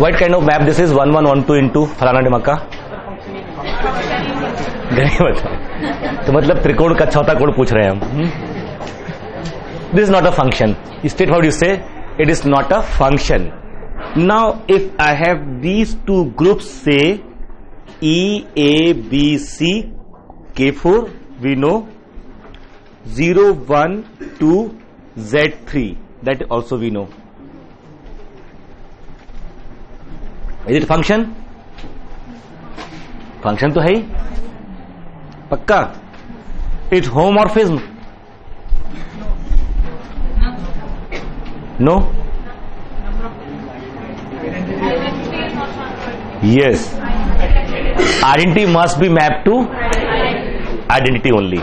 What kind of map this is? 1 1 1 2 into फलाना ढिमका बता। तो मतलब त्रिकोण का चौथा कोण पूछ रहे हैं हम। This is not a function. Straightforward you say it is not a function. Now if I have these two groups, say E, A, B, C, K4, we know 0, 1, 2, Z3, that also we know. Is it function? Function तो है ही पक्का। It's homomorphism. No? Yes. Identity must be mapped to identity only.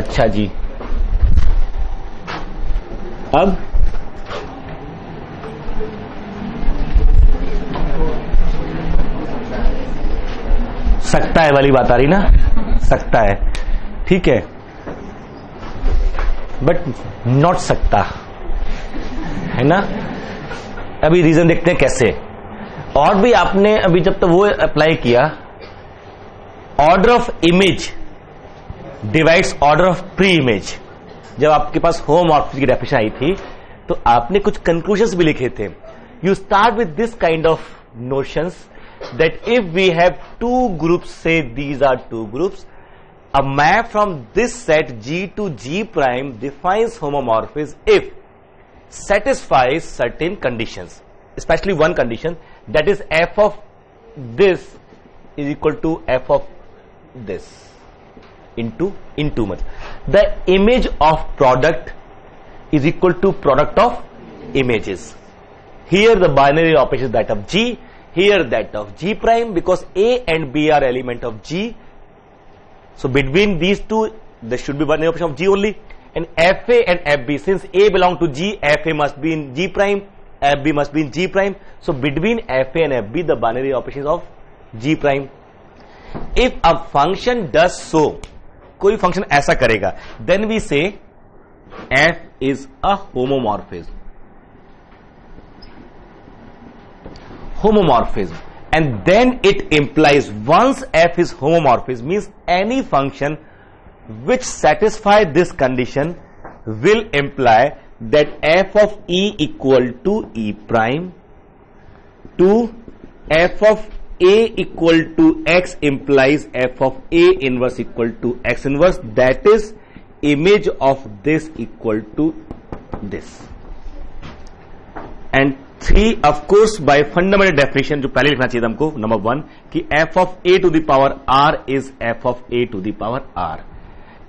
अच्छा जी। अब सकता है वाली बात आ रही ना, सकता है, ठीक है, बट नॉट सकता है ना। अभी रीजन देखते हैं कैसे। और भी आपने अभी जब तक वो अप्लाई किया, order of image divides order of pre image, जब आपके पास होमोमॉर्फिज्म की डेफिनेशन आई थी तो आपने कुछ कंक्लूजन्स भी लिखे थे। You start with this kind of notions that if we have two groups, say these are two groups, a map from this set G to G prime defines homomorphism if satisfies certain conditions, especially one condition, that is f of this is equal to f of this into the image of product is equal to product of images. Here the binary operation is that of G, here that of G prime, because A and B are element of G. So between these two there should be binary operation of G only, and FA and FB, since A belong to G, FA must be in G prime, FB must be in G prime. So between FA and FB the binary operation is of G prime. If a function does so, कोई function ऐसा करेगा, then we say F is a homomorphism. Homomorphism, and then it implies once f is homomorphism means any function which satisfy this condition will imply that f of E equal to E prime, to f of A equal to x implies f of A inverse equal to x inverse, that is image of this equal to this. And 3 of course by fundamental definition जो पहले लिखना चाहिए हमको, number 1 कि f of a to the power r is f of a to the power r,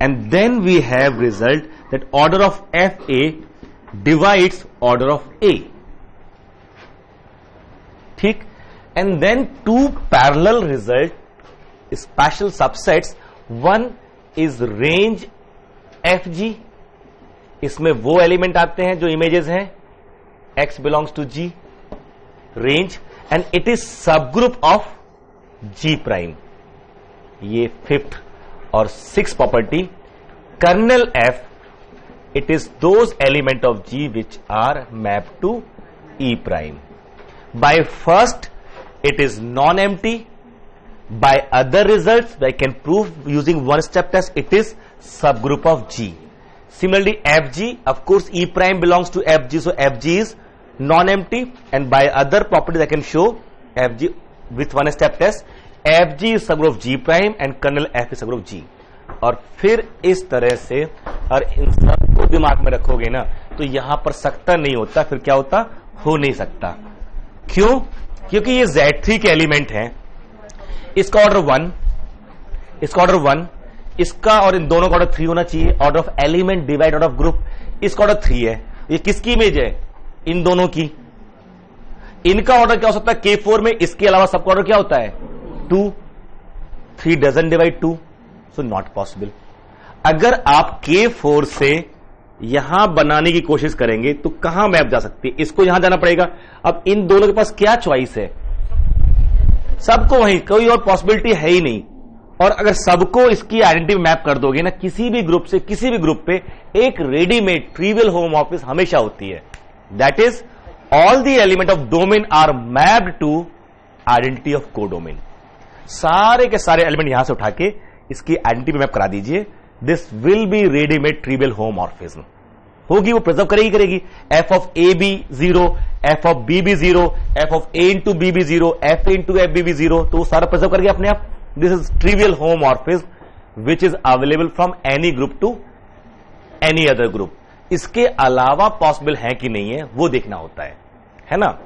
and then we have result that order of fa divides order of a, ठीक, and then two parallel result special subsets. One is range fg, इसमें वो element आते हैं जो images हैं X belongs to G range, and it is subgroup of G prime. ये fifth और sixth property. Kernel F, it is those element of G which are mapped to E prime. By first it is non-empty. By other results I can prove using one step test it is subgroup of G. Similarly Fg, of course E prime belongs to Fg, so Fg is non-empty, and by other properties I can show Fg with one step test, Fg is subgroup of G prime and kernel F is subgroup of G. और फिर इस तरह से और इन सबको दिमाग में रखोगे ना तो यहां पर सकता नहीं होता, फिर क्या होता, हो नहीं सकता। क्यों? क्योंकि ये Z3 के एलिमेंट हैं, इसका ऑर्डर 1, इसका ऑर्डर 1, इसका और इन दोनों का ऑर्डर 3 होना चाहिए। Order of element divide order of group, इसका ऑर्डर 3 है। ये किसकी इमेज है? इन दोनों की। इनका ऑर्डर क्या हो सकता है K4 में? इसके अलावा सबका ऑर्डर क्या होता है? 2। 3 doesn't divide 2, so not possible. अगर आप K4 से यहां बनाने की कोशिश करेंगे तो कहां मैप जा सकती है? इसको यहां जाना पड़ेगा। अब इन दोनों के पास क्या चॉइस है? सबको वहीं, कोई और पॉसिबिलिटी है ही नहीं। और अगर सबको इसकी आइडेंटिटी मैप कर दोगे ना, किसी भी ग्रुप से किसी भी ग्रुप पे एक रेडीमेड ट्रिवियल होमोमॉर्फिज्म हमेशा होती है. That is all the element of domain are mapped to identity of codomain. सारे के सारे एलिमेंट यहां से उठा के इसकी आइडेंटिटी मैप करा दीजिए. This will be readymade trivial homomorphism. होगी, वो प्रिजर्व करेगी. F of A b 0, f of b b 0, f of a into b b 0, f into f b b 0, तो वो सारा प्रिजर्व करके अपने आप. This is trivial homomorphism which is available from any group to any other group. इसके अलावा possible है कि नहीं है वो देखना होता है ना.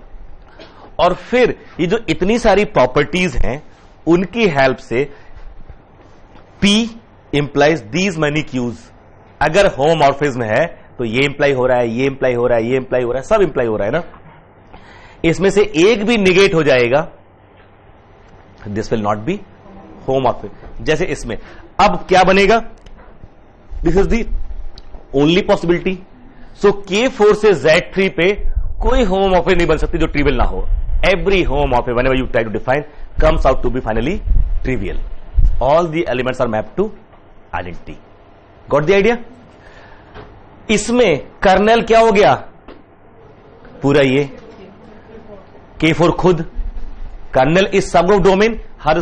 और फिर ये जो इतनी सारी प्रॉपर्टीज हैं उनकी हेल्प से P implies these many Qs. अगर होमोमॉर्फिज्म है तो ये इंप्लाई हो रहा है, ये इंप्लाई हो रहा है, ये इंप्लाई हो रहा है, सब इंप्लाई हो रहा है ना. इसमें से एक भी निगेट हो जाएगा, this will not be homomorphism. जैसे इसमें अब क्या बनेगा, this is the only possibility. So K4 से Z3 पे कोई होमोमॉर्फिज्म नहीं बन सकती जो ट्रिवियल ना हो. Every homomorphism whenever you try to define comes out to be finally trivial. All the elements are mapped to identity. Got the idea? इसमें कर्नेल क्या हो गया, पूरा ये K4 खुद. कर्नेल इज सब ग्रुप डोमेन, हर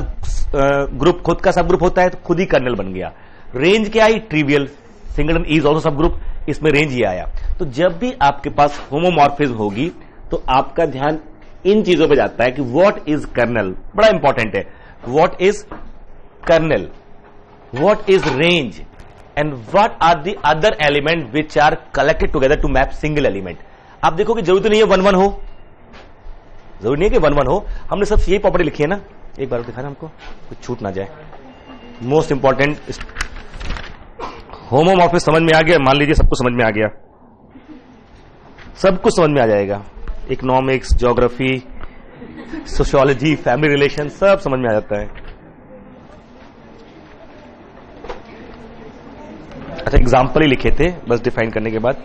ग्रुप खुद का सब ग्रुप होता है तो खुद ही कर्नेल बन गया. रेंज क्या आई, ट्रिवियल. सिंगलटन इज ऑल्सो सब ग्रुप, इसमें रेंज ये आया. तो जब भी आपके पास होमोमॉर्फिज्म होगी तो आपका ध्यान इन चीजों पे जाता है कि व्हाट इज कर्नेल. बड़ा इंपॉर्टेंट है. What is kernel, what is range, and what are the other element which are collected together to map single element. आप देखो कि जरूरत नहीं है 1-1 हो, जरूरी नहीं है कि 1-1 हो. हमने सब यही प्रॉपर्टी लिखी है ना. एक बार दिखाना हमको, कुछ छूट ना जाए. Most important. होमोमॉर्फिज्म समझ में आ गया, मान लीजिए सबको समझ में आ गया, सब कुछ समझ में आ जाएगा. Economics, geography, sociology, family relation, सब समझ में आ जाता है. अच्छा, एग्जाम्पल ही लिखे थे बस डिफाइन करने के बाद.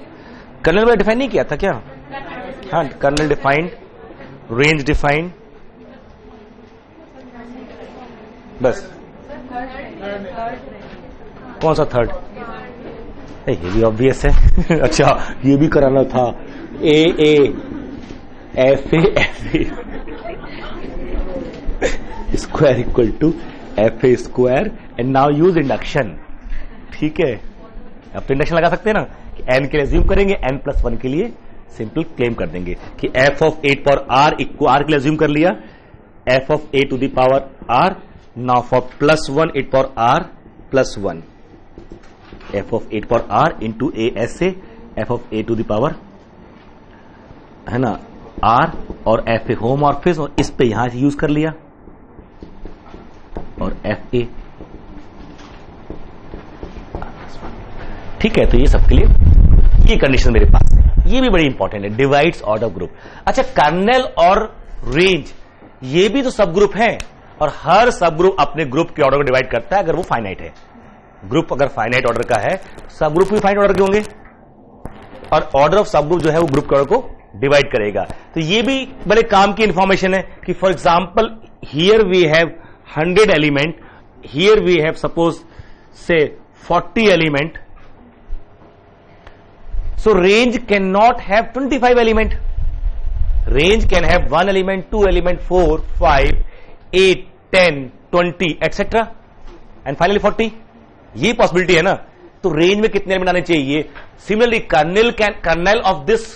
कर्नल में डिफाइन नहीं किया था क्या? हाँ, कर्नल डिफाइंड, रेंज डिफाइंड, बस. कौन सा थर्ड? ये भी ऑब्वियस है. अच्छा, ये भी कराना था. A f a square equal to F a square. And now use induction. ठीक है, अब तो इंडक्शन लगा सकते हैं ना कि एन के लिए अज्यूम करेंगे, n+1 के लिए सिंपल क्लेम कर देंगे कि f of 8 power r equal r के लिए अज्यूम कर लिया, f of a to the power r. Now for +1 8 power r +1, f of 8 power r into a ऐसे f of a to the power है ना r, और f ए homomorphism, और इस पे यहां से यूज कर लिया, और f ए. ठीक है, तो ये सबके लिए ये कंडीशन मेरे पास है. ये भी बड़ी इंपॉर्टेंट है, डिवाइड्स ऑर्डर ग्रुप. अच्छा, कर्नेल और रेंज ये भी तो सब ग्रुप है, और हर सब ग्रुप अपने ग्रुप के ऑर्डर को डिवाइड करता है अगर वो फाइनाइट है. ग्रुप अगर फाइनाइट ऑर्डर का है, सब ग्रुप भी फाइनाइट ऑर्डर के होंगे, और ऑर्डर ऑफ सब ग्रुप जो है वो ग्रुप के ऑर्डर को डिवाइड करेगा. तो ये भी बड़े काम की इंफॉर्मेशन है कि for example here we have 100 element, here we have suppose say 40 element. So range cannot have 25 element. Range can have 1 element, 2 element, 4, 5, 8, 10, 20, etc. And finally 40. ये possibility है ना. तो रेंज में कितने एलिमेंट आने चाहिए. Similarly kernel of this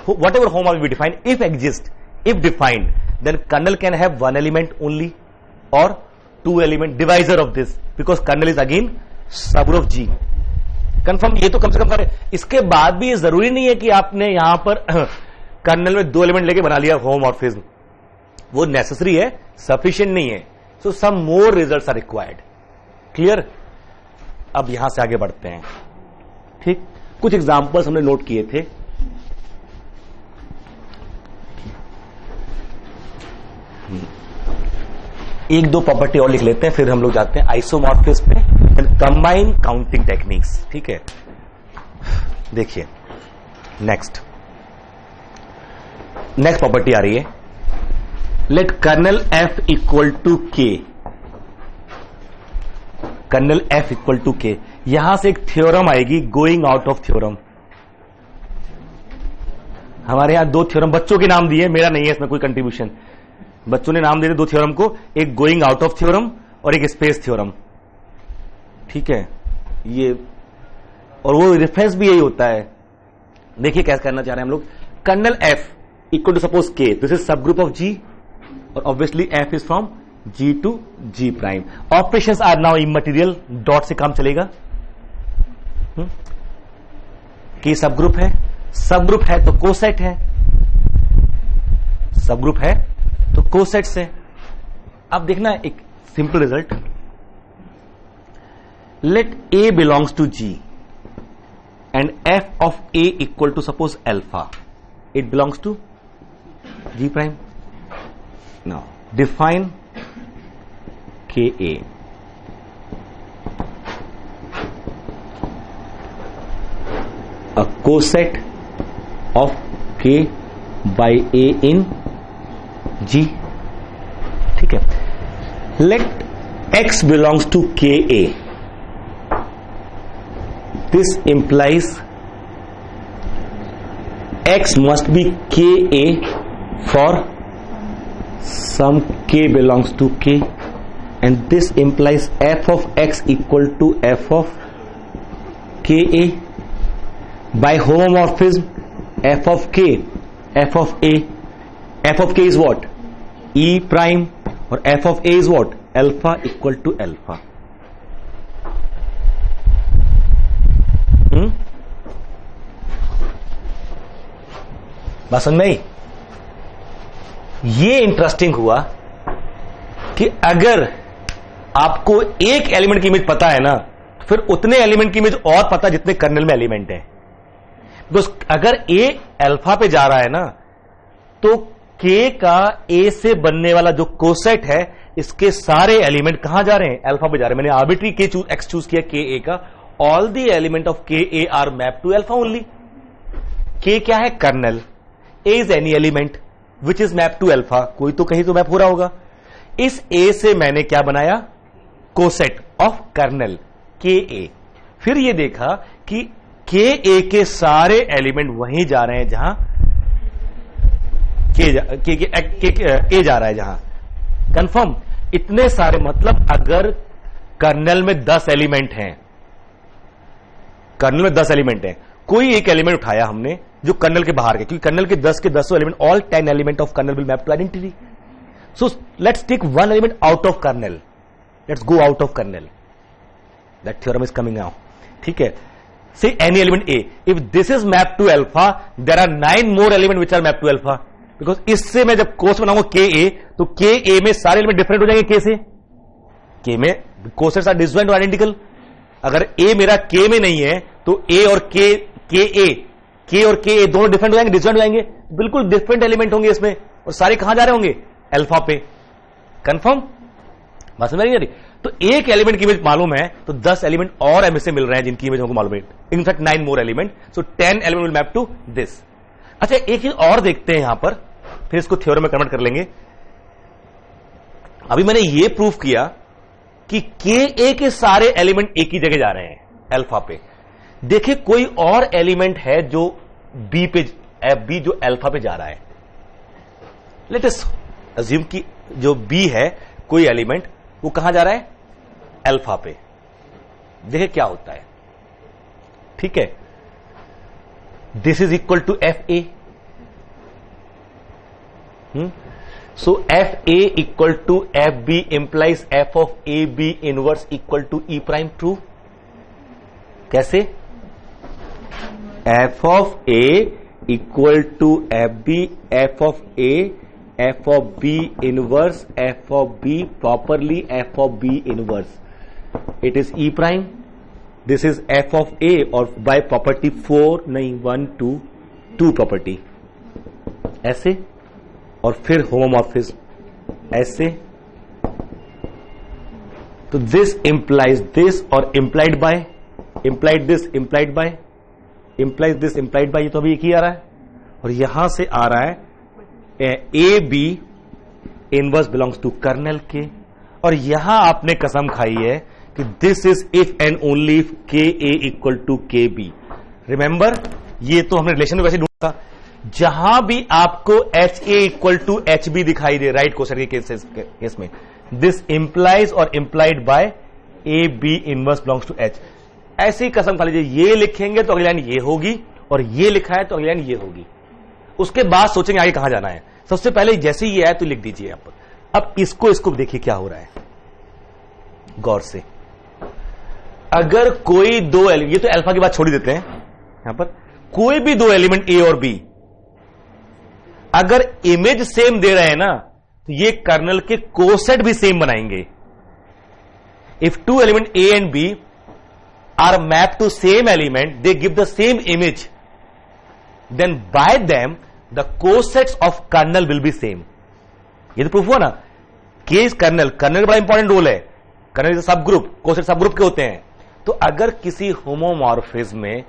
whatever home we define, if exist, if defined, then kernel can have 1 element only or 2 element divisor of this, because kernel is again subgroup of G. Confirm, ये तो कम से कम करें. इसके बाद भी ये जरूरी नहीं है कि आपने यहां पर कर्नल में 2 एलिमेंट लेके बना लिया होमोमॉर्फिज्म. वो नेसेसरी है, सफिशिएंट नहीं है. सो सम मोर रिजल्ट्स आर रिक्वायर्ड. क्लियर. अब यहां से आगे बढ़ते हैं. ठीक, कुछ एग्जांपल्स हमने नोट किए थे. एक दो प्रॉपर्टी और लिख लेते हैं, फिर हम लोग जाते हैं आइसोमॉर्फिज्म पे एंड कंबाइन काउंटिंग टेक्निक्स. ठीक है, देखिए नेक्स्ट प्रॉपर्टी आ रही है. Let kernel f equal to k. Kernel f equal to k. यहां से एक थ्योरम आएगी, गोइंग आउट ऑफ थ्योरम। हमारे यहां दो थ्योरम बच्चों के नाम दिए, मेरा नहीं है इसमें कोई कंट्रीब्यूशन। बच्चों ने नाम दे दिए दो थ्योरम को, एक गोइंग आउट ऑफ थ्योरम और एक स्पेस थ्योरम। ठीक है, ये और वो रेफरेंस भी यही होता है। देखिए कैसे करना चाह रहे हैं हम लोग। Kernel f equal to suppose k, this is सब ग्रुप ऑफ जी, और obviously f is from G to G prime. Operations are now immaterial, dot से काम चलेगा। कि सब ग्रुप है, सब ग्रुप है तो कोसेट है, सब ग्रुप है तो कोसेट से। अब देखना एक simple result, let a belongs to G and f of A equal to suppose alpha, it belongs to G prime. Now define k a. A coset of K by A in G। ठीक है, let X belongs to KA, this implies X must be KA for some K belongs to K, and this implies f of X equal to f of KA by homomorphism f of k, f of a, f of k is what, E prime, और f of a is what, alpha equal to alpha। बात समझ में आई? ये interesting हुआ कि अगर आपको एक एलिमेंट की इमेज पता है ना, तो फिर उतने एलिमेंट की इमेज और पता जितने कर्नल में एलिमेंट है। अगर ए अल्फा पे जा रहा है ना, तो के का ए से बनने वाला जो कोसेट है, इसके सारे एलिमेंट कहां जा रहे हैं, अल्फा पे जा रहे हैं। मैंने आर्बिट्री के एक्स चूज किया के ए का, all the element of k a are map to alpha only. K क्या है, kernel. A is any element which is map to alpha, कोई तो कहीं तो मैप हो रहा होगा। इस ए से मैंने क्या बनाया, कोसेट ऑफ कर्नल के ए। फिर ये देखा कि के ए के सारे एलिमेंट वहीं जा रहे हैं जहां ए जा रहा है, जहां कंफर्म। इतने सारे मतलब अगर कर्नल में 10 एलिमेंट हैं, कर्नल में 10 एलिमेंट हैं, कोई एक एलिमेंट उठाया हमने जो कर्नल के बाहर के, क्योंकि कर्नल के 10 के 10 element, all 10 element of kernel will map to identity. So let's take one element out of kernel, let's go out of kernel, that theorem is coming now. ठीक है, say any element A, if this is mapped to alpha, there are 9 more elements which are mapped to alpha, because इससे मैं जब कोस बनाऊंगा के ए, तो के ए में सारे एलिमेंट डिफरेंट हो जाएंगे के से। के में कोसेट्स आर डिसजॉइंट और आइडेंटिकल। अगर ए मेरा के में नहीं है, तो ए और के और के ए दोनों डिफरेंट हो जाएंगे, डिसजॉइंट हो जाएंगे, बिल्कुल डिफरेंट एलिमेंट होंगे इसमें, और सारे कहां जा रहे होंगे, अल्फा पे। कंफर्म, बात समझ नहीं आ रही? तो एक एलिमेंट की इमेज मालूम है, तो 10 एलिमेंट और एम से मिल रहे हैं जिनकी इमेज हमको मालूम है, in fact 9 more element, so 10 element will map to this. अच्छा, एक चीज और देखते हैं यहां पर, फिर इसको थ्योरम में कन्वर्ट कर लेंगे। अभी मैंने ये प्रूफ किया कि के ए के सारे एलिमेंट एक ही जगह जा रहे हैं, अल्फा पे। देखिए कोई और एलिमेंट है जो बी पे, बी जो अल्फा पे जा रहा है। लेट अस अज्यूम कि जो बी है कोई एलिमेंट, वो कहां जा रहा है, अल्फा पे। देखिए क्या होता है। ठीक है, this is equal to F A, so F A equal to F B implies F of A B inverse equal to E prime true. कैसे, F of A equal to F B, F of A, F of B inverse, F of B properly F of B inverse, it is E prime. This is F of A, और by property 4 नहीं 1 2 2 property, ऐसे, और फिर homomorphism ऐसे। तो this implies this, और implied by, implied this, implied by, implies this, implied by, ये तो अभी एक ही आ रहा है। और यहां से आ रहा है a B inverse belongs to kernel k. और यहां आपने कसम खाई है कि this is if and only if k a equal to k b. Remember, ये तो हमने रिलेशन में वैसे ढूंढा था, जहां भी आपको h a equal to h b दिखाई दे राइट क्वेश्चन के केस में, दिस इंप्लाइज और implied by a B inverse belongs to h. ऐसी कसम खा लीजिए, ये लिखेंगे तो अगली लाइन ये होगी, और ये लिखा है तो अगली लाइन ये होगी। उसके बाद सोचेंगे आगे कहां जाना है। सबसे पहले जैसे ही ये आया तो लिख दीजिए यहां पर। अब इसको देखिए क्या हो रहा है गौर से। अगर कोई दो एलिमेंट, ये तो अल्फा की बात छोड़ देते हैं, यहां पर कोई भी दो एलिमेंट ए और बी अगर इमेज सेम दे रहे हैं ना, तो ये कर्नल के कोसेट भी सेम बनाएंगे। If two element a and b are map to same element, they give the same image, then by them the cosets of kernel will be same. ये तो प्रूफ हुआ ना। के कर्नल का बड़ा इंपॉर्टेंट रोल है। Kernel subgroup, coset subgroup के होते हैं। तो अगर किसी होमोमॉर्फिज्म में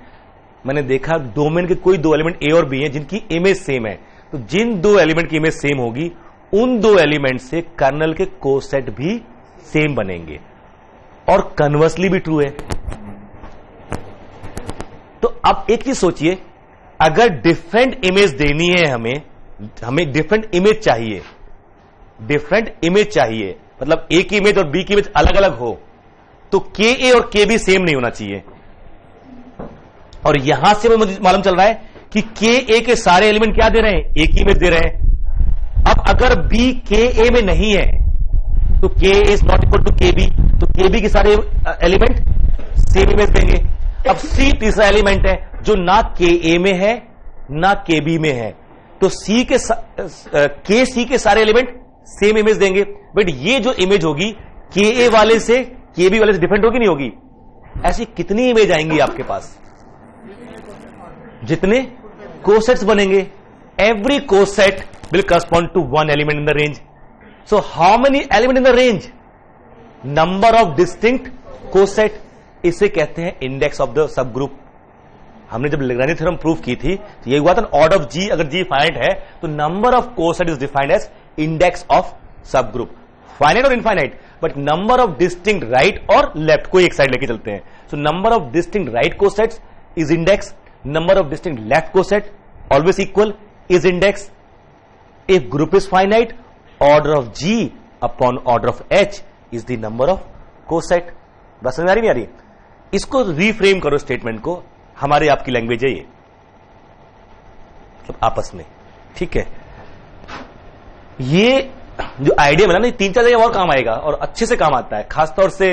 मैंने देखा डोमेन के कोई दो एलिमेंट ए और बी हैं जिनकी इमेज सेम है, तो जिन दो एलिमेंट की इमेज सेम होगी, उन दो एलिमेंट से कर्नल के कोसेट भी सेम बनेंगे। और कन्वर्सली भी ट्रू है। तो अब एक चीज सोचिए, अगर डिफरेंट इमेज देनी है हमें डिफरेंट इमेज चाहिए, मतलब ए की इमेज और बी की इमेज अलग अलग हो, तो के ए और के बी सेम नहीं होना चाहिए। और यहां से मुझे मालूम चल रहा है कि के ए के सारे एलिमेंट क्या दे रहे हैं, ए की इमेज दे रहे हैं। अब अगर बी के ए में नहीं है तो के ए is not equal to k B, तो के बी के सारे एलिमेंट सेम इमेज देंगे। अब सी तीसरा एलिमेंट है जो ना के ए में है ना के बी में है, तो सी के सारे एलिमेंट सेम इमेज देंगे। बट ये जो इमेज होगी के ए वाले से के बी वाले से डिफरेंट होगी नहीं होगी। ऐसी कितनी इमेज आएंगी आपके पास, जितने कोसेट्स बनेंगे। Every coset will correspond to one element in the range. So how many element in the range, number of distinct coset. इसे कहते हैं index of the subgroup. हमने जब लैग्रेंज थ्योरम प्रूफ की थी तो ये हुआ था ऑर्डर ऑफ जी, अगर जी फाइनाइट है तो number of coset is defined as index of subgroup. Finite और infinite, but number of distinct right और लेफ्ट को एक साइड लेके चलते हैं। So number of distinct right cosets is index, number of distinct left coset always equal is index. If group is finite, order of G upon order of H is the number of coset. बस समझ आ रही नहीं आ रही? इसको reframe करो statement को, हमारी आपकी लैंग्वेज है ये, मतलब आपस में, ठीक है। ये जो आइडिया मिला ना, तीन चार जगह और काम आएगा और अच्छे से काम आता है। खासतौर से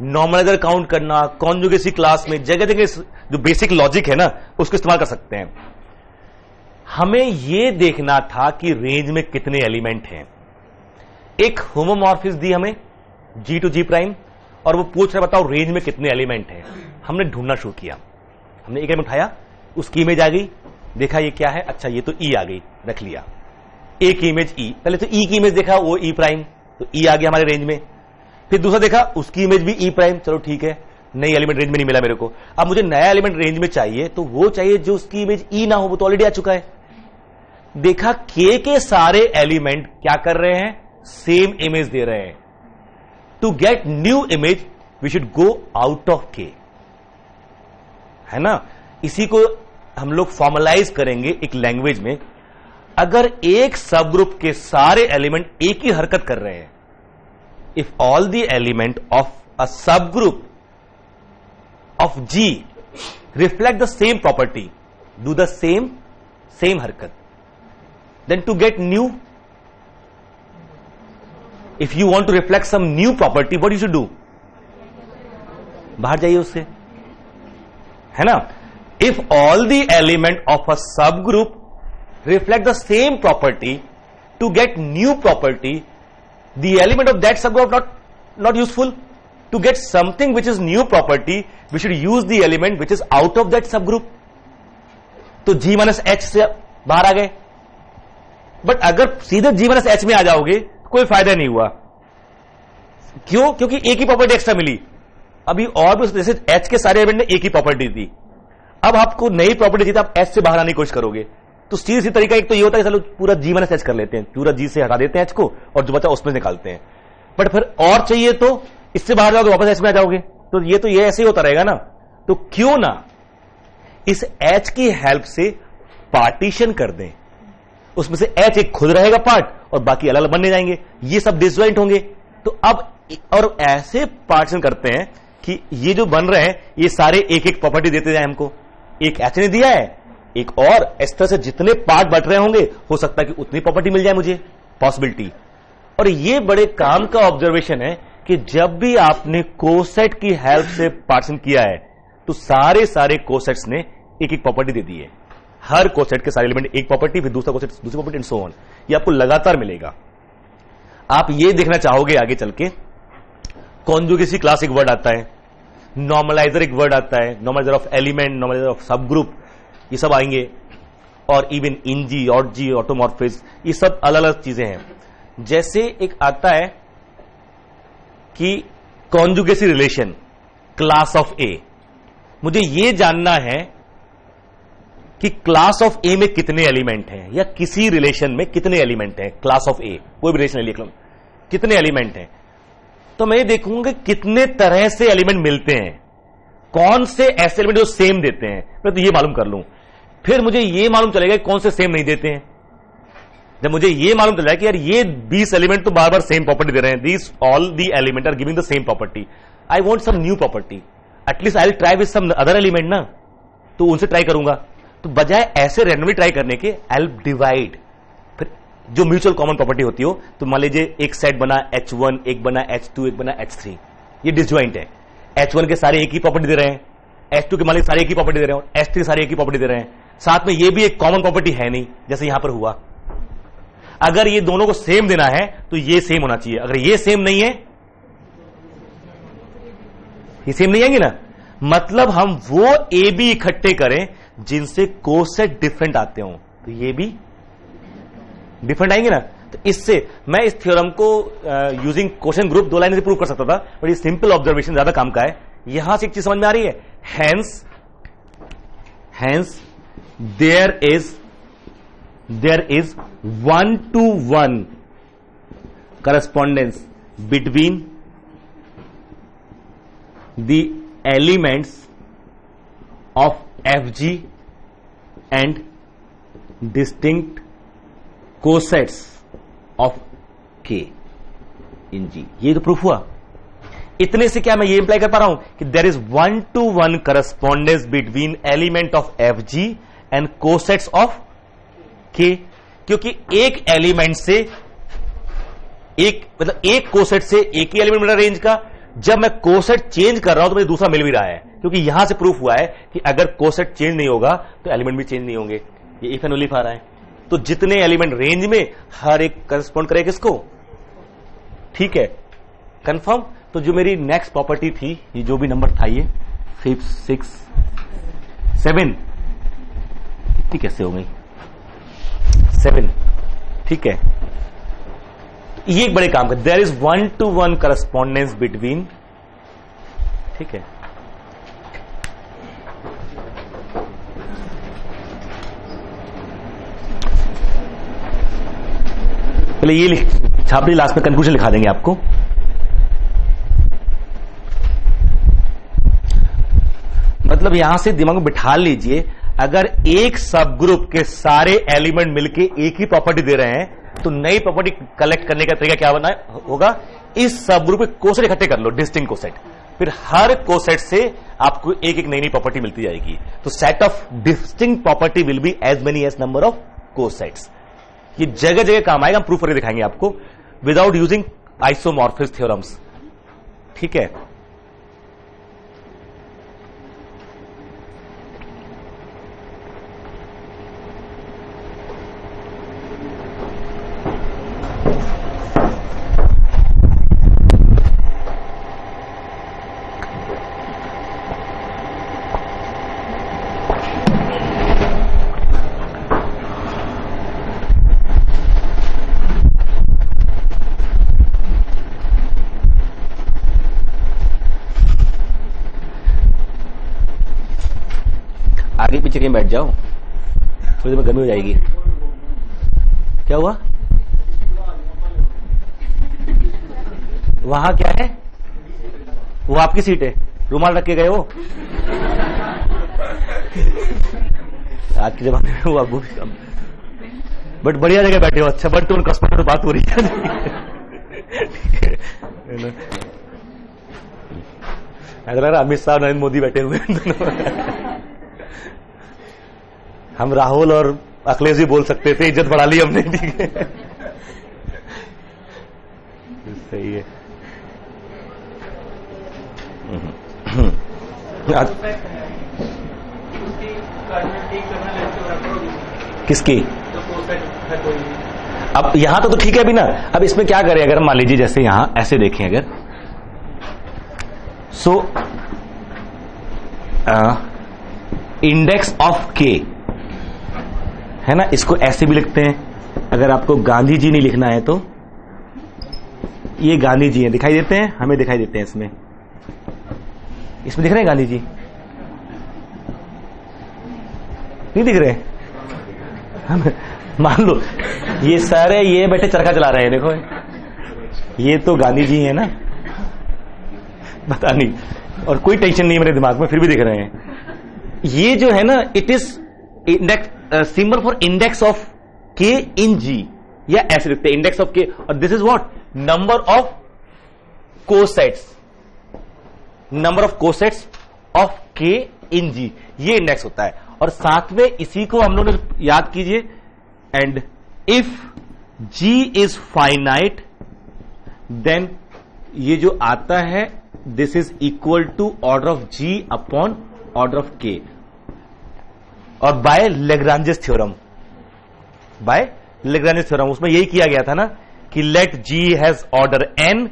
नॉर्मलाइजर काउंट करना, कॉन्जुगेसी क्लास में जगह जगह जो बेसिक लॉजिक है ना, उसको इस्तेमाल कर सकते हैं। हमें यह देखना था कि रेंज में कितने एलिमेंट हैं। एक होमोमॉर्फिज्म दी हमें जी टू जी प्राइम, और वो पूछ रहा बताओ रेंज में कितने एलिमेंट हैं। हमने ढूंढना शुरू किया, हमने एक एलिमेंट उठाया, उसकी इमेज आ गई, देखा ये क्या है, अच्छा ये तो ई आ गई, रख लिया। ए की इमेज ई, पहले तो ई की इमेज देखा, वो ई प्राइम, तो ई आ गया हमारे रेंज में। फिर दूसरा देखा, उसकी इमेज भी ई प्राइम, चलो ठीक है, नई एलिमेंट रेंज में नहीं मिला मेरे को। अब मुझे नया एलिमेंट रेंज में चाहिए, तो वो चाहिए जो उसकी इमेज ई ना हो, वो तो ऑलरेडी आ चुका है। देखा के सारे एलिमेंट क्या कर रहे हैं, सेम इमेज दे रहे हैं। To get new image we should go out of k, है ना। इसी को हम लोग फॉर्मलाइज करेंगे एक लैंग्वेज में। अगर एक सब ग्रुप के सारे एलिमेंट एक ही हरकत कर रहे हैं, if all the element of a sub group of G reflect the same property, do the same हरकत, then to get new, if you want to reflect some new property, what you should do, बाहर जाइए उससे, है ना। if all the element of a subgroup reflect the same property, to get new property, the element of that subgroup not useful. To get something which is new property, we should use the element which is out of that subgroup. तो g minus H से बाहर आ गए, but अगर सीधे जी minus H में आ जाओगे कोई फायदा नहीं हुआ। क्यों? क्योंकि एक ही प्रॉपर्टी एक्स्ट्रा मिली। अभी और भी जैसे एच के सारे एलिमेंट ने एक ही प्रॉपर्टी दी, अब आपको नई प्रॉपर्टी दी तो आप एच से बाहर आने की कोशिश करोगे। तो सीधी सी तरीका एक तो ये होता है चलो पूरा जी माइनस एच कर लेते हैं, पूरा जी से हटा देते हैं एच को और जो बचा उसमें निकालते हैं। बट फिर और चाहिए तो इससे बाहर जाओगे वापस एच में आ जाओगे, तो ये ऐसे ही होता रहेगा ना। तो क्यों ना इस एच की हेल्प से पार्टीशन कर दें, उसमें से एच एक खुद रहेगा पार्ट और बाकी अलग अलग बनने जाएंगे, ये सब डिसजॉइंट होंगे। तो अब और ऐसे पार्टीशन करते हैं कि ये जो बन रहे हैं ये सारे एक एक प्रॉपर्टी देते जाए हमको। एक एच ने दिया है, एक और, इस तरह से जितने पार्ट बट रहे होंगे हो सकता है कि उतनी प्रॉपर्टी मिल जाए मुझे, पॉसिबिलिटी। और ये बड़े काम का ऑब्जर्वेशन है कि जब भी आपने कोसेट की हेल्प से पार्टीशन किया है तो सारे कोसेट्स ने एक एक प्रॉपर्टी दे दी है। हर कोसेट के सारे एलिमेंट एक प्रॉपर्टी, फिर दूसरा कोसेट दूसरी प्रॉपर्टी एंड सो ऑन। ये आपको लगातार मिलेगा। आप ये देखना चाहोगे आगे चल के, कॉन्जुगेसी क्लास एक वर्ड आता है, नॉर्मलाइजर एक वर्ड आता है, normaliser of element, normaliser of सब ग्रुप, ये सब आएंगे। और इवन इनजी, ऑटजी, ऑटोमॉर्फिज, ये सब अलग अलग चीजें हैं। जैसे एक आता है कि कॉन्जुगेसी रिलेशन क्लास ऑफ ए, मुझे यह जानना है कि क्लास ऑफ ए में कितने एलिमेंट हैं, या किसी रिलेशन में कितने एलिमेंट हैं। क्लास ऑफ ए, कोई भी रिलेशन ले लिया, कितने एलिमेंट हैं, तो मैं ये देखूंगा कितने तरह से एलिमेंट मिलते हैं, कौन से ऐसे एलिमेंट जो सेम देते हैं, मैं तो ये मालूम कर लूं। फिर मुझे ये मालूम चलेगा कौन से सेम नहीं देते हैं। जब मुझे ये मालूम चल जाए कि यार ये 20 एलिमेंट तो बार बार सेम प्रॉपर्टी दे रहे हैं, these all the element are giving the same property, I want some new property, at least I will try with some other element ना, तो उनसे ट्राई करूंगा। तो बजाय ऐसे रैंडमली ट्राई करने के आई विल डिवाइड, फिर जो म्यूचुअल कॉमन प्रॉपर्टी होती हो, तो मान लीजिए एक सेट बना H1, एक बना H2, एक बना H3, ये डिसजॉइंट है। H1 के सारे एक ही प्रॉपर्टी दे रहे हैं, H2 के मान लीजिए सारे एक ही प्रॉपर्टी दे रहे हैं, H3 सारे एक ही प्रॉपर्टी दे रहे हैं, साथ में ये भी एक कॉमन प्रॉपर्टी है नहीं, जैसे यहां पर हुआ। अगर ये दोनों को सेम देना है तो ये सेम होना चाहिए, अगर ये सेम नहीं है, ये सेम नहीं आएंगे ना, मतलब हम वो ए बी इकट्ठे करें जिनसे कोसेट डिफरेंट आते हो, तो ये भी डिफरेंट आएंगे ना। तो इससे मैं इस थ्योरम को यूजिंग क्वेश्चन ग्रुप 2 लाइन से प्रूव कर सकता था, बट ये सिंपल ऑब्जर्वेशन ज्यादा काम का है। यहां से एक चीज समझ में आ रही है, hence there is 1-to-1 correspondence between the elements of Fg and distinct cosets of K in G। ये तो प्रूफ हुआ। इतने से क्या मैं ये इंप्लाई कर पा रहा हूं कि there is 1-to-1 correspondence between element of Fg and cosets of K, क्योंकि एक एलिमेंट से एक कोसेट से एक ही एलिमेंट मिल रहा है रेंज का। जब मैं कोसेट चेंज कर रहा हूं तो मुझे दूसरा मिल भी रहा है, क्योंकि यहां से प्रूफ हुआ है कि अगर कोसेट चेंज नहीं होगा तो एलिमेंट भी चेंज नहीं होंगे। ये इफ एंड ओनली इफ आ रहा है। तो जितने एलिमेंट रेंज में, हर एक करस्पॉन्ड करे किसको, ठीक है, कंफर्म। तो जो मेरी नेक्स्ट प्रॉपर्टी थी, ये जो भी नंबर था, ये 5, 6, 7, इतनी कैसे हो गई 7, ठीक है। ये एक बड़े काम का, there is 1-to-1 correspondence between, ठीक है। पहले ये छाप दी, लास्ट में कंक्लूजन लिखा देंगे आपको। मतलब यहां से दिमाग में बिठा लीजिए, अगर एक सब ग्रुप के सारे एलिमेंट मिलके एक ही प्रॉपर्टी दे रहे हैं तो नई प्रॉपर्टी कलेक्ट करने का तरीका क्या बना होगा, इस सब ग्रुप के कोसेट इकट्ठे कर लो, डिस्टिंक्ट कोसेट, फिर हर कोसेट से आपको एक एक नई नई प्रॉपर्टी मिलती जाएगी। तो set of distinct property will be as many as number of cosets. ये जगह जगह काम आएगा, हम प्रूफ करके दिखाएंगे आपको विदाउट यूजिंग आइसोमॉर्फिस थ्योरम्स, ठीक है। आगे पीछे कहीं बैठ जाओ, थोड़ी देर में गर्मी हो जाएगी। क्या हुआ वहां, क्या है वो आपकी सीट है, रुमाल रख के गए हो। आज के जमाने में वो अबू भी, बट बढ़िया जगह बैठे हो। अच्छा, बट तुम कस्टमर बात हो रही है। ऐसा लग रहा अमित शाह नरेंद्र मोदी बैठे हुए हैं। हम राहुल और अखिलेश भी बोल सकते थे, इज्जत बढ़ा ली हमने। ठीक है, सही है। किसकी? अब यहां तो ठीक है अभी ना। अब इसमें क्या करें, अगर मान लीजिए जैसे यहां ऐसे देखें, अगर सो इंडेक्स ऑफ के है ना, इसको ऐसे भी लिखते हैं। अगर आपको गांधी जी नहीं लिखना है तो ये गांधी जी हैं, दिखाई देते हैं, हमें दिखाई देते हैं। इसमें दिख रहे हैं गांधी जी? नहीं दिख रहे? हम मान लो ये सारे ये बैठे चरखा चला रहे हैं, देखो ये तो गांधी जी हैं ना, पता नहीं, और कोई टेंशन नहीं मेरे दिमाग में, फिर भी दिख रहे हैं। ये जो है ना, it is index, symbol for index of k in जी, या ऐसे लिखते हैं इंडेक्स ऑफ के, और this is what, number of cosets, number of cosets of k in जी, ये इंडेक्स होता है। और साथ में इसी को हम लोगों ने याद कीजिए, and if G is finite then ये जो आता है this is equal to order of G upon order of K, और by Lagrange's theorem, by Lagrange's theorem. उसमें यही किया गया था ना कि let G has order N,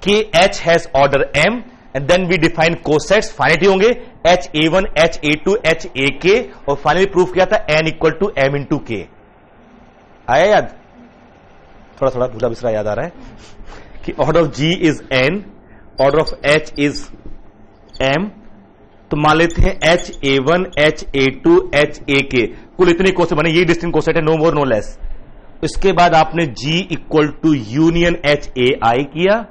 के H has order M, and then we define cosets, finite होंगे, H A one, H A two, H A K, और फाइनली प्रूफ किया था N equal to M into k. आया याद? थोड़ा थोड़ा भूला बिसरा याद आ रहा है कि order of G is N, order of H is M, तो मान लेते हैं H A one, H A two, H A K, कुल इतनी कोसेट बने, ये डिस्टिंक्ट कोसेट है, नो मोर नो लेस। इसके बाद आपने G equal to union H A I किया,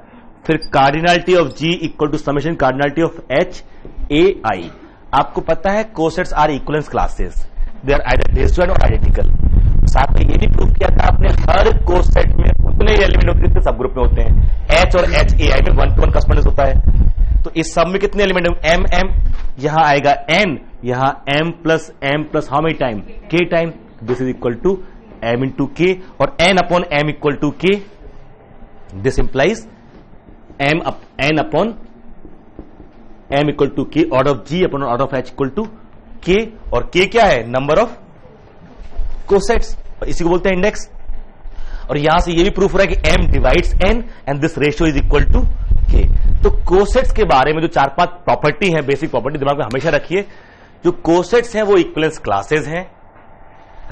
फिर cardinality of G equal to summation cardinality of H A I. आपको पता है cosets are equivalence classes, they are either disjoint और आइडेंटिकल। साथ में ये भी प्रूव किया था आपने, हर कोसेट में उतने एलिमेंट होते हैं सब ग्रुप में होते हैं। एच और एच ए आई में 1-to-1 कॉरेस्पॉन्डेंस होता है, तो इस सब में कितने एलिमेंट हैं? एम एम, यहां आएगा एन, यहां M plus how many time? K time, this is equal to M into K, और N upon M equal to K, this implies N upon M equal to K, order of G upon order of H equal to K, और के क्या है? Number of cosets, इसी को बोलते हैं index. और यहां से ये भी प्रूफ हो रहा है कि M divides n and this ratio is equal to k. तो कोसेट्स के बारे में जो 4-5 प्रॉपर्टी है, बेसिक प्रॉपर्टी दिमाग में हमेशा रखिए। जो कोसेट्स हैं वो इक्विवेलेंस क्लासेस हैं,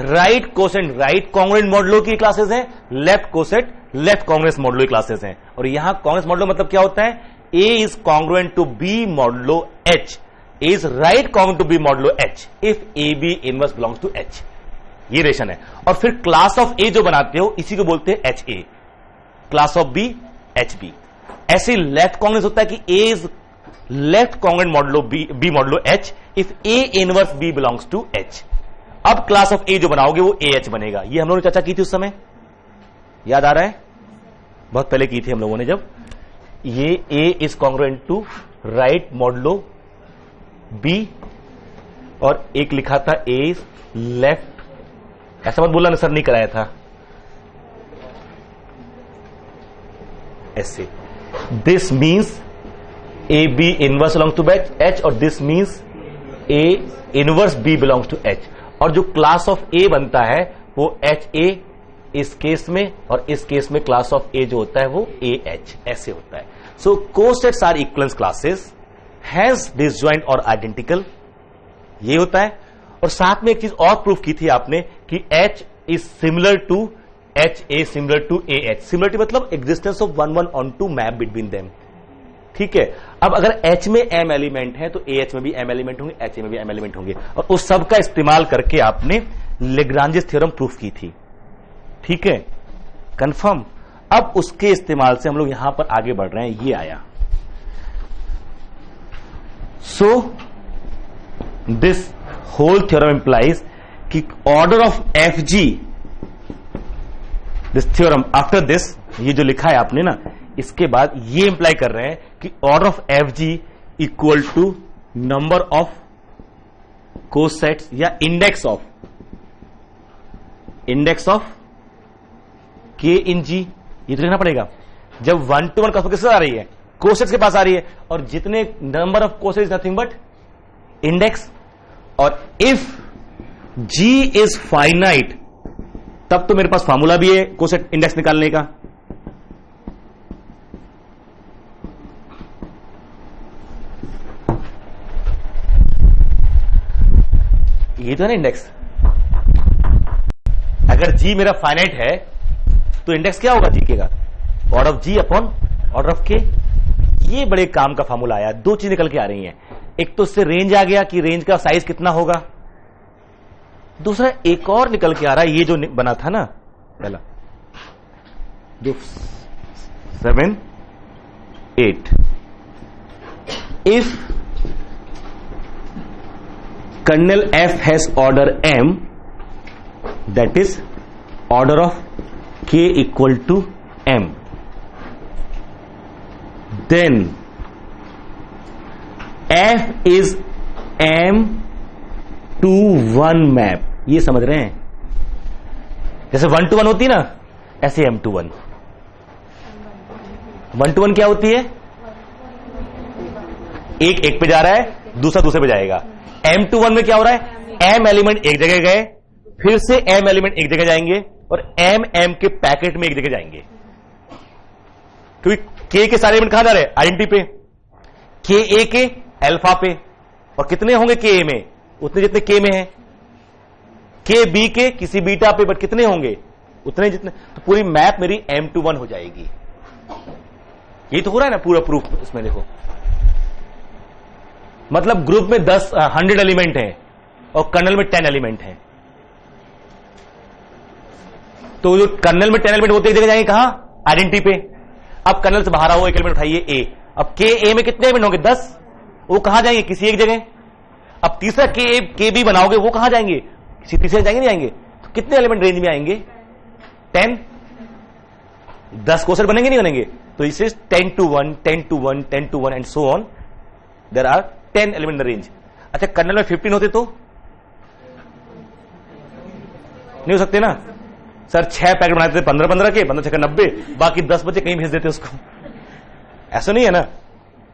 right coset right congruent modulo की क्लासेस हैं, left coset left congruent modulo की क्लासेस हैं। और यहां कॉन्ग्रुएंट मॉडुलो मतलब क्या होता है? A is congruent to B modulo H, A is right congruent to B modulo H if A B inverse belongs to H, ये रिलेशन है। और फिर क्लास ऑफ ए जो बनाते हो इसी को बोलते हैं H A, class of B H B. ऐसे लेफ्ट कॉन्ग्रुएंस होता है कि A is left congruent modulo B modulo H if A inverse B belongs to H. अब क्लास ऑफ ए जो बनाओगे वो ए एच बनेगा। ये हम लोगों ने चर्चा की थी उस समय, याद आ रहा है? बहुत पहले की थी हम लोगों ने, जब ये A is congruent to right modulo B, और एक लिखा था ए इज लेफ्ट, ऐसा मत बोलना, सर नहीं कराया था ऐसे। This means A B inverse belongs to H, और this means A inverse B belongs to H. और जो क्लास ऑफ ए बनता है वो एच ए इस केस में, और इस केस में क्लास ऑफ ए जो होता है वो ए एच, ऐसे होता है। So cosets are equivalence classes, has disjoint और आइडेंटिकल, ये होता है। और साथ में एक चीज और प्रूफ की थी आपने कि H is similar to H A similar to A H. Similarity मतलब existence of 1-1 onto map between them, ठीक है। अब अगर एच में एम एलिमेंट है तो ए एच में भी एम एलिमेंट होंगे, एच ए में भी एम एलिमेंट होंगे, और उस सब का इस्तेमाल करके आपने लेग्रांजेस थ्योरम प्रूफ की थी, ठीक है, कंफर्म। अब उसके इस्तेमाल से हम लोग यहां पर आगे बढ़ रहे हैं, ये आया so this whole theorem implies कि order of F G, this theorem after this, ये जो लिखा है आपने ना, इसके बाद ये इंप्लाई कर रहे हैं कि order of F G equal to number of cosets या इंडेक्स ऑफ के इन जी। ये तो लिखना पड़ेगा। जब 1 to 1 का किससे आ रही है, कोसेट्स के पास आ रही है, और जितने number of cosets nothing but index. और इफ जी इज फाइनाइट, तब तो मेरे पास फार्मूला भी है कोसेट इंडेक्स निकालने का। ये तो है ना इंडेक्स। अगर जी मेरा फाइनाइट है तो इंडेक्स क्या होगा जी के का, order of G upon order of k. ये बड़े काम का फार्मूला आया। दो चीज निकल के आ रही हैं, एक तो उससे रेंज आ गया कि रेंज का साइज कितना होगा, दूसरा एक और निकल के आ रहा है, ये जो बना था ना पहला, जो 7 8, if kernel F has order m, that is order of k equal to m, then f is m to 1 map। ये समझ रहे हैं, जैसे 1 to 1 होती है ना, ऐसे m to 1। 1 to 1 क्या होती है, एक पे जा रहा है, दूसरा दूसरे पे जाएगा। m to 1 में क्या हो रहा है, m एलिमेंट एक जगह गए, फिर से m एलिमेंट एक जगह जाएंगे, और m के पैकेट में एक जगह जाएंगे, क्योंकि k के सारे एलिमेंट कहां जा रहे हैं, आइडेंटिटी पे, k a के अल्फा पे, और कितने होंगे k a में, उतने जितने k में हैं, k b के किसी बीटा पे, बट कितने होंगे, उतने जितने। तो पूरी मैप मेरी m to 1 हो जाएगी। ये तो हो रहा है ना पूरा प्रूफ इसमें, देखो मतलब ग्रुप में 100 एलिमेंट हैं और कर्नल में 10 एलिमेंट हैं, तो जो कर्नल में 10 एलिमेंट होते एक जगह जाएंगे कहां, आइडेंटिटी पे। अब कर्नल से बाहर आओ, एक एलिमेंट उठाइए ए, अब के ए में कितने एलिमेंट होंगे, 10, वो कहां जाएंगे, किसी एक जगह। अब तीसरा के बी बनाओगे, वो कहां जाएंगे, किसी तीसरे जाएंगे, नहीं आएंगे। तो कितने एलिमेंट रेंज में आएंगे, 10, 10 कोसेट बनेंगे, नहीं बनेंगे। तो इसे 10 to 1, 10 to 1, 10 to 1 and so on, there are 10 element in range. अच्छा कर्नल में 15 होते तो नहीं हो सकते ना सर, 6 पैकेट बनाते थे 15 के, 15 6 90, बाकी 10 बचे कहीं भेज देते उसको, ऐसा नहीं है ना।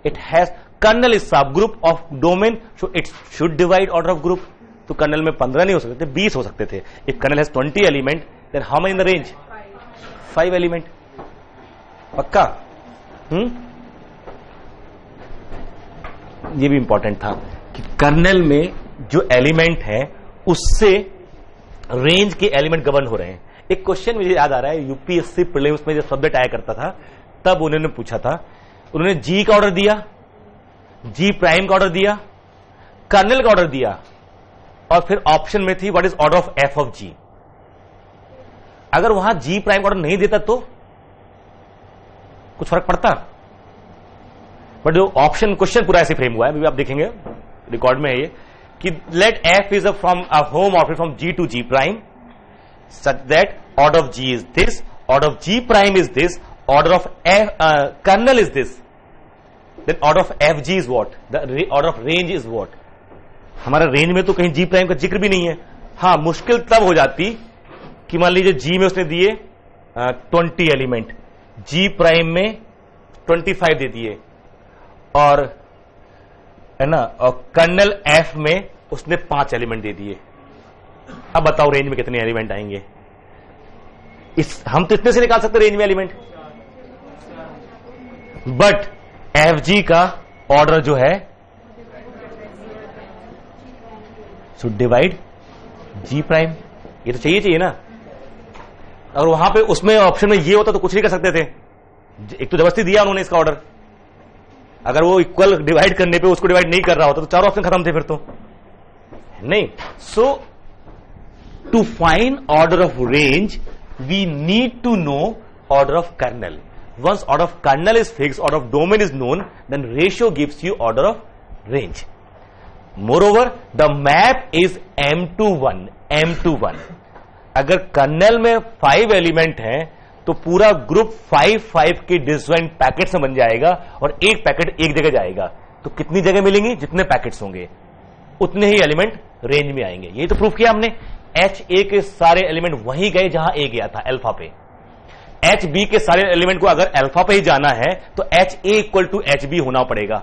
इट हैज, कर्नल इज सब group of domain, so it should divide order of group. तो कर्नल में 15 नहीं हो सकते थे, 20 हो सकते थे। If kernel has 20 element, then how many in the range, 5 element. पक्का? ये भी इंपॉर्टेंट था कि कर्नल में जो एलिमेंट है उससे रेंज के एलिमेंट गवर्न हो रहे हैं। एक क्वेश्चन मुझे याद आ रहा है, यूपीएससी प्रीलिम्स में जब सब्जेक्ट आया करता था, तब उन्होंने पूछा था, उन्होंने जी का ऑर्डर दिया, जी प्राइम का ऑर्डर दिया, कर्नल का ऑर्डर दिया, और फिर ऑप्शन में थी what is order of F of G. अगर वहां जी प्राइम का ऑर्डर नहीं देता तो कुछ फर्क पड़ता, बट जो ऑप्शन क्वेश्चन पूरा ऐसे फ्रेम हुआ है, आप देखेंगे रिकॉर्ड में है ये, कि let f is from a home order from G to G prime such that order of G is this, order of G prime is this, order of F, kernel is this, then order of FG is what, the order of range is what। हमारा range में तो कहीं G prime का जिक्र भी नहीं है। हाँ, मुश्किल तब हो जाती कि मान लीजिए G में उसने दिए 20 एलिमेंट, G प्राइम में 25 दे दिए, और है ना, और कर्नल F में उसने 5 एलिमेंट दे दिए। अब बताओ रेंज में कितने एलिमेंट आएंगे, हम तो इतने से निकाल सकते रेंज में एलिमेंट, बट एफजी का ऑर्डर जो है शुड डिवाइड जी प्राइम। ये तो चाहिए ना। और वहां पे उसमें ऑप्शन में ये होता तो कुछ नहीं कर सकते थे, एक तो जबरदस्ती दिया उन्होंने इसका ऑर्डर। अगर वो इक्वल डिवाइड करने पे उसको डिवाइड नहीं कर रहा होता तो चारों ऑप्शन खत्म थे फिर तो नहीं। सो to find order of range we need to know order of kernel. Once order of kernel is fixed, order of domain is known, then ratio gives you order of range. Moreover the map is M21। अगर kernel में 5 element हैं तो पूरा group 5 के disjoint packets में बन जाएगा और एक पैकेट एक जगह जाएगा। तो कितनी जगह मिलेंगी? जितने पैकेट्स होंगे उतने ही एलिमेंट रेंज में आएंगे। यही तो प्रूफ किया हमने। HA के सारे एलिमेंट वहीं गए जहां A गया था, अल्फा पे। HB के सारे एलिमेंट को अगर अल्फा पे ही जाना है तो HA इक्वल टू HB होना पड़ेगा।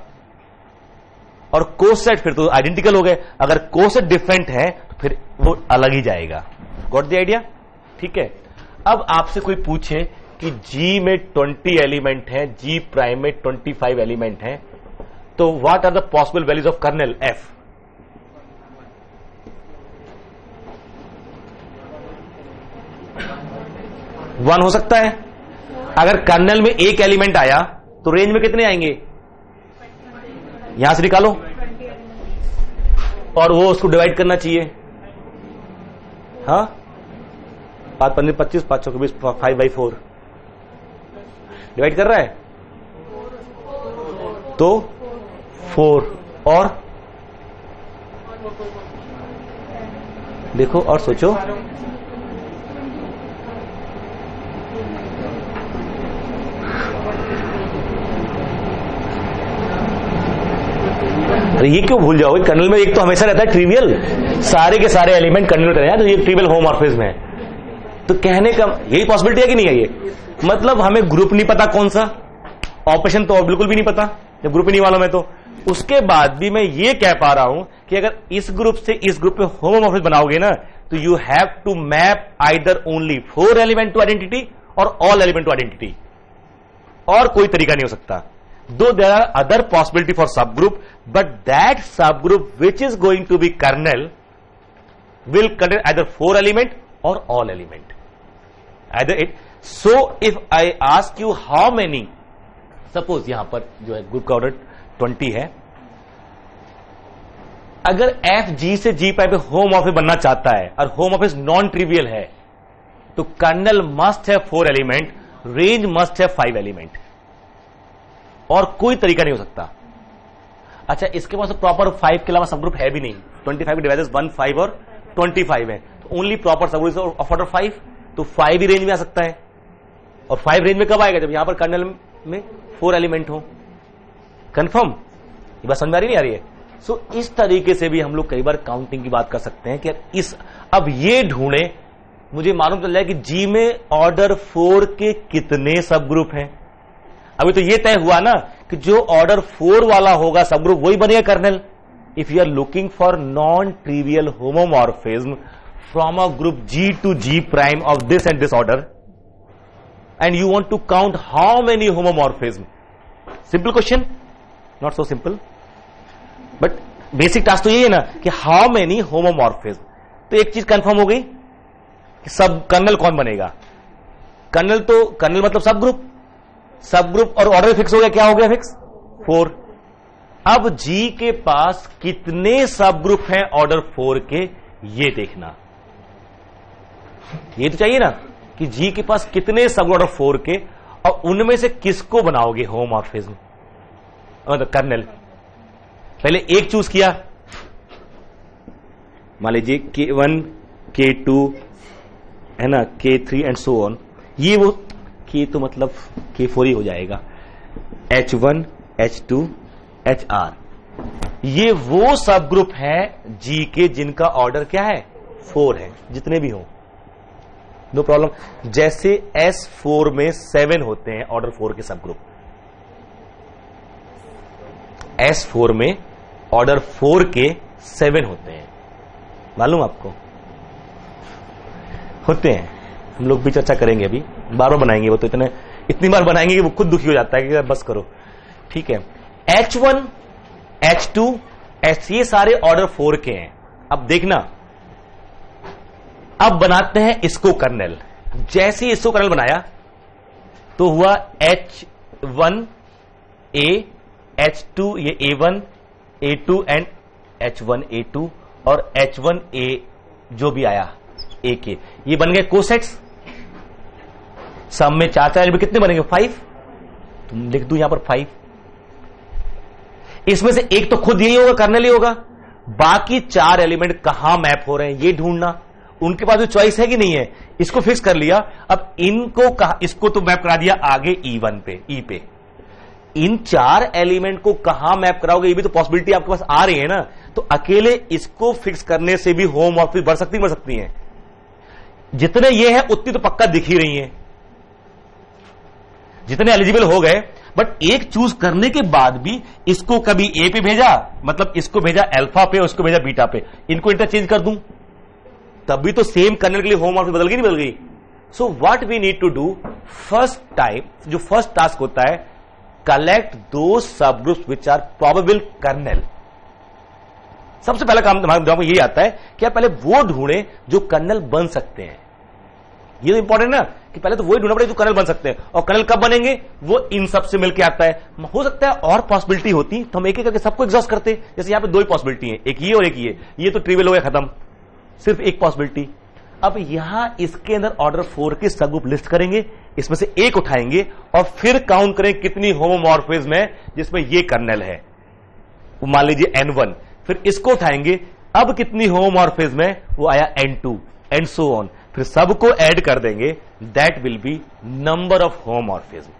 और कोसेट फिर तो आइडेंटिकल हो गए। अगर कोसेट डिफरेंट है तो फिर वो अलग ही जाएगा। Got the idea? ठीक है। अब आपसे कोई पूछे कि G में 20 एलिमेंट हैं, G प्राइम में 25 एलिमेंट हैं, तो what are the possible values of kernel F? One हो सकता है। अगर कर्नेल में एक एलिमेंट आया तो रेंज में कितने आएंगे? यहां से निकालो और वो उसको डिवाइड करना चाहिए। हाँ, 5 15 25 5 6 20 5/4 डिवाइड कर रहा है तो 4 और देखो और सोचो। अरे ये क्यों भूल जाओगे? कर्नेल में एक तो हमेशा रहता है ट्रिवियल, सारे के सारे एलिमेंट कर्नेल में रहते हैं, तो ये ट्रिवियल होमोमॉर्फिज्म है। तो कहने का यही पॉसिबिलिटी है कि नहीं है? ये मतलब हमें ग्रुप नहीं पता कौन सा, ऑपरेशन तो बिल्कुल भी नहीं पता जब ग्रुप ही नहीं मालूम है। तो उसके बाद भी मैं ये कह पा रहा हूं कि अगर इस ग्रुप से इस ग्रुप पे होमोमॉर्फिज्म बनाओगे ना तो you have to map either only 4 element to identity और ऑल एलिमेंट टू आइडेंटिटी, और कोई तरीका नहीं हो सकता। Though there are other possibility for subgroup, but that subgroup which is going to be kernel will contain either 4 element or all element. Either it. So if I ask you how many, suppose यहां पर जो है group का order 20 है, अगर F G से G पाई पे homomorphic बनना चाहता है और होमोमॉर्फिक नॉन ट्रिवियल है तो कर्नेल मस्ट है 4 एलिमेंट, रेंज मस्ट है 5 एलिमेंट, और कोई तरीका नहीं हो सकता। अच्छा, इसके पास प्रॉपर 5 के अलावा सब ग्रुप है भी नहीं। 25 के डिवाइसेस 1 5 और 25 है, तो ओनली प्रॉपर सब ग्रुप ऑफ ऑर्डर 5, तो 5 ही रेंज में आ सकता है। और 5 रेंज में कब आएगा? जब यहां पर कर्नेल में 4 एलिमेंट हो। कंफर्म? ये बात समझ में आ रही नहीं आ रही है? सो इस तरीके से भी हम लोग कई बार काउंटिंग की बात कर सकते हैं कि इस अब ये ढूंढे, मुझे मालूम चल जाए कि जी में ऑर्डर 4 के कितने सब ग्रुप हैं। अभी तो ये तय हुआ ना कि जो ऑर्डर 4 वाला होगा सब ग्रुप वही बनेगा kernel. If you are looking for non trivial homomorphism from a group G to G prime of this and this order and you want to count how many homomorphism, simple question, not so simple, but basic task तो यही है ना कि how many homomorphism। तो एक चीज confirm हो गई कि सब कर्नेल कौन बनेगा। कर्नेल तो कर्नेल मतलब सब ग्रुप और ऑर्डर फिक्स हो गया। क्या हो गया फिक्स? 4। अब G के पास कितने सब ग्रुप हैं ऑर्डर 4 के, ये देखना। ये तो चाहिए ना कि G के पास कितने सब ऑर्डर 4 के, और उनमें से किसको बनाओगे होमोमॉर्फिज्म, मतलब कर्नेल। पहले एक चूज किया, मान लीजिए K1 K2 है ना, K3 एंड सो ऑन। ये वो K तो मतलब K4 ही हो जाएगा, H1 H2 HR। ये वो सब ग्रुप हैं G के जिनका ऑर्डर क्या है? 4 है, जितने भी हो, नो प्रॉब्लम। जैसे S4 में 7 होते हैं ऑर्डर 4 के सब ग्रुप, S4 में ऑर्डर 4 के 7 होते हैं, मालूम आपको? होते हैं। हम लोग भी चर्चा करेंगे, अभी बार बार बनाएंगे, वो तो इतनी बार बनाएंगे कि वो खुद दुखी हो जाता है कि बस करो। ठीक है, H1 H2 H, ये सारे ऑर्डर 4 के हैं। अब देखना, अब बनाते हैं इसको कर्नेल। जैसे ही इसको कर्नेल बनाया तो हुआ H1 A, H2 ये A1 A2 and H1 A2 और H1 A जो भी आया A के, ये बन गए कोसेट्स। सम में 4 एलिमेंट कितने बनेंगे? 5। तुम लिख दू यहां पर 5। इसमें से एक तो खुद यही होगा, कर्नल ही होगा, बाकी 4 एलिमेंट कहां मैप हो रहे हैं ये ढूंढना। उनके पास जो चॉइस है कि नहीं है, इसको फिक्स कर लिया। अब इनको इसको तो मैप करा दिया आगे E1 पे, E पे। इन 4 एलिमेंट को कहां मैप कराओगे, ये भी तो पॉसिबिलिटी आपके पास आ रही है ना। तो अकेले इसको फिक्स करने से भी होमोमॉर्फिज्म बढ़ सकती है। जितने ये है उतनी तो पक्का दिख ही रही है, जितने एलिजिबल हो गए। बट एक चूज करने के बाद भी इसको कभी ए पे भेजा, मतलब इसको भेजा अल्फा पे, उसको भेजा बीटा पे, इनको इंटरचेंज कर दूं तब भी तो सेम करने के लिए होमोमॉर्फिज्म बदल गई नहीं बदल गई। So what we need to do, first time जो फर्स्ट टास्क होता है, कलेक्ट दो subgroups which are probable kernel. सबसे पहला काम हमारे दिमाग में यही आता है कि आप पहले वो ढूंढें जो कर्नल बन सकते हैं। ये तो इंपॉर्टेंट ना कि पहले तो वही ढूंढना पड़ेगा जो कर्नल बन सकते हैं। और कर्नल कब बनेंगे, वो इन सब से मिलकर आता है। हो सकता है और पॉसिबिलिटी होती तो हम एक एक करके सबको एग्जॉस्ट करते। जैसे यहां पे 2 ही पॉसिबिलिटी है, एक ये और एक ये तो ट्रिवियल हो गया, खत्म, सिर्फ एक पॉसिबिलिटी। अब यहां इसके अंदर ऑर्डर 4 के सब ग्रुप लिस्ट करेंगे, इसमें से एक उठाएंगे और फिर काउंट करें कितनी होमोमॉर्फिज्म है जिसमें ये कर्नल है। मान लीजिए N1, फिर इसको उठाएंगे, अब कितनी होमोमॉर्फिज्म है, वो आया N2 एंड सो ऑन। फिर सबको ऐड कर देंगे, that will be number of homomorphism.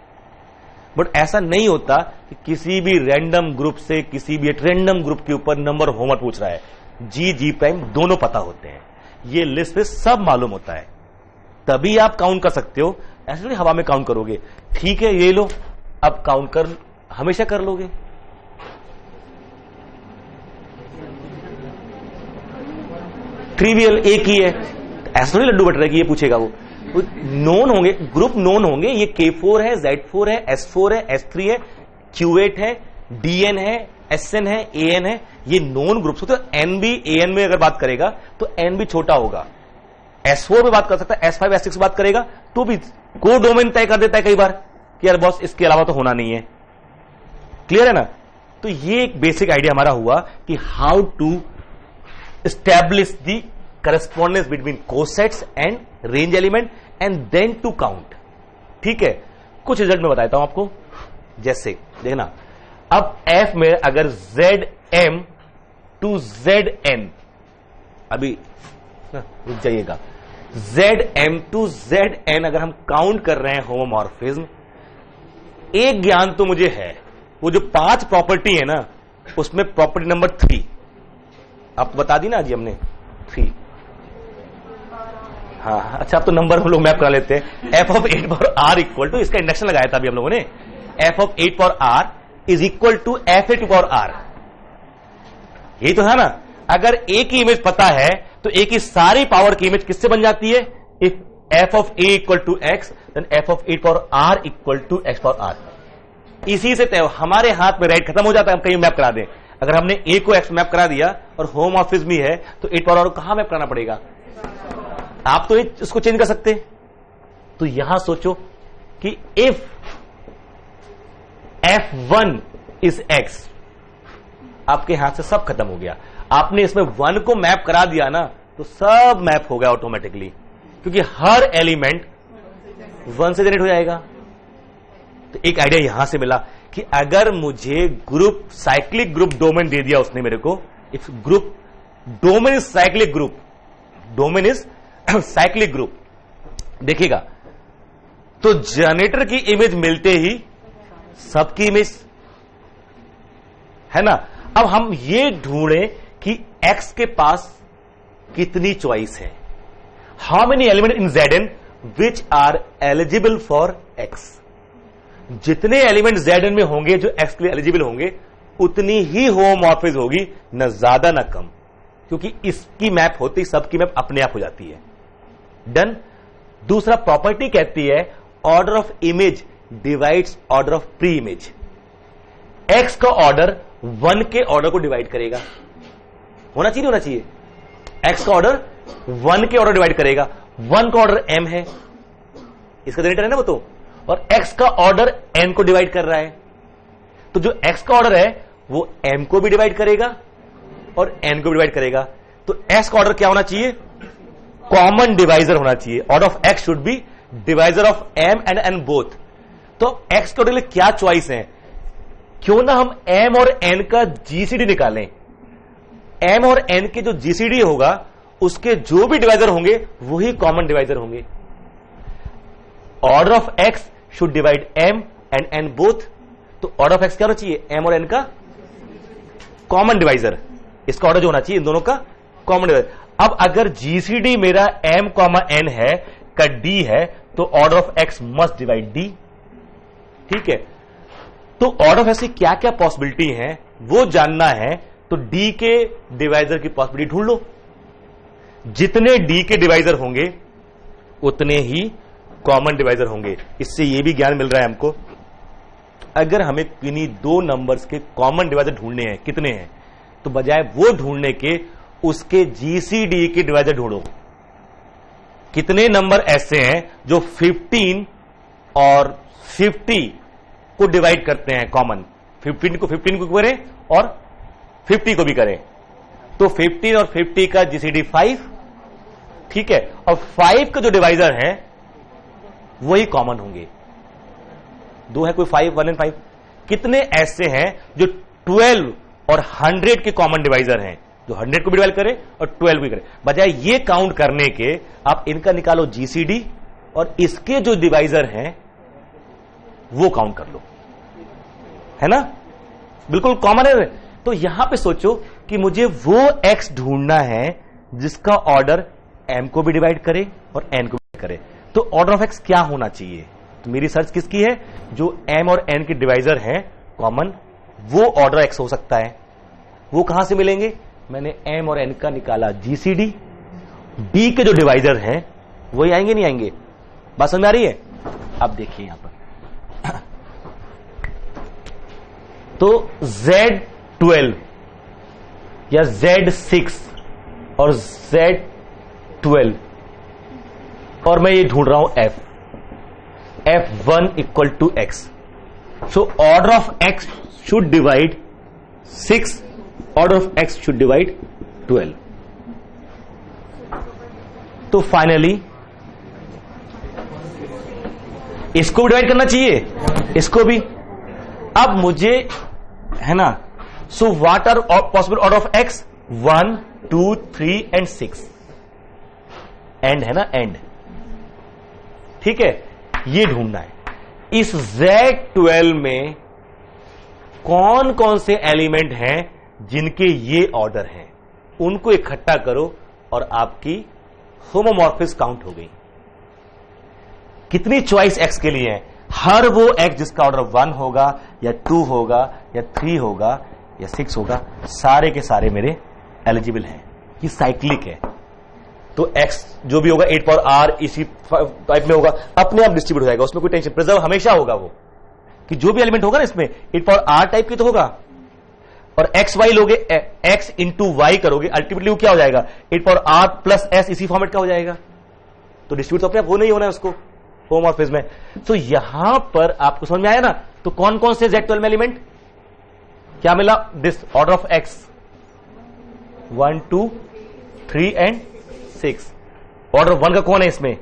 But ऐसा नहीं होता कि किसी भी रैंडम ग्रुप से किसी भी रैंडम ग्रुप के ऊपर नंबर होमर पूछ रहा है। G प्राइम दोनों पता होते हैं, ये लिस्ट में सब मालूम होता है, तभी आप काउंट कर सकते हो। ऐसे नहीं हवा में काउंट करोगे, ठीक है ये लो, अब काउंट कर हमेशा कर लोगे। ट्रिवियल एक ही है, ऐसा नहीं लड्डू बट रहा है कि ये पूछेगा। वो नोन होंगे, ग्रुप नोन होंगे, ये K4 है, Z4 है, S4 है, S3 है, Q8 है, DN है, SN है, AN है, ये नोन ग्रुप्स होते हैं। N भी AN में अगर बात करेगा तो N भी छोटा होगा, S4 में बात कर सकता है, S5 S6 बात करेगा तो भी को डोमेन तय कर देता है कई बार कि यार बॉस इसके अलावा तो होना नहीं है। क्लियर है ना। तो ये एक बेसिक आइडिया हमारा हुआ कि how to establish the correspondence between cosets and range element and then to count. ठीक है, कुछ रिजल्ट में बताता हूं आपको। जैसे देखना, अब F में अगर ZM टू ZN, अभी रुक जाइएगा, ZM टू ZN अगर हम काउंट कर रहे हैं होमोमॉर्फिज्म, एक ज्ञान तो मुझे है, वो जो 5 प्रॉपर्टी है ना, उसमें प्रॉपर्टी नंबर 3 आपको बता दी ना जी हमने, 3। हाँ अच्छा, अब तो नंबर हम लोग मैप करा लेते हैं। f of 8 power r equal to, इसका इंडक्शन लगाया था अभी हम लोगों ने, f of 8 power r is equal to f to power r। यही तो है ना। अगर a की इमेज पता है तो a की सारी पावर की इमेज किससे बन जाती है, if f of a equal to x then f of 8 power r equal to x power r। इसी से तय हमारे हाथ में राइट खत्म हो जाता है, हम कहीं मैप करा दें। अगर हमने a को x मैप करा दिया और होमोमॉर्फिज्म भी है तो 8 पावर r कहां मैप कराना पड़ेगा, आप तो इसको चेंज कर सकते। तो यहां सोचो कि इफ F1 इज x, आपके हाथ से सब खत्म हो गया। आपने इसमें 1 को मैप करा दिया ना तो सब मैप हो गया ऑटोमेटिकली, क्योंकि हर एलिमेंट 1 से जनरेट हो जाएगा। तो एक आइडिया यहां से मिला कि अगर मुझे ग्रुप साइक्लिक ग्रुप डोमेन दे दिया उसने मेरे को, if group domain is cyclic group, domain is cyclic group, देखिएगा तो जनरेटर की इमेज मिलते ही सबकी इमेज है ना। अब हम ये ढूंढें कि x के पास कितनी चॉइस है, how many element in Zn which are eligible for x। जितने एलिमेंट Zn में होंगे जो x के लिए एलिजिबल होंगे, उतनी ही होमोमॉर्फिज्म होगी, न ज्यादा न कम, क्योंकि इसकी मैप होती सबकी मैप अपने आप हो जाती है। डन। दूसरा प्रॉपर्टी कहती है order of image divides order of pre image. X का ऑर्डर 1 के ऑर्डर को डिवाइड करेगा, होना चाहिए होना चाहिए। एक्स का ऑर्डर 1 के ऑर्डर डिवाइड करेगा, 1 का ऑर्डर m है, इसका जनरेटर है ना वो तो, और x का ऑर्डर n को डिवाइड कर रहा है। तो जो x का ऑर्डर है वो m को भी डिवाइड करेगा और n को भी डिवाइड करेगा। तो s का ऑर्डर क्या होना चाहिए, कॉमन डिवाइजर होना चाहिए। Order of x should be divisor of m and n both. तो x के ऑर्डर के लिए क्या चॉइस है, क्यों ना हम m और n का जीसीडी निकालें। m और n के जो जीसीडी होगा उसके जो भी डिवाइजर होंगे वही कॉमन डिवाइजर होंगे। Order of x should divide m and n both. तो ऑर्डर ऑफ x क्या होना चाहिए, m और n का कॉमन डिवाइजर। इसका ऑर्डर जो होना चाहिए इन दोनों का कॉमन डिवाइजर। अब अगर जीसीडी मेरा m, n है का d है तो order of x must divide d। ठीक है, तो ऑर्डर ऑफ x की क्या क्या पॉसिबिलिटी है वो जानना है तो d के डिवाइजर की पॉसिबिलिटी ढूंढ लो। जितने d के डिवाइजर होंगे उतने ही कॉमन डिवाइजर होंगे। इससे यह भी ज्ञान मिल रहा है हमको, अगर हमें किन्हीं दो नंबर्स के कॉमन डिवाइजर ढूंढने हैं, कितने हैं, तो बजाय वो ढूंढने के उसके जीसीडी के डिवाइजर ढूंढो। कितने नंबर ऐसे हैं जो 15 और 50 को डिवाइड करते हैं कॉमन, 15 को करें और 50 को भी करें, तो 15 और 50 का जीसीडी 5। ठीक है, और 5 का जो डिवाइजर है वही कॉमन होंगे। दो है कोई 5, 1 एंड 5। कितने ऐसे हैं जो 12 और 100 के कॉमन डिवाइजर हैं, जो 100 को भी डिवाइड करे और 12 को भी करे। बजाय ये काउंट करने के आप इनका निकालो जीसीडी और इसके जो डिवाइजर हैं वो काउंट कर लो, है ना, बिल्कुल कॉमन है। तो यहां पे सोचो कि मुझे वो x ढूंढना है जिसका ऑर्डर m को भी डिवाइड करे और n को भी करे। तो ऑर्डर ऑफ x क्या होना चाहिए, तो मेरी सर्च किसकी है, जो m और n के डिवाइजर हैं कॉमन, वो ऑर्डर x हो सकता है। वो कहां से मिलेंगे, मैंने m और n का निकाला जीसीडी, d के जो डिवाइजर हैं वही आएंगे, नहीं आएंगे, बात समझ में आ रही है। अब देखिए यहां पर तो Z12 या Z6 और Z12 और मैं ये ढूंढ रहा हूं F1 equal to x। So order of x should divide 6, order of x should divide 12। तो फाइनली इसको भी डिवाइड करना चाहिए, इसको भी। अब मुझे है ना, so what are possible order of x, 1, 2, 3 and 6, and है ना, एंड। ठीक है, ये ढूंढना है इस Z12 में कौन कौन से एलिमेंट हैं जिनके ये ऑर्डर हैं, उनको इकट्ठा करो और आपकी होमोमॉर्फिस काउंट हो गई। कितनी चॉइस x के लिए है, हर वो x जिसका ऑर्डर 1 होगा या 2 होगा या 3 होगा या 6 होगा, सारे के सारे मेरे एलिजिबल हैं। ये साइक्लिक है, तो x जो भी होगा 8 पावर r इसी टाइप में होगा, अपने आप डिस्ट्रीब्यूट हो जाएगा, उसमें कोई टेंशन, प्रिजर्व हमेशा होगा वो, कि जो भी एलिमेंट होगा ना इसमें 8 पावर r टाइप की तो होगा। और x y लोगे, x इंटू वाई करोगे, अल्टीमेटली वो क्या हो जाएगा, 8 पावर r प्लस s इसी फॉर्मेट का हो जाएगा। तो डिस्ट्रीब्यूट तो अपने आप वो नहीं होना है उसको होमोमॉर्फिज्म में। तो यहां पर आपको समझ में आया ना, तो कौन कौन से Z12 में एलिमेंट क्या मिला, this order of x 1, 2, 3 and 6। Order 1 का कौन है इसमें,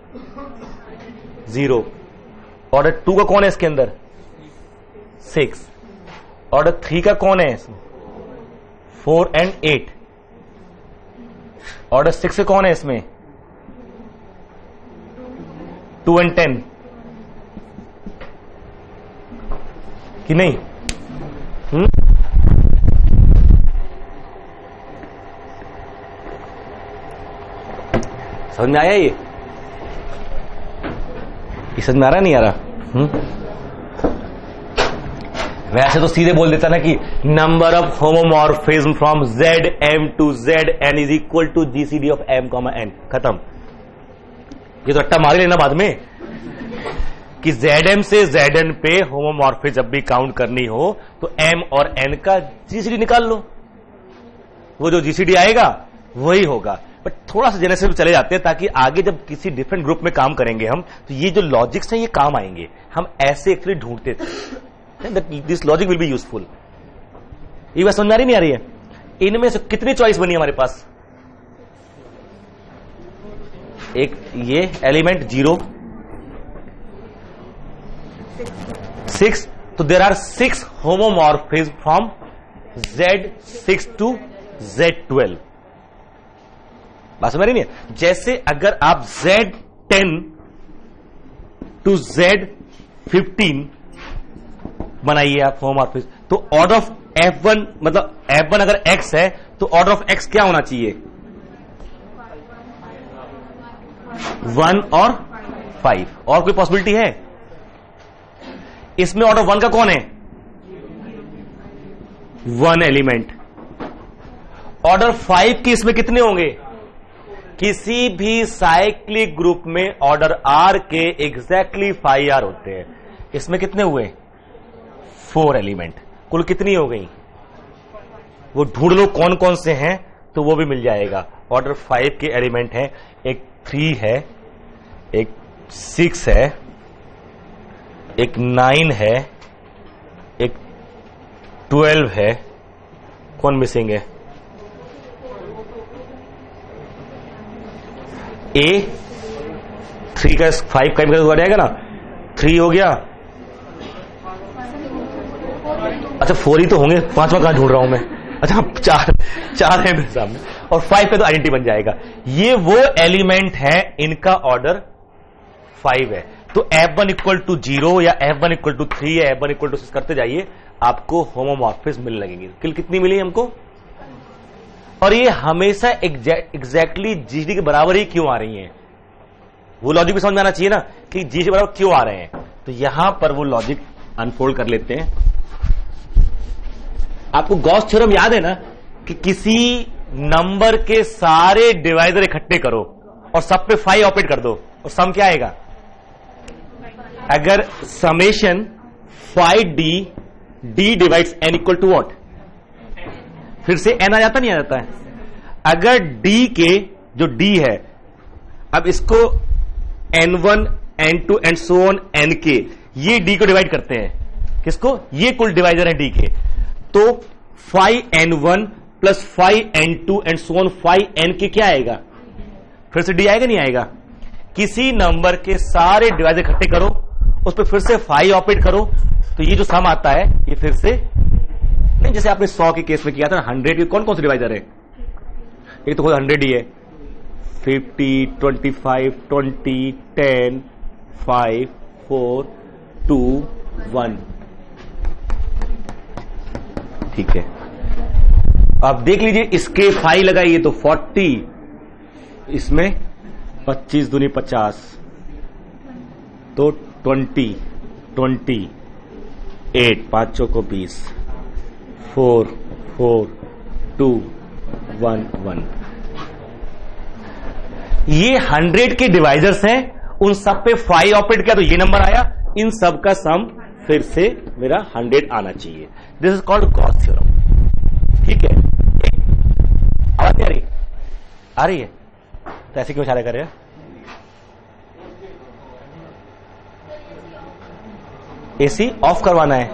0। ऑर्डर 2 का कौन है इसके अंदर, 6। ऑर्डर 3 का कौन है इसमें, 4 एंड 8। ऑर्डर 6 का कौन है इसमें, 2 एंड 10 कि नहीं। समझ में आया ये समझ में आ रहा नहीं आ रहा। वैसे तो सीधे बोल देता ना कि number of homomorphism from Zm to Zn is equal to GCD of m, n, खत्म। ये तो रट्टा मार लेना बाद में कि Zm से Zn पे होमोमॉर्फिज्म जब भी काउंट करनी हो तो m और n का जीसीडी निकाल लो, वो जो जीसीडी आएगा वही होगा। बट थोड़ा सा जेनेसिस में चले जाते हैं ताकि आगे जब किसी डिफरेंट ग्रुप में काम करेंगे हम, तो ये जो लॉजिक्स हैं ये काम आएंगे। हम ऐसे एक्चुअली ढूंढते थे, this logic will be useful. ये बात समझ आ रही नहीं आ रही है। इनमें से कितनी चॉइस बनी हमारे पास, एक ये एलिमेंट 0, 6, तो there are 6 homomorphism from Z6 to Z12। बात समझ रही नहीं है? जैसे अगर आप Z10 टू Z15 बनाइए आप होमोमॉर्फिज्म, तो ऑर्डर ऑफ F1 मतलब F1 अगर X है तो ऑर्डर ऑफ X क्या होना चाहिए? 1 और 5। और कोई पॉसिबिलिटी है? इसमें ऑर्डर 1 का कौन है? 1 एलिमेंट। ऑर्डर 5 के इसमें कितने होंगे? किसी भी साइक्लिक ग्रुप में ऑर्डर R के एग्जैक्टली 5R होते हैं। इसमें कितने हुए? 4 एलिमेंट। कुल कितनी हो गई? वो ढूंढ लो कौन कौन से हैं, तो वो भी मिल जाएगा। ऑर्डर 5 के एलिमेंट हैं, एक 3 है, एक 6 है, एक 9 है, एक 12 है। कौन मिसिंग है? A 3 का 5 का हो जाएगा ना, 3 हो गया। अच्छा 4 ही तो होंगे, 5वां कहां ढूंढ रहा हूं मैं? अच्छा 4 है मेरे सामने, और 5 पे तो आइडेंटिटी बन जाएगा। ये वो एलिमेंट है, इनका ऑर्डर 5 है। तो F1 इक्वल टू 0 या F1 इक्वल टू 3 या F1 इक्वल टू 6 करते जाइए, आपको होमोमॉर्फिज्म मिलने लगेंगे। कितनी मिली हमको? और ये हमेशा एग्जैक्टली GCD के बराबर ही क्यों आ रही हैं? वो लॉजिक भी समझ में आना चाहिए ना कि GCD के बराबर क्यों आ रहे हैं। तो यहां पर वो लॉजिक अनफोल्ड कर लेते हैं। आपको गॉस थ्योरम याद है ना कि किसी नंबर के सारे डिवाइजर इकट्ठे करो और सब पे 5 ऑपरेट कर दो, और सम क्या आएगा? अगर summation 5D D divides n equal to what? फिर से n आ जाता नहीं आ जाता है? अगर D के जो D है, अब इसको n1 n2 and so on n के, ये D को डिवाइड करते हैं। किसको? ये कुल डिवाइजर है D के। तो 5n1 plus 5n2 and so on 5n के क्या आएगा? फिर से D आएगा नहीं आएगा? किसी नंबर के सारे डिवाइजर इकट्ठे करो, उस पर फिर से 5 ऑपरेट करो, तो ये जो सम आता है ये फिर से नहीं, जैसे आपने 100 के केस में किया था ना, 100 के कौन कौन से डिवाइजर है? एक तो खुद 100 ही है, 50, 25, 20, 10, 5, 4, 2, 1। ठीक है, आप देख लीजिए, इसके 5 लगाइए तो 40, इसमें 25 दूनी 50, तो 20, 8, 5 चौको 20, 4, 4, 2, 1, 1। ये 100 के डिवाइजर्स हैं, उन सब पे 5 ऑपरेट किया तो ये नंबर आया। इन सब का सम फिर से मेरा 100 आना चाहिए। This is called Gauss theorem. ठीक है, आवाज नहीं आ रही है? तो ऐसे क्यों इशारा कर रहे हैं? एसी ऑफ करवाना है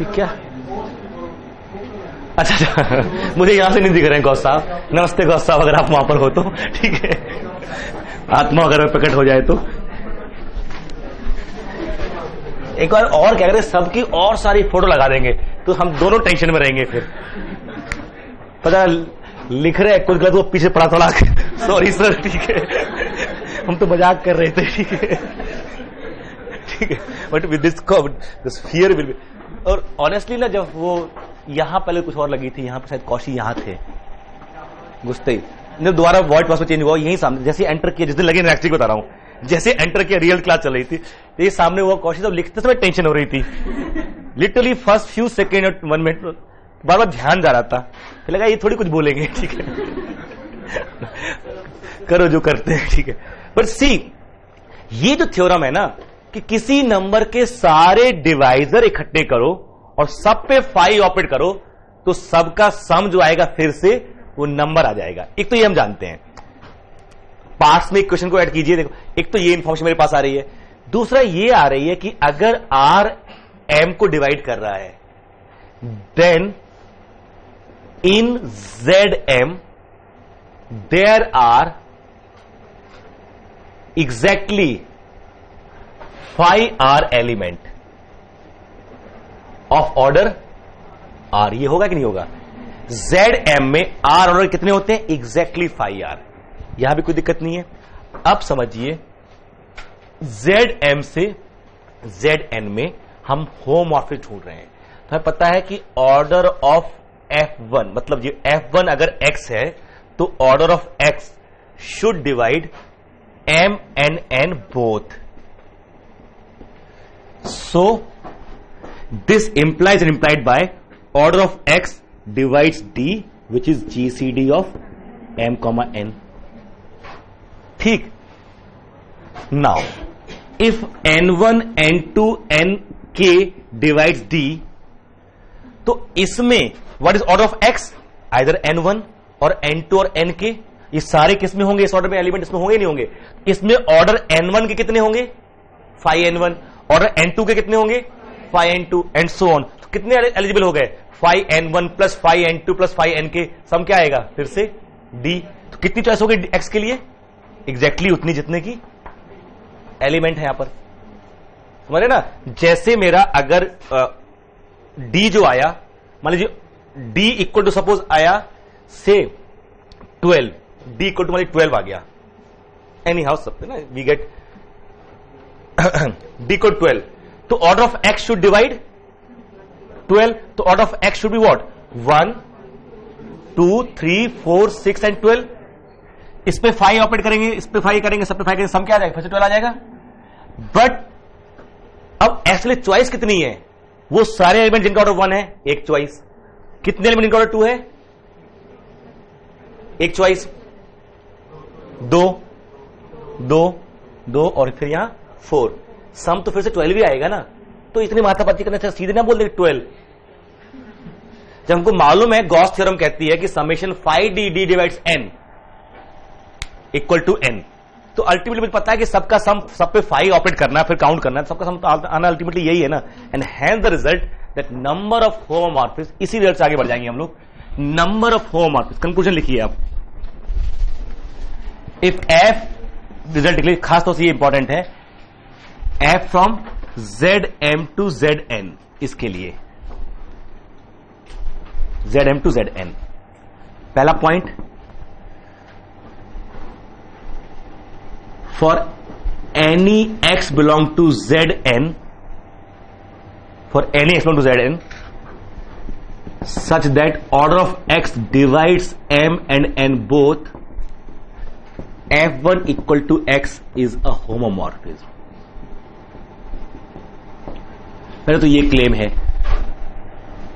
क्या? अच्छा मुझे यहां से नहीं दिख रहे हैं गौस साहब। नमस्ते गौस साहब, अगर आप वहां पर हो तो ठीक है, आत्मा अगर प्रकट हो जाए तो। एक बार और क्या करें, सबकी और सारी फोटो लगा देंगे तो हम दोनों टेंशन में रहेंगे। फिर पता लिख रहे कुछ गलत, वो पीछे पड़ा थोड़ा, सॉरी सर, ठीक है, हम तो मजाक कर रहे थे, ठीक है, ठीक है, but with this fear will be. और ऑनेस्टली ना, जब वो यहां पहले कुछ और लगी थी, यहां पर शायद कौशी यहां थे, घुसते ही दोबारा वॉइड पास में चेंज हुआ, यही सामने जैसे एंटर किया, जिस दिन लगे एक्चुअली बता रहा हूं, जैसे एंटर किया, रियल क्लास चल रही थी, तो ये सामने हुआ कौशी, तब लिखते समय टेंशन हो रही थी, लिटरली फर्स्ट फ्यू सेकेंड और 1 मिनट बार बार ध्यान जा रहा था, तो लगा ये थोड़ी कुछ बोलेंगे, ठीक है, करो जो करते हैं, ठीक है। बट सी, ये जो थ्योरम है ना कि किसी नंबर के सारे डिवाइजर इकट्ठे करो और सब पे 5 ऑपरेट करो, तो सबका सम जो आएगा फिर से वो नंबर आ जाएगा। एक तो ये हम जानते हैं, पार्ट्स में एक क्वेश्चन को ऐड कीजिए, देखो, एक तो ये इंफॉर्मेशन मेरे पास आ रही है, दूसरा ये आ रही है कि अगर R M को डिवाइड कर रहा है, then in ZM there are exactly 5R element, of order r, ये होगा कि नहीं होगा? ZM में आर ऑर्डर कितने होते हैं? एग्जैक्टली 5R, यहां भी कोई दिक्कत नहीं है। अब समझिए ZM से ZN में हम होमोमॉर्फिज्म ढूंढ रहे हैं। तो हमें पता है कि ऑर्डर ऑफ F1, मतलब ये F1 अगर X है तो order of X should divide M and N both. So this implies and implied by order of X divides D, which is GCD of M comma N. ठीक। Now if N1 N2 Nk divides D, तो इसमें what is order of X? Either N1 और N2 और Nk, ये सारे किस में होंगे? इस ऑर्डर में एलिमेंट इसमें होंगे नहीं होंगे? इसमें ऑर्डर N1 के कितने होंगे? 5N1। ऑर्डर N2 के कितने होंगे? 5N2 and so on. तो कितने एलिजिबल हो गए? 5N1 plus 5N2 plus 5Nk, सम क्या आएगा फिर से? D। तो कितनी चॉइस हो गई X के लिए? एग्जैक्टली उतनी जितने की एलिमेंट है यहां पर, समझे ना? जैसे मेरा अगर D जो आया, मान लीजिए D इक्वल टू सपोज आया से 12, D इक्वल टू मान लीजिए 12 आ गया, एनी हाउ सब ना वी गेट D इक्वल 12, तो order of X should divide 12, तो order of X should be what? 1 2 3 4 6 and 12। इस पे 5 ऑपरेट करेंगे, इस पे 5 करेंगे, सब पे 5 करेंगे, सम क्या आ जाएगा? फिर से 12 आ जाएगा। बट अब एक्चुअली चॉइस कितनी है? वो सारे एलिमेंट जिनका ऑर्डर 1 है एक चॉइस, कितने एलिमेंट जिनका ऑर्डर 2 है एक चॉइस, 2 2 2 और फिर यहां 4, सम तो फिर से 12 भी आएगा ना। तो इतनी माथापच्ची करने से सीधे ना बोल दे 12। जब हमको मालूम है गॉस थ्योरम कहती है कि summation 5D divides n equal to n, तो अल्टीमेटली मुझे पता है कि सबका सम, सब पे 5 ऑपरेट करना है, फिर काउंट करना है, सबका सम तो आना अल्टीमेटली यही है ना। And hence the result that number of homomorphism, इसी रिजल्ट से आगे बढ़ जाएंगे हम लोग। नंबर ऑफ होमोमॉर्फिज्म, कंक्लूजन लिखिए आप। इफ f, रिजल्ट लिखिए, खास तौर से ये इंपॉर्टेंट है, f from Zm to Zn, इसके लिए Zm टू Zn। पहला point, for any x belong to Zn, for any x belong to Zn, such that order of x divides M and N both, F1 equal to x is a homomorphism। पहले तो ये claim है,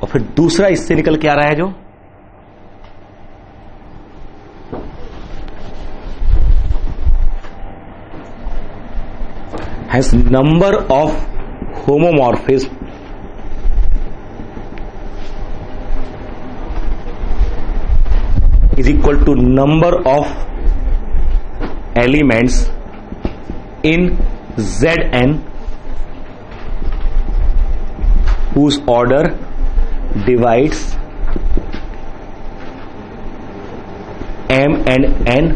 और फिर दूसरा इससे निकल के आ रहा है जो has number of homomorphism is equal to number of elements in Zn whose order divides M and N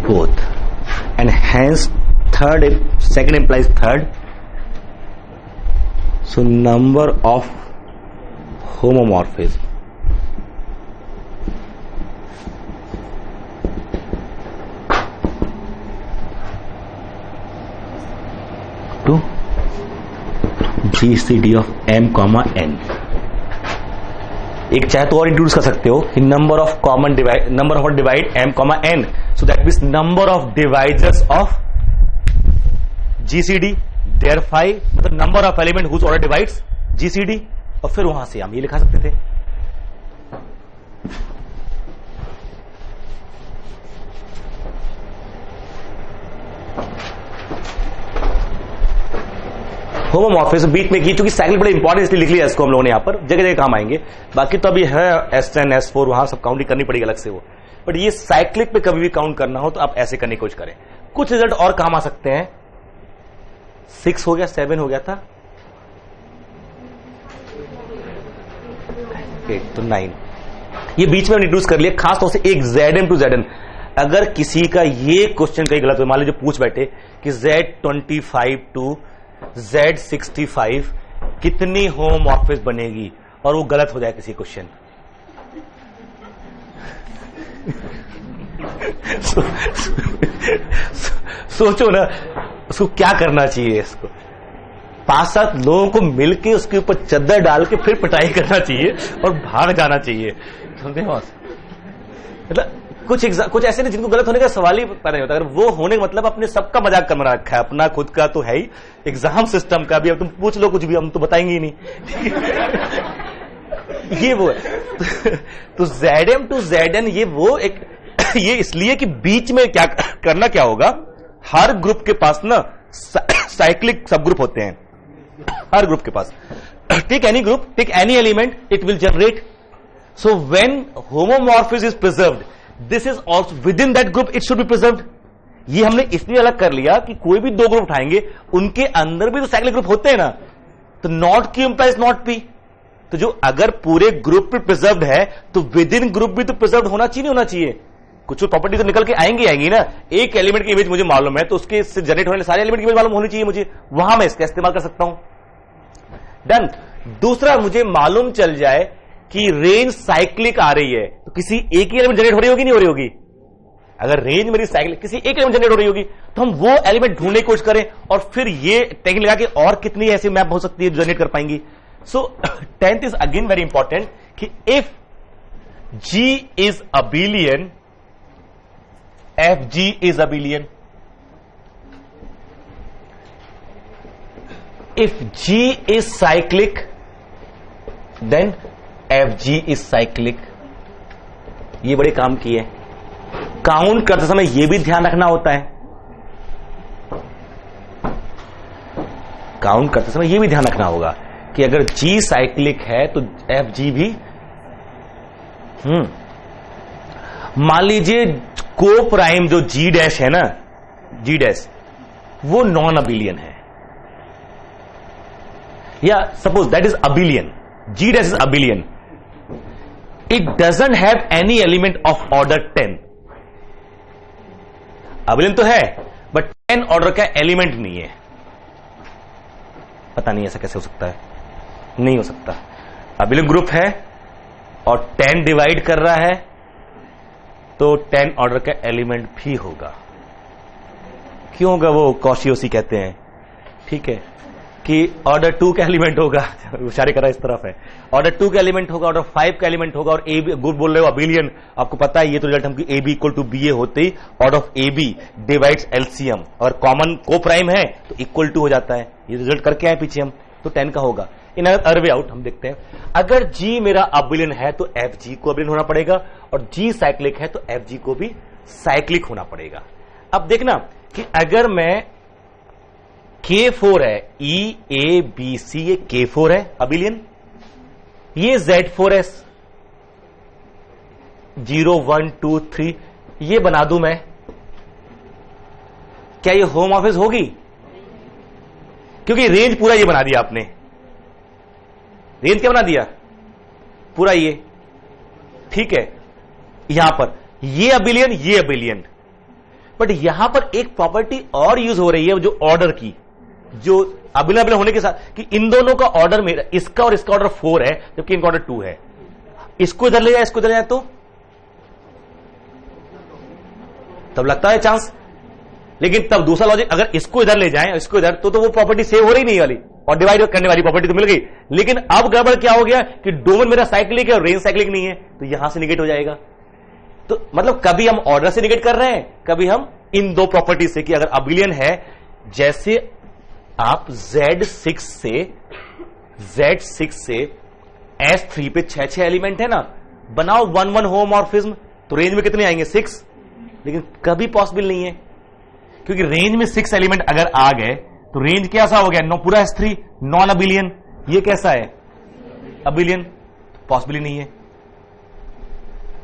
both, and hence third, second implies third, so number of homomorphism to GCD of M comma N। एक चाहे तो और introduce कर सकते हो कि number of common divide, number of divide M comma N, so that means number of divisors of GCD, there 5, मतलब number of element whose order divides GCD, और फिर वहां से हम ये लिखा सकते थे होमोमॉर्फिज्म। बीच में की चूंकि साइकिल बड़े इंपॉर्टेंट इसलिए लिख लिया इसको हम लोगों ने, यहां पर जगह जगह काम आएंगे। बाकी तो अभी है S10 S4, वहां सब काउंटिंग करनी पड़ेगी अलग से वो, बट ये साइक्लिक पे कभी भी काउंट करना हो तो आप ऐसे करने की कोशिश करें। कुछ रिजल्ट और काम आ सकते हैं, 6 हो गया, 7 हो गया था, 8 तो 9, ये बीच में इंट्रोड्यूस कर लिया खास तौर से एक Zm टू Zn। अगर किसी का ये क्वेश्चन कहीं गलत हो, मान लीजिए पूछ बैठे कि Z25 टू Z65 कितनी होमोमॉर्फिस बनेगी और वो गलत हो जाए किसी क्वेश्चन। सोचो ना उसको क्या करना चाहिए। इसको 5-7 लोगों को मिलके उसके ऊपर चद्दर डाल के फिर पिटाई करना चाहिए और भाग जाना चाहिए। समझे? मतलब कुछ ऐसे नहीं जिनको गलत होने का सवाल ही पैदा नहीं होता। अगर वो होने का मतलब अपने सबका मजाक करना रखा है, अपना खुद का तो है ही, एग्जाम सिस्टम का भी। अब तुम पूछ लो कुछ भी, हम तो बताएंगे ही नहीं। ये वो है। तो ZM to ZN ये वो एक ये इसलिए कि बीच में क्या करना क्या होगा, हर ग्रुप के पास ना साइक्लिक सब ग्रुप होते हैं। हर ग्रुप के पास take any group, take any element, it will generate. So when homomorphism is preserved, this is also within that group, it should be preserved. ये हमने इसलिए अलग कर लिया कि कोई भी 2 ग्रुप उठाएंगे उनके अंदर भी तो साइक्लिक ग्रुप होते हैं ना। तो not Q implies not P। तो जो अगर पूरे ग्रुप पे प्रिजर्व्ड है तो विद इन ग्रुप भी तो प्रिजर्व्ड होना चाहिए, नहीं होना चाहिए? कुछ प्रॉपर्टी तो निकल के आएंगी ना। एक एलिमेंट की इमेज मुझे मालूम है तो उसके इससे जनरेट होने सारे एलिमेंट की इमेज मालूम होनी चाहिए मुझे, वहां मैं इसका इस्तेमाल कर सकता हूं। डन। दूसरा, मुझे मालूम चल जाए कि रेंज साइक्लिक आ रही है तो किसी एक ही एलिमेंट जनरेट हो रही होगी, नहीं हो रही होगी? अगर रेंज मेरी साइक्लिक किसी एक एलिमेंट जनरेट हो रही होगी तो हम वो एलिमेंट ढूंढने की कोशिश करें और फिर ये टेक्निक लगा के और कितनी ऐसी मैप हो सकती है जनरेट कर पाएंगी। So 10th is again very important कि if G is abelian, FG is abelian. If G is cyclic, then FG is cyclic. ये बड़े काम की है। काउंट करते समय ये भी ध्यान रखना होता है। काउंट करते समय ये भी ध्यान रखना होगा कि अगर G साइक्लिक है तो FG भी। मान लीजिए को प्राइम जो G डैश है ना, G डैश वो नॉन अबिलियन है, या suppose that is abelian, G dash is abelian, it doesn't have any element of order 10। Abelian तो है बट 10 ऑर्डर का एलिमेंट नहीं है। पता नहीं ऐसा कैसे हो सकता है, नहीं हो सकता। अबिलियन ग्रुप है और 10 डिवाइड कर रहा है तो 10 ऑर्डर का एलिमेंट भी होगा। क्यों होगा? वो कॉशियोसी कहते हैं, ठीक है, कि ऑर्डर 2 का एलिमेंट होगा। इशारे कर रहा इस तरफ है। ऑर्डर 2 का एलिमेंट होगा, ऑर्डर 5 का एलिमेंट होगा और AB गुड बोल रहे हो अबिलियन। आपको पता है ये तो रिजल्ट हम AB इक्वल टू BA होते ही order of AB divides LCM और कॉमन को प्राइम है तो इक्वल टू हो जाता है। ये रिजल्ट करके आए पीछे हम, तो 10 का होगा। इन अदर वे आउट हम देखते हैं, अगर G मेरा अबिलियन है तो FG को अबिलियन होना पड़ेगा और G साइक्लिक है तो FG को भी साइक्लिक होना पड़ेगा। अब देखना कि अगर मैं K4 है, E A B C, ये K4 है अबिलियन, ये Z4S 0 1 2 3 ये बना दूं मैं, क्या ये होमोमॉर्फिस होगी? क्योंकि रेंज पूरा ये बना दिया आपने। रेंज क्या बना दिया? पूरा ये, ठीक है। यहां पर ये अबिलियन, ये अबिलियन, बट यहां पर एक प्रॉपर्टी और यूज हो रही है जो ऑर्डर की, जो अबिलियन होने के साथ कि इन दोनों का ऑर्डर मेरा, इसका और इसका ऑर्डर 4 है जबकि इनका ऑर्डर 2 है। इसको इधर ले जाए, इसको इधर ले जाए तो तब लगता है चांस। लेकिन तब दूसरा लॉजिक, अगर इसको इधर ले जाएं, इसको इधर, तो वो प्रॉपर्टी सेव हो रही नहीं वाली और डिवाइड करने वाली प्रॉपर्टी तो मिल गई। लेकिन अब गड़बड़ क्या हो गया कि डोमेन मेरा साइक्लिक है और रेंज साइक्लिक नहीं है, तो यहां से निगेट हो जाएगा। तो मतलब कभी हम ऑर्डर से निगेट कर रहे हैं, कभी हम इन दो प्रॉपर्टी से कि अगर अबिलियन है, जैसे आप Z6 से S3 पे 6 एलिमेंट है ना, बनाओ 1 1 होमोमॉर्फिज्म तो रेंज में कितने आएंगे? 6। लेकिन कभी पॉसिबल नहीं है क्योंकि रेंज में 6 एलिमेंट अगर आ गए तो रेंज कैसा हो गया? पूरा S3 नॉन अबिलियन, ये कैसा है? अबिलियन। पॉसिबल नहीं है।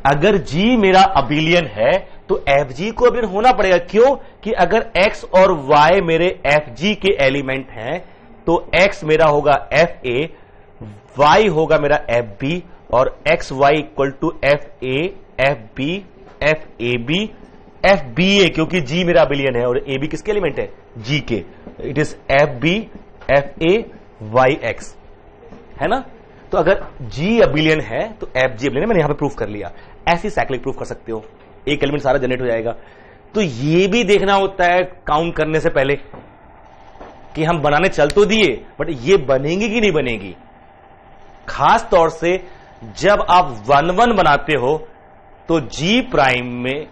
अगर G मेरा अबिलियन है तो FG को अबिलियन होना पड़ेगा। क्यों? कि अगर X और Y मेरे FG के एलिमेंट हैं तो X मेरा होगा FA, Y होगा मेरा FB और XY equal to FA, FB, FAB, FBA, क्योंकि G मेरा अबिलियन है और AB किसके एलिमेंट है? G के। It is FB, FA, YX, है ना? तो अगर G अबिलियन है तो FG अबिलियन है, मैंने यहां पे प्रूफ कर लिया। ऐसी साइक्लिक प्रूफ कर सकते हो, एक एलिमेंट सारा जनरेट हो जाएगा। तो ये भी देखना होता है काउंट करने से पहले कि हम बनाने चल तो दिए, बट ये बनेगी कि नहीं बनेगी। खास तौर से जब आप 1-1 बनाते हो तो G प्राइम में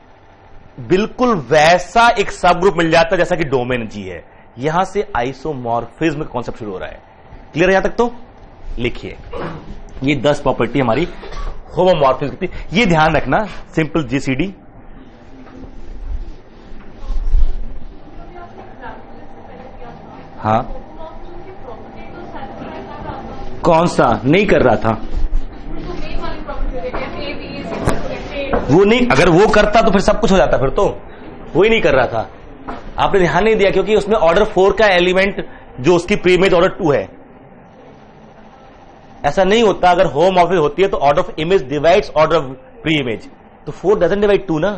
बिल्कुल वैसा एक सब ग्रुप मिल जाता है जैसा कि डोमेन G है। यहां से आइसोमॉर्फिज्म का कॉन्सेप्ट शुरू हो रहा है। क्लियर है यहां तक? तो लिखिए, ये 10 प्रॉपर्टी हमारी होमोमॉर्फिज्म की, ये ध्यान रखना, सिंपल GCD। हाँ, कौन सा नहीं कर रहा था वो? नहीं, अगर वो करता तो फिर सब कुछ हो जाता, फिर तो वो ही नहीं कर रहा था। आपने ध्यान नहीं दिया क्योंकि उसमें ऑर्डर 4 का एलिमेंट जो उसकी प्री इमेज ऑर्डर 2 है। ऐसा नहीं होता, अगर होमोमॉर्फिज्म होती है तो order of image divides order of pre image, तो 4 डजंट डिवाइड 2 ना।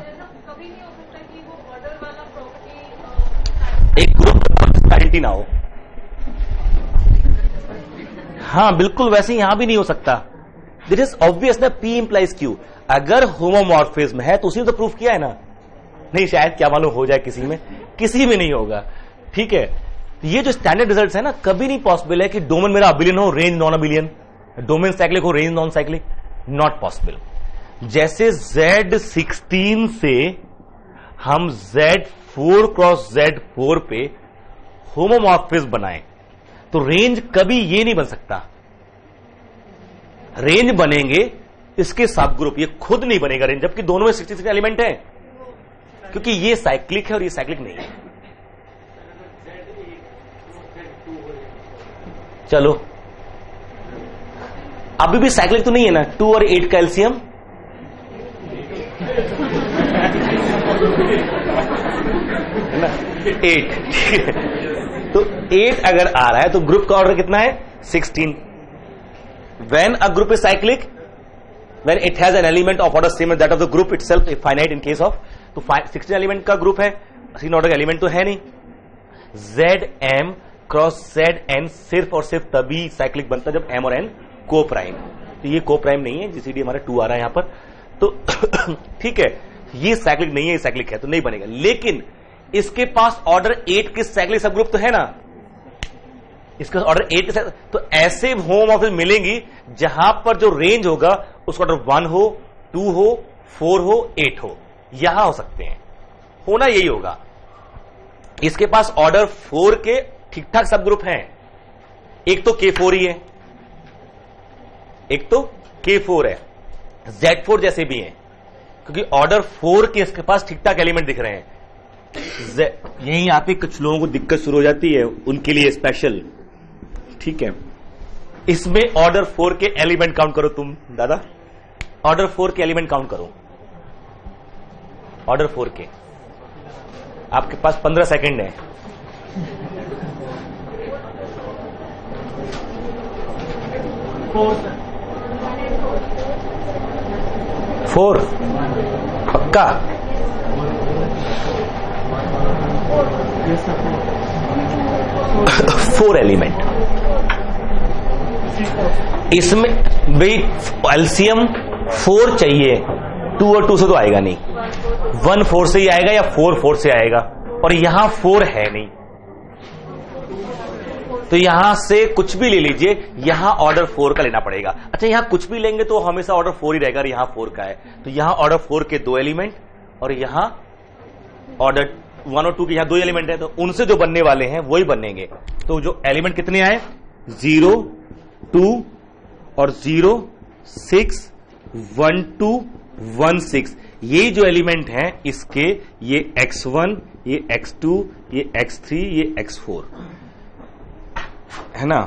एक ग्रुप गारंटी ना हो। हाँ बिल्कुल, वैसे यहां भी नहीं हो सकता। दिस इज ऑब्वियस ना, P इंप्लाइज Q। अगर होमोमॉर्फिज्म है तो उसी ने तो प्रूफ किया है ना। नहीं, शायद क्या मालूम हो जाए किसी में नहीं होगा। ठीक है, ये जो स्टैंडर्ड रिजल्ट्स है ना, कभी नहीं पॉसिबल है कि डोमेन मेरा अबिलियन हो, range non abelian, domain cyclic हो, range non cyclic, not possible. जैसे Z16 से हम Z4 क्रॉस Z4 पे होमोमॉर्फिज्म बनाए तो रेंज कभी ये नहीं बन सकता। रेंज बनेंगे इसके सब ग्रुप, ये खुद नहीं बनेगा रेंज, जबकि दोनों में 66 एलिमेंट है, क्योंकि ये साइक्लिक है और ये साइक्लिक नहीं है। चलो, अभी भी साइक्लिक तो नहीं है ना, 2 और 8 का एलसीएम। है ना, 8। तो 8 अगर आ रहा है तो ग्रुप का ऑर्डर कितना है? 16। When a group is cyclic, when it has an element of order same as that of the group itself, finite in case of, तो 16 एलिमेंट का ग्रुप है, 16 ऑर्डर का एलिमेंट तो है नहीं। Zm क्रॉस Zn सिर्फ और सिर्फ तभी साइक्लिक बनता है जब M और N को प्राइम। तो ये को प्राइम नहीं है, GCD हमारा 2 आ रहा है यहां पर, तो ठीक है, ये साइक्लिक नहीं है, ये साइक्लिक है तो नहीं बनेगा। लेकिन इसके पास ऑर्डर 8 के साइक्लिक सब ग्रुप तो है ना, इसका ऑर्डर 8 के साथ, तो ऐसे होमोमॉर्फिज्म मिलेंगी जहां पर जो रेंज होगा उसका ऑर्डर 1 हो, 2 हो, 4 हो, 8 हो, यहां हो सकते हैं। होना यही होगा। इसके पास ऑर्डर 4 के ठीक ठाक सब ग्रुप हैं, एक तो K4 ही है, एक तो K4 है, Z4 जैसे भी हैं, क्योंकि ऑर्डर 4 के इसके पास ठीक ठाक एलिमेंट दिख रहे हैं। यहीं आते कुछ लोगों को दिक्कत शुरू हो जाती है, उनके लिए स्पेशल। ठीक है, इसमें ऑर्डर 4 के एलिमेंट काउंट करो तुम दादा, ऑर्डर 4 के एलिमेंट काउंट करो। ऑर्डर 4 के आपके पास 15 सेकंड है। फोर पक्का? 4 एलिमेंट इसमें भाई एलसीएम 4 चाहिए, 2 और 2 से तो आएगा नहीं, 1 4 से ही आएगा या 4 4 से आएगा, और यहां 4 है नहीं, तो यहां से कुछ भी ले लीजिए, यहां ऑर्डर 4 का लेना पड़ेगा। अच्छा, यहां कुछ भी लेंगे तो हमेशा ऑर्डर 4 ही रहेगा, यहां 4 का है, तो यहां ऑर्डर 4 के 2 एलिमेंट और यहां ऑर्डर 1 और 2 के यहां 2 एलिमेंट है, तो उनसे जो बनने वाले हैं वही बनेंगे। तो जो एलिमेंट कितने आए? 0 2 और 0 6 1 2 1 6। ये जो एलिमेंट हैं इसके, ये x1, ये x2, ये x3, ये x4 है ना।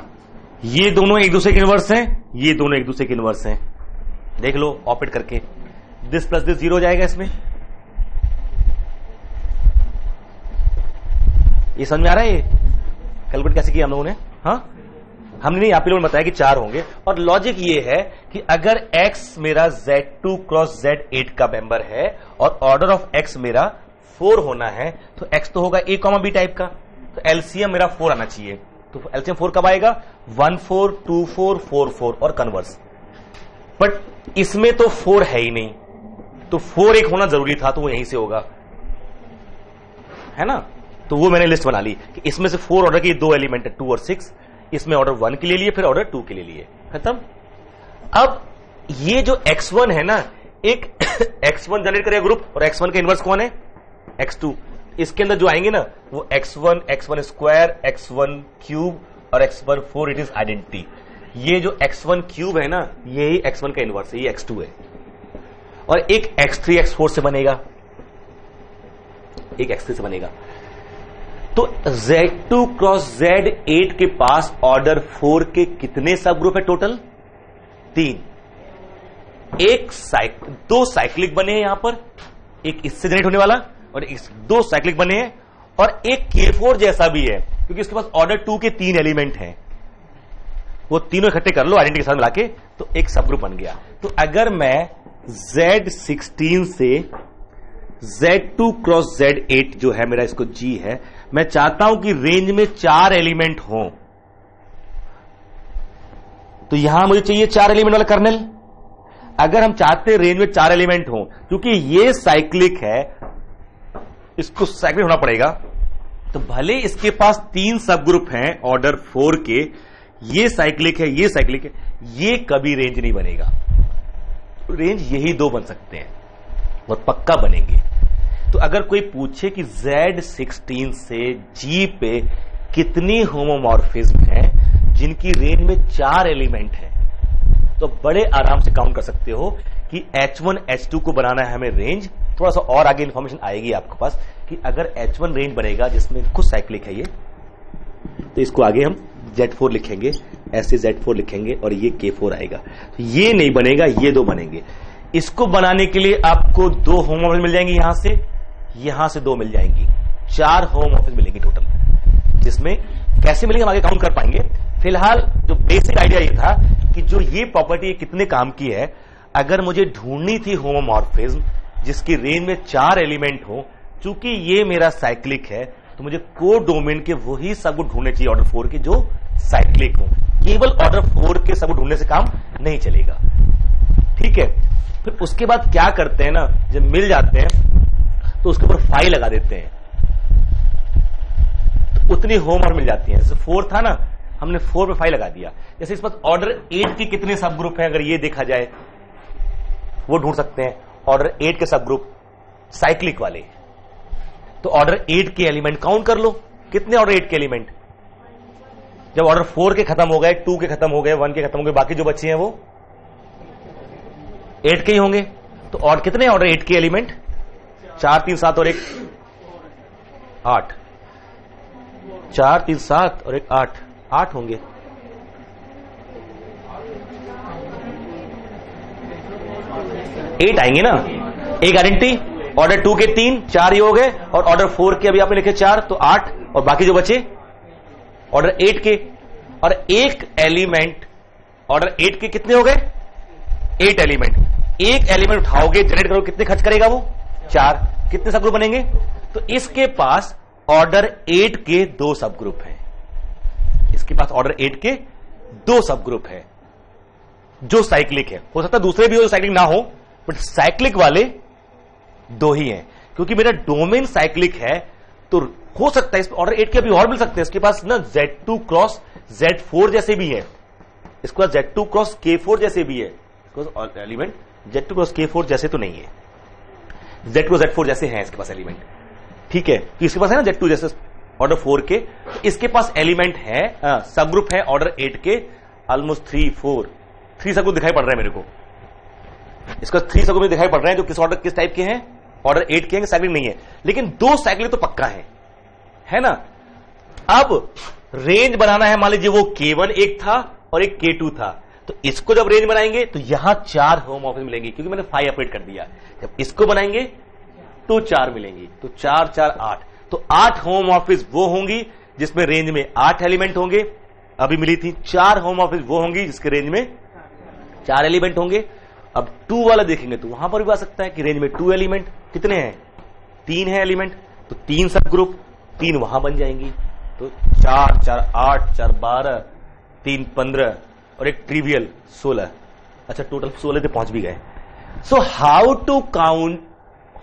ये दोनों एक दूसरे के इनवर्स हैं, ये दोनों एक दूसरे के इनवर्स हैं। देख लो ऑपरेट करके, दिस प्लस दिस 0 हो जाएगा इसमें। ये समझ में आ रहा है? ये कैलकुलेट कैसे किया हम लोगों ने? हाँ, हमने नहीं, आप लोगों ने बताया कि 4 होंगे। और लॉजिक ये है कि अगर x मेरा Z2 क्रॉस Z8 का मेंबर है और ऑर्डर ऑफ x मेरा 4 होना है, तो x तो होगा A, B टाइप का, तो एलसीएम मेरा 4 आना चाहिए। तो एलसीएम 4 कब आएगा? 1 4 2 4 4 4 और कन्वर्स। बट इसमें तो 4 है ही नहीं, तो 4 एक होना जरूरी था, तो वो यहीं से होगा, है ना। तो वो मैंने लिस्ट बना ली कि इसमें से 4 ऑर्डर के 2 एलिमेंट है, 2 और 6। इसमें ऑर्डर 1 के लिए लिए, फिर ऑर्डर 2 के लिए लिए, खत्म। अब ये जो x1 है ना, एक x1 जनरेट करेगा ग्रुप, और x1 का इनवर्स कौन है? x2। इसके अंदर जो आएंगे ना वो x1 x1 square x1 cube और x1 4, इट इज आइडेंटिटी। ये जो x1 क्यूब है ना, यही x1 का इनवर्स है, ये x2 है। और एक x3 x4 से बनेगा, एक x3 से बनेगा। तो Z2 क्रॉस Z8 के पास ऑर्डर 4 के कितने सब ग्रुप है टोटल? 3। दो साइक्लिक बने हैं यहां पर, एक इससे जनरेट होने वाला और दो साइक्लिक बने हैं, और एक K4 जैसा भी है, क्योंकि इसके पास ऑर्डर 2 के 3 एलिमेंट हैं। वो तीनों इकट्ठे कर लो आइडेंटिटी के साथ मिला के, तो एक सब ग्रुप बन गया। तो अगर मैं Z16 से Z2 क्रॉस Z8 जो है मेरा, इसको G है, मैं चाहता हूं कि रेंज में 4 एलिमेंट हों, तो यहां मुझे चाहिए 4 एलिमेंट वाला कर्नल। अगर हम चाहते हैं रेंज में 4 एलिमेंट हों, क्योंकि ये साइक्लिक है, इसको साइक्लिक होना पड़ेगा, तो भले इसके पास 3 सब ग्रुप हैं ऑर्डर 4 के, ये साइक्लिक है, ये साइक्लिक है, ये कभी रेंज नहीं बनेगा। रेंज यही 2 बन सकते हैं और पक्का बनेंगे। तो अगर कोई पूछे कि Z16 से G पे कितनी होमोमॉर्फिज्म है जिनकी रेंज में 4 एलिमेंट है, तो बड़े आराम से काउंट कर सकते हो कि H1 H2 को बनाना है हमें रेंज। थोड़ा सा और आगे इंफॉर्मेशन आएगी आपके पास कि अगर H1 रेंज बनेगा जिसमें खुद साइक्लिक है ये, तो इसको आगे हम Z4 लिखेंगे, ऐसे Z4 लिखेंगे और ये K4 आएगा। तो ये नहीं बनेगा, ये 2 बनेंगे। इसको बनाने के लिए आपको 2 होमोमॉर्फिज्म मिल जाएंगी, यहां से 2 मिल जाएंगी, 4 होमोमॉर्फिज्म मिलेंगी टोटल। जिसमें कैसे मिलेंगे हम आगे काउंट कर पाएंगे। फिलहाल जो बेसिक आइडिया ये था कि जो ये प्रॉपर्टी कितने काम की है, अगर मुझे ढूंढनी थी होमोमॉर्फिज्म जिसकी रेंज में 4 एलिमेंट हो, चूंकि ये मेरा साइक्लिक है, तो मुझे को डोमेन के वही सब ढूंढने चाहिए ऑर्डर 4 के जो साइक्लिक हो। केवल ऑर्डर 4 के सब ढूंढने से काम नहीं चलेगा, ठीक है। फिर उसके बाद क्या करते हैं ना, जब मिल जाते हैं तो उसके ऊपर 5 लगा देते हैं, तो उतनी होम और मिल जाती है। जैसे 4 था ना, हमने 4 पे 5 लगा दिया। जैसे इस पर ऑर्डर 8 के कितने सब ग्रुप हैं, अगर ये देखा जाए वो ढूंढ सकते हैं। ऑर्डर 8 के सब ग्रुप साइक्लिक वाले, तो ऑर्डर 8 के एलिमेंट काउंट कर लो, कितने ऑर्डर 8 के एलिमेंट। जब ऑर्डर 4 के खत्म हो गए, 2 के खत्म हो गए, 1 के खत्म हो गए, बाकी जो बचे हैं वो 8 के ही होंगे। तो और कितने ऑर्डर 8 के एलिमेंट? 4 3 7 और 1 8, 4 3 7 और 1 8, 8 होंगे। एट आएंगे ना। एक आइडेंटिटी, ऑर्डर 2 के 3, 4 ये हो गए, और ऑर्डर 4 के अभी आपने लिखे 4, तो 8, और बाकी जो बचे ऑर्डर 8 के। और एक एलिमेंट ऑर्डर 8 के कितने हो गए? 8 एलिमेंट। एक एलिमेंट उठाओगे, जनरेट करोगे, कितने खर्च करेगा वो? 4। कितने सब ग्रुप बनेंगे? तो इसके पास ऑर्डर 8 के 2 सब ग्रुप हैं। इसके पास ऑर्डर 8 के 2 सब ग्रुप है जो साइक्लिक है। हो सकता है दूसरे भी हो जो साइक्लिक ना हो, बट साइक्लिक वाले 2 ही हैं। क्योंकि मेरा डोमेन साइक्लिक है, तो हो सकता है इस ऑर्डर 8 के अभी और मिल सकते हैं। इसके पास ना Z2 क्रॉस Z4 जैसे भी है, इसके पास Z2 क्रॉस K4 जैसे भी है। एलिमेंट Z2 क्रॉस K4 जैसे तो नहीं है, Z क्रॉस Z4 जैसे हैं इसके पास एलिमेंट, ठीक है। तो इसके पास है ना Z2 जैसे ऑर्डर 4 के, इसके पास एलिमेंट है, सब ग्रुप है ऑर्डर 8 के, ऑलमोस्ट 3 सब ग्रुप दिखाई पड़ रहा है मेरे को। इसका 3 सब ग्रुप दिखाई पड़ रहे हैं जो किस ऑर्डर किस टाइप के हैं, ऑर्डर 8 के हैं, साइक्लिक नहीं है। लेकिन 2 साइक्लिक तो पक्का है ना। अब रेंज बनाना है, मान लीजिए वो K1 एक था और एक K2 था, तो इसको जब रेंज बनाएंगे तो यहां 4 होमोमॉर्फिज्म मिलेंगे, क्योंकि मैंने 5 अपडेट कर दिया। जब इसको बनाएंगे तो 4 मिलेंगी, तो 4 4 8, तो 8 होमोमॉर्फिज्म वो होंगी जिसमें रेंज में 8 एलिमेंट होंगे, अभी मिली थी। 4 होमोमॉर्फिज्म वो होंगी जिसके रेंज में 4 एलिमेंट होंगे। अब 2 वाला देखेंगे तो वहां पर भी आ सकता है कि रेंज में 2 एलिमेंट, कितने हैं? 3 है एलिमेंट, तो 3 सब ग्रुप, 3 वहां बन जाएंगी, तो 4 4 8 4 12 3 15 और एक ट्रिवियल 16। अच्छा, टोटल 16 पे पहुंच भी गए। So how to count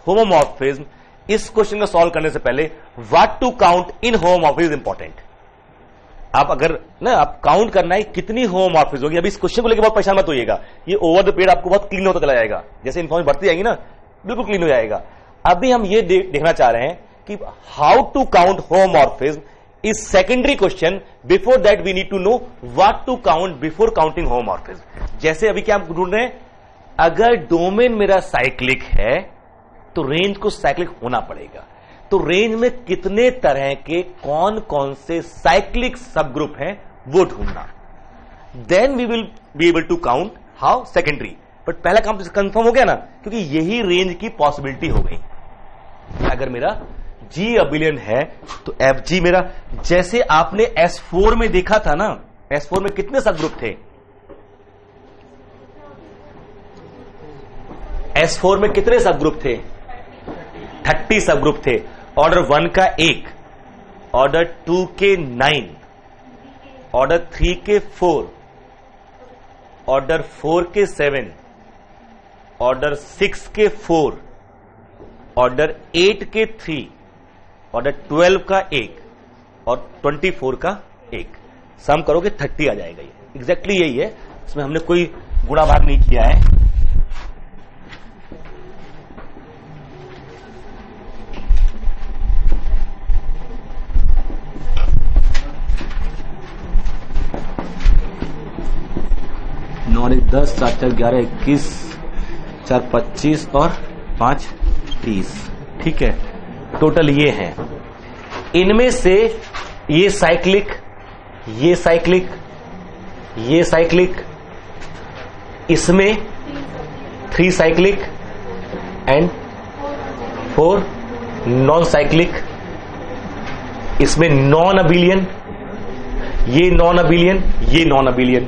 homomorphism, इस क्वेश्चन को सॉल्व करने से पहले what to count in homomorphism is important. आप अगर ना आप काउंट करना है कितनी होमोमॉर्फिज्म होगी। अभी इस क्वेश्चन को लेकर बहुत परेशान मत होइएगा, ये ओवर द पीरियड आपको बहुत क्लीन होता चला जाएगा, जैसे इन्फॉर्मेशन बढ़ती जाएगी ना बिल्कुल क्लीन हो जाएगा। अभी हम ये देखना चाह रहे हैं कि how to count homomorphism is secondary question. Before that we need to know what to count before counting homomorphism. जैसे अभी क्या हम ढूंढ रहे हैं, अगर डोमेन मेरा साइक्लिक है तो रेंज को साइक्लिक होना पड़ेगा। तो रेंज में कितने तरह के कौन कौन से साइक्लिक सब ग्रुप हैं वो ढूंढना, then we will be able to count how secondary. But पहला काम तो कंफर्म हो गया ना, क्योंकि यही रेंज की पॉसिबिलिटी हो गई। अगर मेरा जी अबिलियन है तो एफ जी मेरा, जैसे आपने S4 में देखा था ना, S4 में कितने सब ग्रुप थे? S4 में कितने सब ग्रुप थे? 30 सब ग्रुप थे। ऑर्डर 1 का 1, ऑर्डर 2 के 9, ऑर्डर 3 के 4, ऑर्डर 4 के 7, ऑर्डर 6 के 4, ऑर्डर 8 के 3, ऑर्डर 12 का 1 और 24 का 1। सम करोगे 30 आ जाएगा। ये एग्जैक्टली यही है, इसमें हमने कोई गुणा भाग नहीं किया है। और 10 4 4 11 21 4 25 और 5 30। ठीक है, टोटल ये है। इनमें से ये साइक्लिक, ये साइक्लिक, ये साइक्लिक, इसमें 3 साइक्लिक एंड 4 नॉन साइक्लिक, इसमें नॉन अबिलियन, ये नॉन अबिलियन, ये नॉन अबिलियन।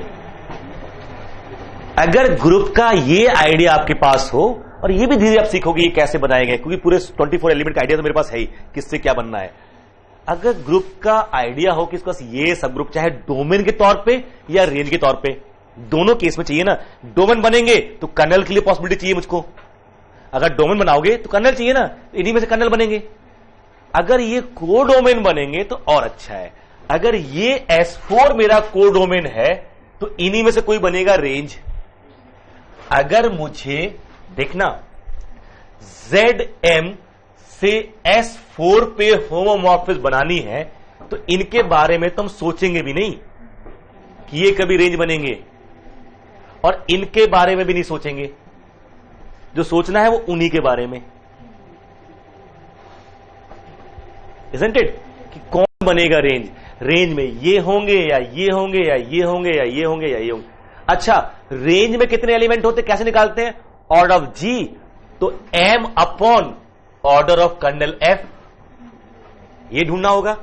अगर ग्रुप का ये आइडिया आपके पास हो, और ये भी धीरे आप सीखोगे ये कैसे बनाए गए, क्योंकि पूरे 24 एलिमेंट का आइडिया तो मेरे पास है ही, किससे क्या बनना है। अगर ग्रुप का आइडिया हो कि इसके पास ये सब ग्रुप चाहे डोमेन के तौर पे या रेंज के तौर पे, दोनों केस में चाहिए ना। डोमेन बनेंगे तो कर्नल के लिए पॉसिबिलिटी चाहिए मुझको। अगर डोमेन बनाओगे तो कर्नल चाहिए ना, इन्हीं में से कर्नल बनेंगे। अगर ये को डोमेन बनेंगे तो और अच्छा है। अगर ये S4 मेरा को डोमेन है तो इन्हीं में से कोई बनेगा रेंज। अगर मुझे देखना ZM से S4 पे होमोमॉर्फिज्म बनानी है तो इनके बारे में तो हम सोचेंगे भी नहीं कि ये कभी रेंज बनेंगे, और इनके बारे में भी नहीं सोचेंगे। जो सोचना है वो उन्हीं के बारे में, isn't it? कि कौन बनेगा रेंज। रेंज में ये होंगे या ये होंगे या ये होंगे या ये होंगे या ये होंगे। अच्छा, रेंज में कितने एलिमेंट होते कैसे निकालते हैं? ऑर्डर ऑफ G तो M upon order of kernel F, ये ढूंढना होगा।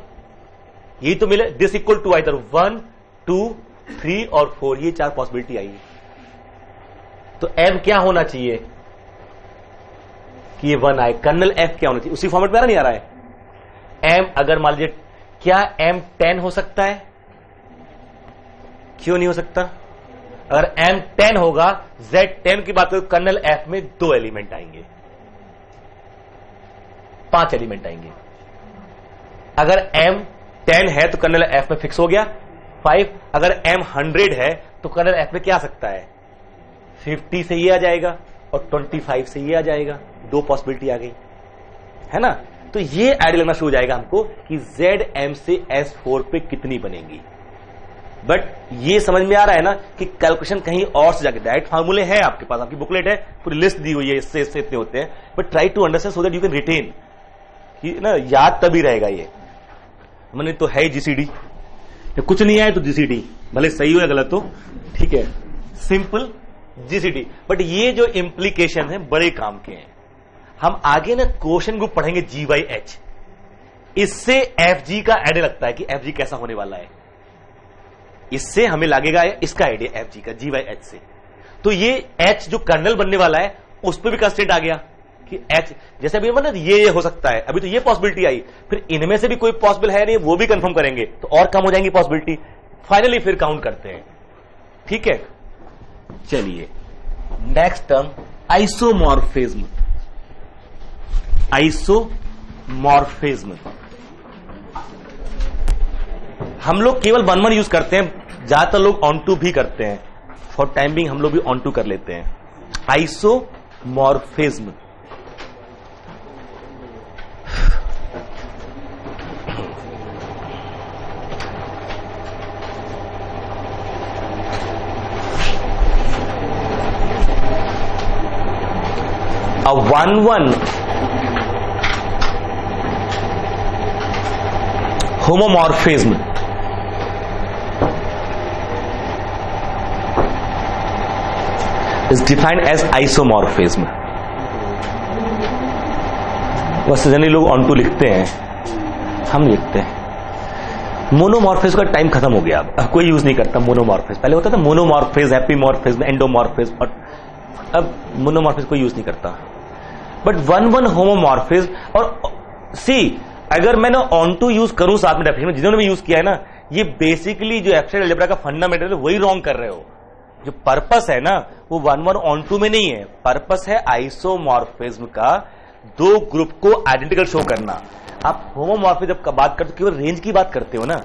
ये तो मिले, दिस इक्वल टू आइदर 1 2 3 और 4, ये 4 पॉसिबिलिटी आई। तो M क्या होना चाहिए कि ये 1 आए। कर्नल F क्या होना चाहिए, उसी फॉर्मेट में नहीं आ रहा है। M अगर मान लीजिए, क्या M 10 हो सकता है? क्यों नहीं हो सकता? अगर M 10 होगा, Z 10 की बात करें, कर्नल F में 2 एलिमेंट आएंगे, 5 एलिमेंट आएंगे। अगर M 10 है तो कर्नल F में फिक्स हो गया 5। अगर M 100 है तो कर्नल F में क्या आ सकता है? 50 से ये आ जाएगा और 25 से ये आ जाएगा। 2 पॉसिबिलिटी आ गई है ना। तो ये आइडिया लगना शुरू हो जाएगा हमको कि ZM से S4 पे कितनी बनेंगी। बट ये समझ में आ रहा है ना कि कैलकुलेशन कहीं और से जाके, डायरेक्ट फार्मूले हैं आपके पास, आपकी बुकलेट है, पूरी लिस्ट दी हुई है, इससे इससे इतने होते हैं। But try to understand so that you can retain, कि ना याद तभी रहेगा। ये मैंने तो है GCD, कुछ नहीं आए तो GCD, भले सही हो या गलत हो, ठीक है, सिंपल GCD। बट ये जो इंप्लीकेशन है बड़े काम के हैं। हम आगे ना क्वेश्चन ग्रुप पढ़ेंगे GYH, इससे FG का आइडिया लगता है कि FG कैसा होने वाला है। इससे हमें लगेगा इसका आइडिया FG का GYH से। तो ये H जो कर्नल बनने वाला है उस पर भी कंस्ट्रेंट आ गया कि एच, जैसे अभी ना ये हो सकता है, अभी तो ये पॉसिबिलिटी आई, फिर इनमें से भी कोई पॉसिबल है नहीं, वो भी कंफर्म करेंगे तो और कम हो जाएंगी पॉसिबिलिटी, फाइनली फिर काउंट करते हैं। ठीक है, चलिए नेक्स्ट टर्म आइसोमॉर्फिज्म। आइसोमॉर्फिज्म हम लोग केवल 1-1 यूज करते हैं, ज्यादातर लोग ऑन टू भी करते हैं, फॉर टाइम बिंग हम लोग भी ऑन टू कर लेते हैं। Isomorphism a 1-1 homomorphism is defined as isomorphism। बस जनरली लोग ऑन टू लिखते हैं, हम लिखते हैं। मोनोमॉर्फिज्म का टाइम खत्म हो गया, अब कोई यूज नहीं करता मोनोमॉर्फिज्म। पहले होता था मोनोमॉर्फिज्म, हैप्पीमॉर्फिज्म, एंडोमॉर्फिज्म, और अब मोनोमॉर्फिज्म कोई यूज नहीं करता। बट 1-1 होमोमॉर्फिज्म, और सी अगर मैंने ऑन टू यूज करूं साथ में डेफिनेशन में, जिन्होंने भी यूज किया है ना, ये बेसिकली जो एब्स्ट्रैक्ट अलजेब्रा का फंडामेंटल है वही रॉन्ग कर रहे हो। जो पर्पस है ना वो 1-1 ऑन टू में नहीं है, पर्पस है आइसोमॉर्फिज्म का दो ग्रुप को आइडेंटिकल शो करना। आप होमोमॉर्फिज्म जब बात करते हो केवल रेंज की बात करते हो ना,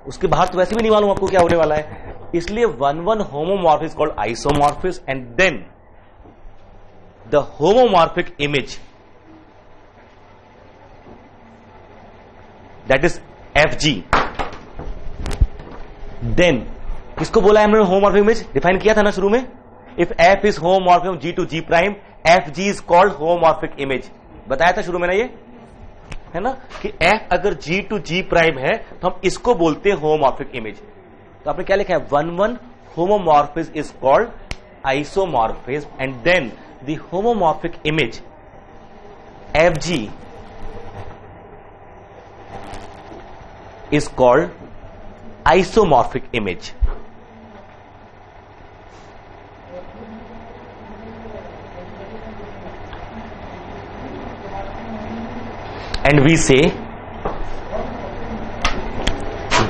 उसके बाहर तो वैसे भी नहीं मालूम आपको क्या होने वाला है। इसलिए 1-1 homomorphism called isomorphism, and then the homomorphic image, that is FG, then किसको बोला है हमने होमोमॉर्फिक इमेज? डिफाइन किया था ना शुरू में, if F is homomorphic G to G prime, FG is called homomorphic image। बताया था शुरू में ना ये, है ना, कि F अगर G to G prime है तो हम इसको बोलते हैं होमोमॉर्फिक इमेज। तो आपने क्या लिखा है? 1-1 homomorphism is called isomorphism, and then the homomorphic image FG is called isomorphic image। And we say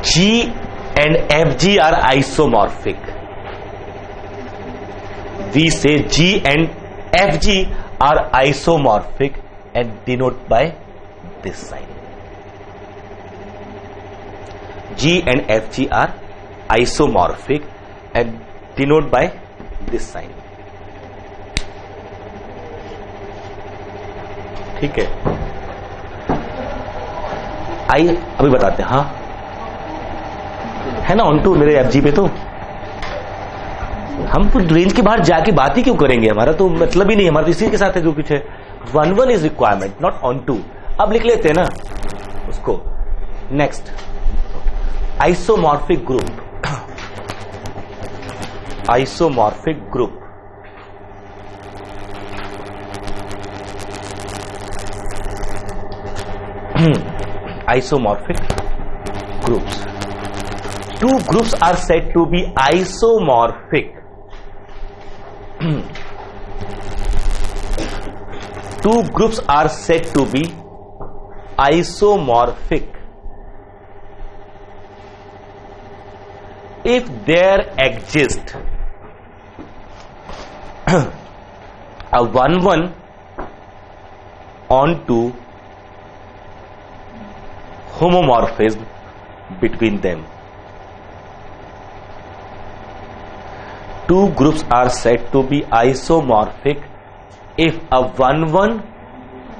G and FG are isomorphic। We say G and FG are isomorphic and denote by this sign। G and FG are isomorphic and denote by this sign। ठीक है, आइए अभी बताते हैं। हाँ है ना on to मेरे FG पे, तो हम तो रेंज के बाहर जाके बात ही क्यों करेंगे, हमारा तो मतलब ही नहीं, हमारा तो इसी के साथ है जो कुछ है। 1-1 is requirement, not onto. अब लिख लेते हैं ना उसको। Next isomorphic group. Isomorphic group isomorphic groups, two groups are said to be isomorphic। Two groups are said to be isomorphic if there exists a 1-1 onto homomorphism between them। Two groups are said to be isomorphic if a 1-1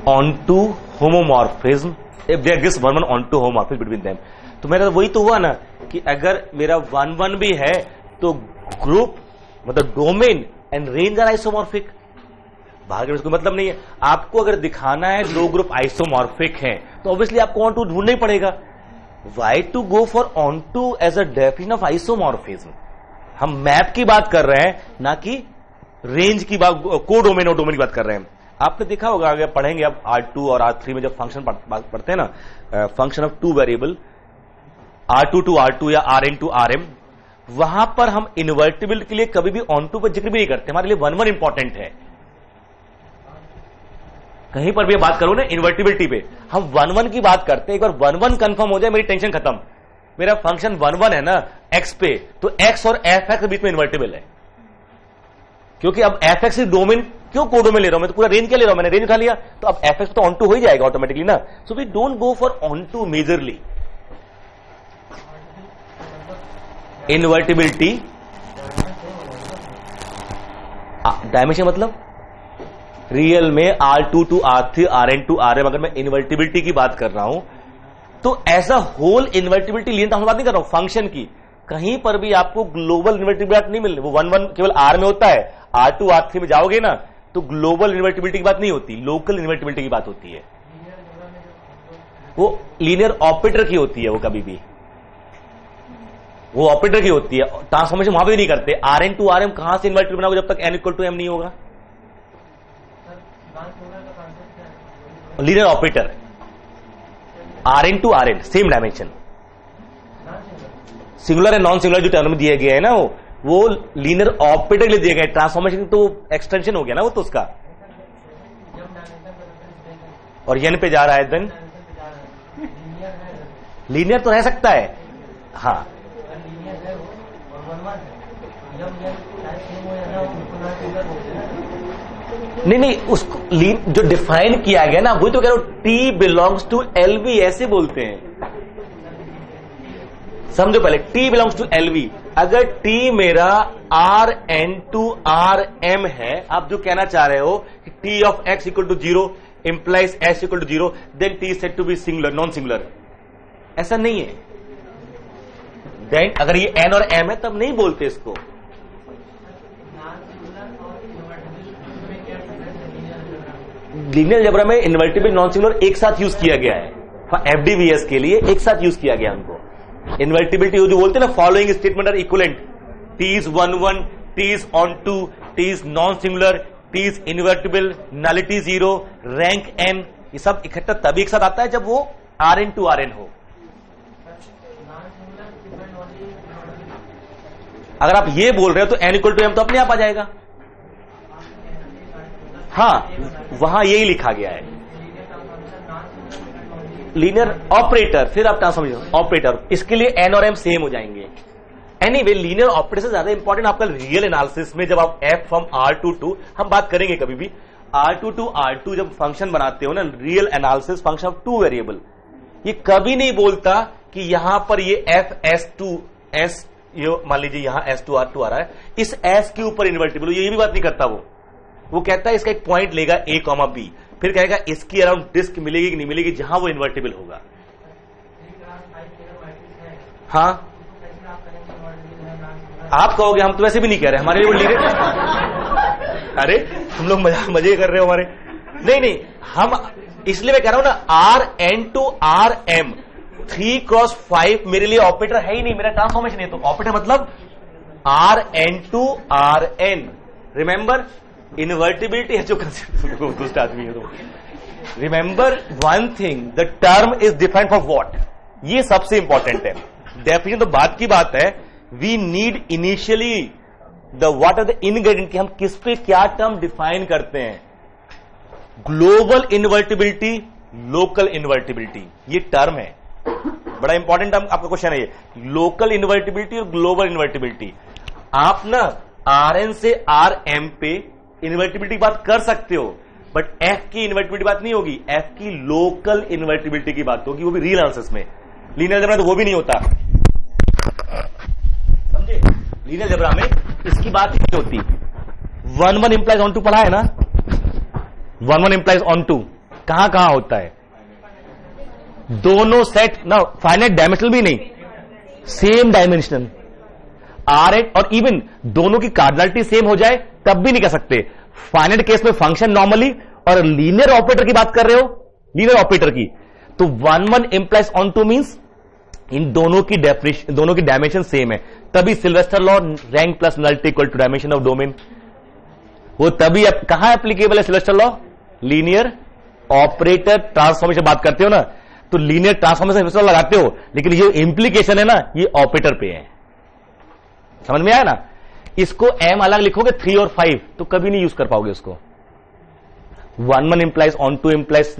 onto homomorphism, if there exists 1-1 onto homomorphism between them। तो मेरा वही तो हुआ ना कि अगर मेरा 1-1 भी है तो ग्रुप मतलब domain and range are isomorphic. बाहर के उसको मतलब नहीं है। आपको अगर दिखाना है दो ग्रुप आइसोमॉर्फिक हैं तो ऑब्वियसली आपको ऑन टू ढूंढना ही पड़ेगा। Why to go for onto as a definition of isomorphism? हम मैप की बात कर रहे हैं ना कि रेंज की बात, को डोमेन और डोमेन की बात कर रहे हैं। आपने देखा होगा, अगर पढ़ेंगे अब R2 और R3 में जब फंक्शन पढ़ते हैं ना, function of two variable R2 to R2 या Rn to Rm, वहां पर हम इन्वर्टिबल के लिए कभी भी ऑन टू का जिक्र भी नहीं करते। हमारे लिए 1-1 इंपॉर्टेंट है। कहीं पर भी बात करो ना इन्वर्टिबिलिटी पे, हम 1 1 की बात करते हैं, एक बार 1 1 कंफर्म हो जाए मेरी टेंशन खत्म। मेरा फंक्शन 1 1 है ना x पे, तो x और f(x) के बीच में इन्वर्टिबल है, क्योंकि अब f(x) डोमेन क्यों कोडोमेन ले रहा हूं मैं, तो पूरा रेंज क्या ले रहा हूं, मैंने रेंज खा लिया, तो अब f(x) तो ऑन टू हो ही जाएगा ऑटोमेटिकली ना। So we don't go for onto majorly. Invertibility dimension मतलब रियल में R2 to R3 Rn to Rm, अगर मैं इन्वर्टिबिलिटी की बात कर रहा हूं तो ऐसा होल इन्वर्टिबिलिटी लीनियर ट्रांसफॉर्म बात नहीं कर रहा हूं, फंक्शन की। कहीं पर भी आपको ग्लोबल इन्वर्टिबिलिटी नहीं मिलनी, वो 1 1 केवल R में होता है, R2 R3 में जाओगे ना तो ग्लोबल इन्वर्टिबिलिटी की बात नहीं होती, लोकल इन्वर्टिबिलिटी की बात होती है। वो लीनियर ऑपरेटर की होती है, वो कभी भी वो ऑपरेटर की होती है, ट्रांसफॉर्मेशन वहां पे नहीं करते। Rn to Rm कहां से इन्वर्टिबल बनाओगे जब तक n इक्वल टू m नहीं होगा, linear operator Rn to Rn same dimension, singular and non singular जो टर्म दिए गए है ना वो लीनियर ऑपरेटर के लिए दिए गए, ट्रांसफॉर्मेशन तो एक्सटेंशन हो गया ना वो तो उसका, और n पे जा रहा है देन लीनियर तो रह सकता है। हाँ नहीं उसको जो डिफाइन किया गया ना वही तो कह रहा हूं, T बिलोंग्स टू LV ऐसे बोलते हैं, समझो पहले T बिलोंग्स टू LV। अगर T मेरा Rn to Rm है, आप जो कहना चाह रहे हो कि T of x equal to 0 implies s equal to 0, then T said to be singular non singular, ऐसा नहीं है। देन अगर ये n और m है तब नहीं बोलते इसको। लीनियर अलजेब्रा में इन्वर्टिबल नॉन सिंगुलर एक साथ यूज किया गया है, FDVS के लिए एक साथ यूज किया गया हमको। इन्वर्टिबिलिटी जो बोलते हैं ना, following statement are equivalent, T is 1 1, T is on 2, T is non singular, T is invertible, nullity 0, rank n, ये सब इकट्ठा तभी एक साथ आता है जब वो Rn to Rn हो। अगर आप ये बोल रहे हो तो n इक्वल टू m तो अपने आप आ जाएगा। हाँ वहां यही लिखा गया है, लीनियर ऑपरेटर, फिर आप ट्रांसफॉर्मेशन ऑपरेटर, इसके लिए n और m सेम हो जाएंगे। एनीवे लीनियर ऑपरेटर से ज्यादा इंपॉर्टेंट आपका रियल एनालिसिस में, जब आप f फ्रॉम R to हम बात करेंगे कभी भी, R2 to R2 जब फंक्शन बनाते हो ना, real analysis function of 2 variable, ये कभी नहीं बोलता कि यहां पर ये f(s2) s, ये मान लीजिए यहां s2 R2 आ रहा है, इस s के ऊपर इन्वर्टिबल, ये भी बात नहीं करता वो कहता है इसका एक पॉइंट लेगा a, b, फिर कहेगा इसकी अराउंड डिस्क मिलेगी कि नहीं मिलेगी जहां वो इन्वर्टिबल होगा। हाँ आप कहोगे हम तो वैसे भी नहीं कह रहे, हमारे लिए लीनियर, अरे तुम लोग मजे कर रहे हो हमारे, नहीं हम इसलिए मैं कह रहा हूं ना, Rn to Rm 3x5 मेरे लिए ऑपरेटर है ही नहीं, मेरा ट्रांसफॉर्मेशन है, तो ऑपरेटर मतलब Rn to Rn। रिमेंबर इन्वर्टिबिलिटी है जो कंसेप्ट आदमी है, तो remember one thing, the term is defined for what, ये सबसे इंपॉर्टेंट है। डेफिनेशन तो बात की बात है, we need initially the what are the ingredient, कि हम किस पे क्या टर्म डिफाइन करते हैं। ग्लोबल इन्वर्टिबिलिटी, लोकल इन्वर्टिबिलिटी, ये टर्म है, बड़ा इंपॉर्टेंट टर्म आपका क्वेश्चन है ये, लोकल इन्वर्टिबिलिटी और ग्लोबल इन्वर्टिबिलिटी। आप ना Rn से Rm पे इन्वर्टिबिलिटी की बात कर सकते हो, बट f की इन्वर्टिबिलिटी बात नहीं होगी, f की लोकल इन्वर्टिबिलिटी की बात होगी, वो भी रियल आंसर्स में। लीनियर अलजेब्रा तो वो भी नहीं होता, समझे, लीनियर अलजेब्रा में इसकी बात ही नहीं होती। 1 1 इंप्लाइज ऑन टू पढ़ा है ना, 1 1 इंप्लाइज ऑन टू कहां होता है, दोनों सेट ना फाइनाइट डायमेंशनल भी नहीं, सेम डायमेंशनल Rn, और इवन दोनों की कार्डिनलिटी सेम हो जाए तब भी नहीं कह सकते। फाइनाइट केस में फंक्शन नॉर्मली, और लीनियर ऑपरेटर की बात कर रहे हो, लीनियर ऑपरेटर की, तो 1 1 इंप्लाइज ऑन टू मींस इन दोनों की डेफिनेशन, दोनों की डायमेंशन सेम है, तभी Sylvester law rank plus nullity equal to dimension of domain, वो तभी कहां एप्लीकेबल है Sylvester law, linear operator transformation बात करते हो ना, तो लीनियर ट्रांसफॉर्मेशन सिल्वेस्टर लॉ लगाते हो, लेकिन ये इंप्लीकेशन है ना ये ऑपरेटर पे है। समझ में आया ना, इसको m अलग लिखोगे 3 और 5 तो कभी नहीं यूज कर पाओगे उसको। 1 implies onto implies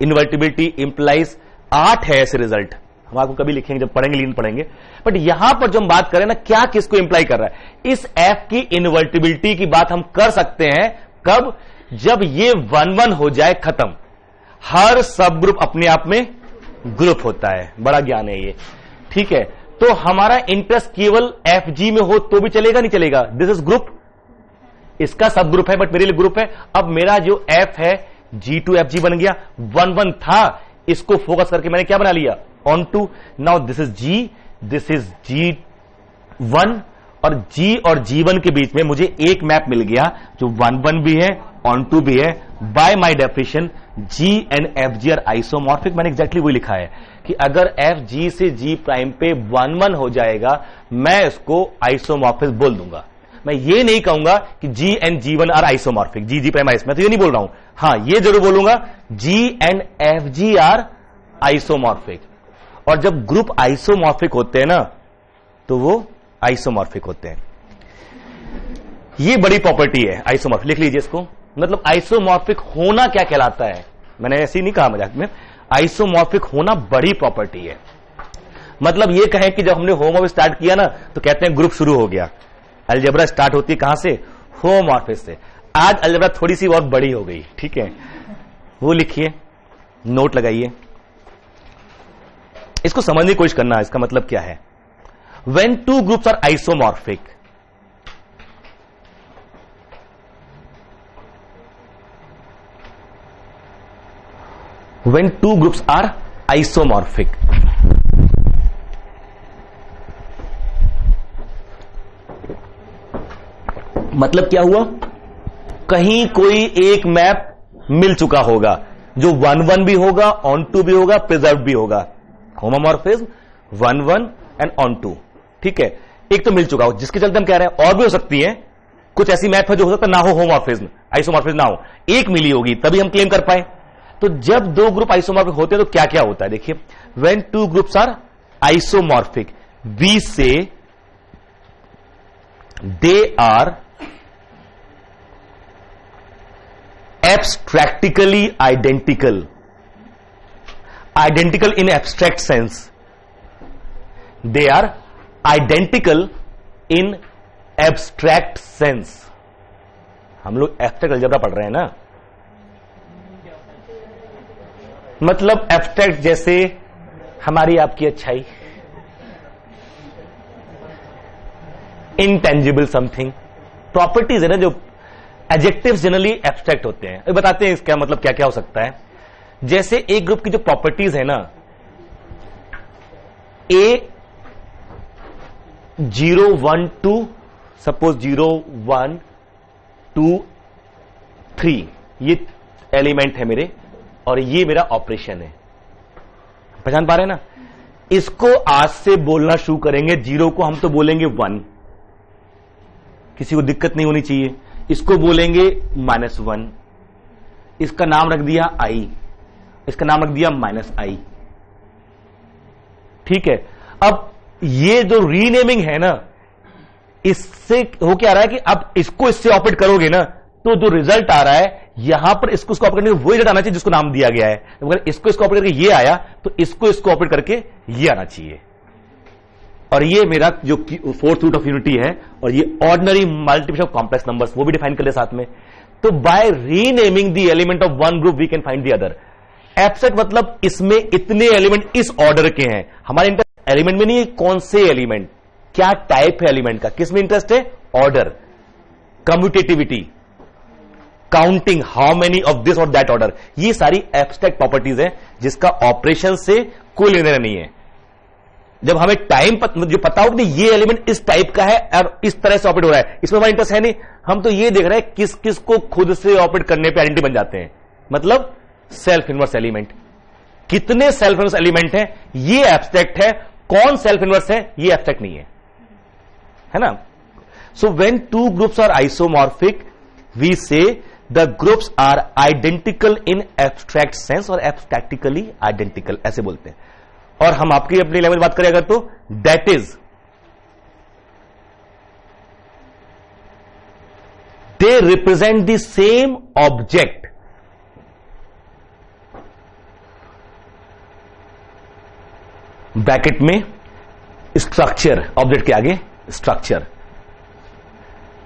invertibility implies 8 है ऐसे रिजल्ट, हम आपको कभी लिखेंगे जब पढ़ेंगे, लीन पढ़ेंगे। बट यहां पर जो हम बात करें ना, क्या किसको इंप्लाई कर रहा है, इस एफ की इन्वर्टिबिलिटी की बात हम कर सकते हैं कब, जब ये 1-1 हो जाए खत्म, हर सब ग्रुप अपने आप में ग्रुप होता है। बड़ा ज्ञान है ये, ठीक है। तो हमारा इंटरेस्ट केवल एफ जी में हो तो भी चलेगा, नहीं चलेगा, दिस इज ग्रुप, इसका सब ग्रुप है बट मेरे लिए ग्रुप है। अब मेरा जो एफ है G2FG बन गया, 1-1 था, इसको फोकस करके मैंने क्या बना लिया, onto. Now this is G, this is G1, और G और G1 के बीच में मुझे एक मैप मिल गया जो 1-1 भी है, ऑन टू भी है। By my definition G and FG are isomorphic. मैंने एग्जैक्टली वही लिखा है कि अगर FG से G प्राइम पे 1-1 हो जाएगा, मैं इसको आइसोमॉर्फिक बोल दूंगा। मैं ये नहीं कहूंगा कि G and G1 are isomorphic, G prime आइस, मैं तो ये नहीं बोल रहा हूं। हां, ये जरूर बोलूंगा G and FG are isomorphic. और जब ग्रुप आइसोमॉर्फिक होते हैं ना, तो वो आइसोमॉर्फिक होते हैं। ये बड़ी प्रॉपर्टी है आइसोमॉर्फिक, लिख लीजिए इसको। मतलब आइसोमॉर्फिक होना क्या कहलाता है, मैंने ऐसे ही नहीं कहा मजाक में, आइसोमॉर्फिक होना बड़ी प्रॉपर्टी है। मतलब ये कहें कि जब हमने होमोमॉर्फिक स्टार्ट किया ना, तो कहते हैं ग्रुप शुरू हो गया। अलजेब्रा स्टार्ट होती है कहां से, होमोमॉर्फिक से। आज अलजेब्रा थोड़ी सी और बड़ी हो गई, ठीक है, वो लिखिए, नोट लगाइए, इसको समझने की कोशिश करना, इसका मतलब क्या है। When two groups are isomorphic, when two groups are isomorphic, मतलब क्या हुआ, कहीं कोई एक मैप मिल चुका होगा जो 1-1 भी होगा, ऑन टू भी होगा, प्रिजर्व भी होगा। होमोमॉर्फिज्म 1-1 एंड ऑन टू, ठीक है, एक तो मिल चुका हो, जिसके चलते हम कह रहे हैं और भी हो सकती है, कुछ ऐसी मैप है जो हो सकता है ना हो होमोमॉर्फिज्म, आइसोमॉर्फिज्म ना हो, एक मिली होगी तभी हम क्लेम कर पाए। तो जब दो ग्रुप आइसोमॉर्फिक होते हैं तो क्या क्या होता है, देखिए, when two groups are isomorphic we say they are abstractically identical, identical in abstract sense, they are identical in abstract sense। हम लोग एब्स्ट्रैक्ट अलजेब्रा पढ़ रहे हैं ना, मतलब एब्स्ट्रैक्ट जैसे हमारी आपकी अच्छाई, इंटेंजिबल समथिंग, प्रॉपर्टीज है ना, जो एडजेक्टिव्स जनरली एब्स्ट्रैक्ट होते हैं। बताते हैं इसका मतलब क्या क्या हो सकता है। जैसे एक ग्रुप की जो प्रॉपर्टीज है ना, A012, सपोज 0 1 2 3 ये एलिमेंट है मेरे, और ये मेरा ऑपरेशन है, पहचान पा रहे हैं ना। इसको आज से बोलना शुरू करेंगे, 0 को हम तो बोलेंगे 1, किसी को दिक्कत नहीं होनी चाहिए। इसको बोलेंगे -1, इसका नाम रख दिया I, इसका नाम रख दिया -I, ठीक है। अब ये जो रीनेमिंग है ना, इससे हो क्या रहा है कि अब इसको इससे ऑपरेट करोगे ना, तो जो रिजल्ट आ रहा है यहां पर इसको इसको ऑपरेट करके वही रिजल्ट आना चाहिए जिसको नाम दिया गया है। अगर इसको इसको ऑपरेट करके ये आया, तो इसको इसको ऑपरेट करके ये आना चाहिए। और ये मेरा जो फोर्थ रूट ऑफ यूनिटी है, और ये ordinary multiplication of complex numbers, वो भी डिफाइन कर ले साथ में। तो by renaming the element of one group we can find the other. Abstract मतलब इसमें इतने एलिमेंट इस ऑर्डर के हैं। हमारे इंटरेस्ट एलिमेंट में नहीं है, कौन से एलिमेंट, क्या टाइप है एलिमेंट का, किस में इंटरेस्ट है, order, commutativity, counting, how many of this और दैट ऑर्डर। ये सारी एब्स्ट्रैक्ट प्रॉपर्टीज है जिसका ऑपरेशन से कोई लेना नहीं है। जब हमें टाइम जो पता हो कि ये एलिमेंट इस टाइप का है और इस तरह से ऑपरेट हो रहा है, इसमें हमारा इंटरेस्ट है नहीं। हम तो ये देख रहे हैं किस किस को खुद से ऑपरेट करने पे आइडेंटिटी बन जाते हैं। मतलब सेल्फ इनवर्स एलिमेंट, कितने सेल्फ इनवर्स एलिमेंट हैं, ये एब्स्ट्रैक्ट है। कौन सेल्फ इनवर्स है, ये एब्स्ट्रैक्ट नहीं है ना। So when two groups are isomorphic we say the groups are identical in abstract sense और एब्स्ट्रैक्टिकली आइडेंटिकल, ऐसे बोलते हैं। और हम आपकी अपनी लैंग्वेज बात करें अगर, तो that is they represent the same object bracket में स्ट्रक्चर, ऑब्जेक्ट के आगे structure,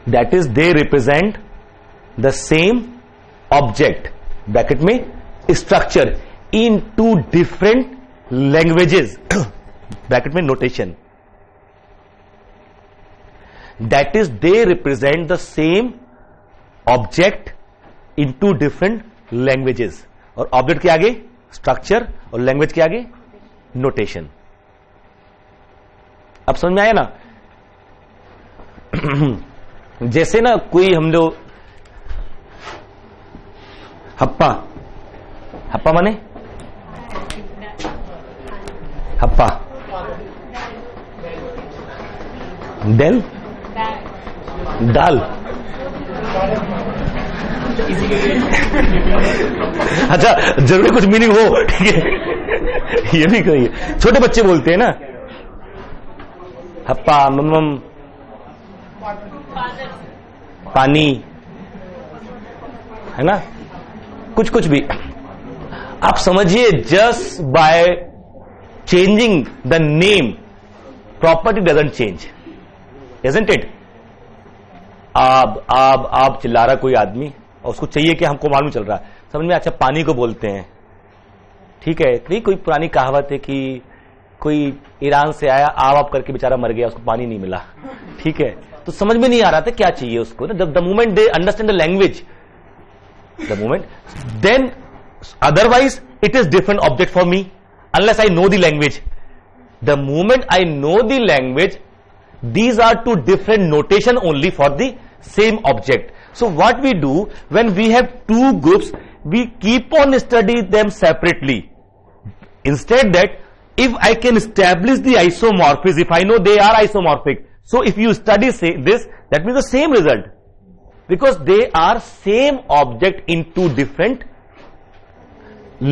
that is they represent the same object, bracket में structure in two different languages, bracket में notation, that is they represent the same object in two different languages, और object के आगे structure और language के आगे नोटेशन। अब समझ में आया ना? जैसे ना कोई हम लोग हप्पा, हप्पा माने हप्पा, देन दाल, अच्छा जरूरी कुछ मीनिंग हो, ठीक है, ये भी कहिए। छोटे बच्चे बोलते हैं ना हप्पा, मम्मम, पानी, है ना, कुछ कुछ भी। आप समझिए just by changing the name property doesn't change, isn't it? आप चिल्ला रहा कोई आदमी और उसको चाहिए कि हमको मालूम चल रहा है, समझ में, अच्छा पानी को बोलते हैं, ठीक है, नहीं कोई पुरानी कहावत है कि कोई ईरान से आया आप करके बेचारा मर गया, उसको पानी नहीं मिला, ठीक है, तो समझ में नहीं आ रहा था क्या चाहिए उसको। The moment they understand the language, the moment, then otherwise it is different object for me unless I know the language. The moment I know the language, these are two different notation only for the same object. So what we do when we have two groups, we keep on study them separately. Instead that if I can establish the isomorphism, if I know they are isomorphic, so if you study say this, that means the same result, because they are same object in two different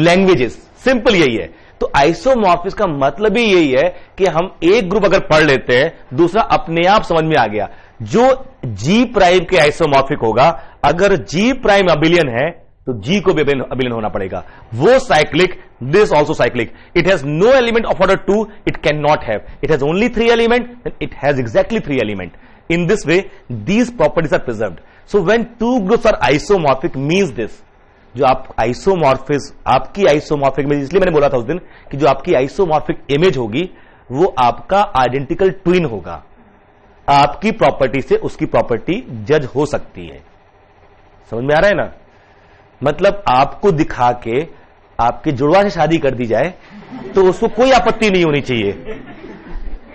languages. Simple यही है। तो isomorphism का मतलब ही यही है कि हम एक ग्रुप अगर पढ़ लेते हैं, दूसरा अपने आप समझ में आ गया। जो जी प्राइम के आइसोमॉर्फिक होगा, अगर जी प्राइम अबिलियन है तो जी को भी अबिलियन होना पड़ेगा। वो cyclic, this also cyclic, it has no element of order 2, it can not have, it has only 3 element, it has exactly 3 element. In this way these properties are preserved. So when two groups are isomorphic means this, जो आप isomorphism, आपकी isomorphic image, इसलिए मैंने बोला था उस दिन कि जो आपकी आइसोमॉर्फिक इमेज होगी वो आपका आइडेंटिकल ट्विन होगा, आपकी प्रॉपर्टी से उसकी प्रॉपर्टी जज हो सकती है। समझ में आ रहा है ना? मतलब आपको दिखा के आपके जुड़वा से शादी कर दी जाए तो उसको कोई आपत्ति नहीं होनी चाहिए।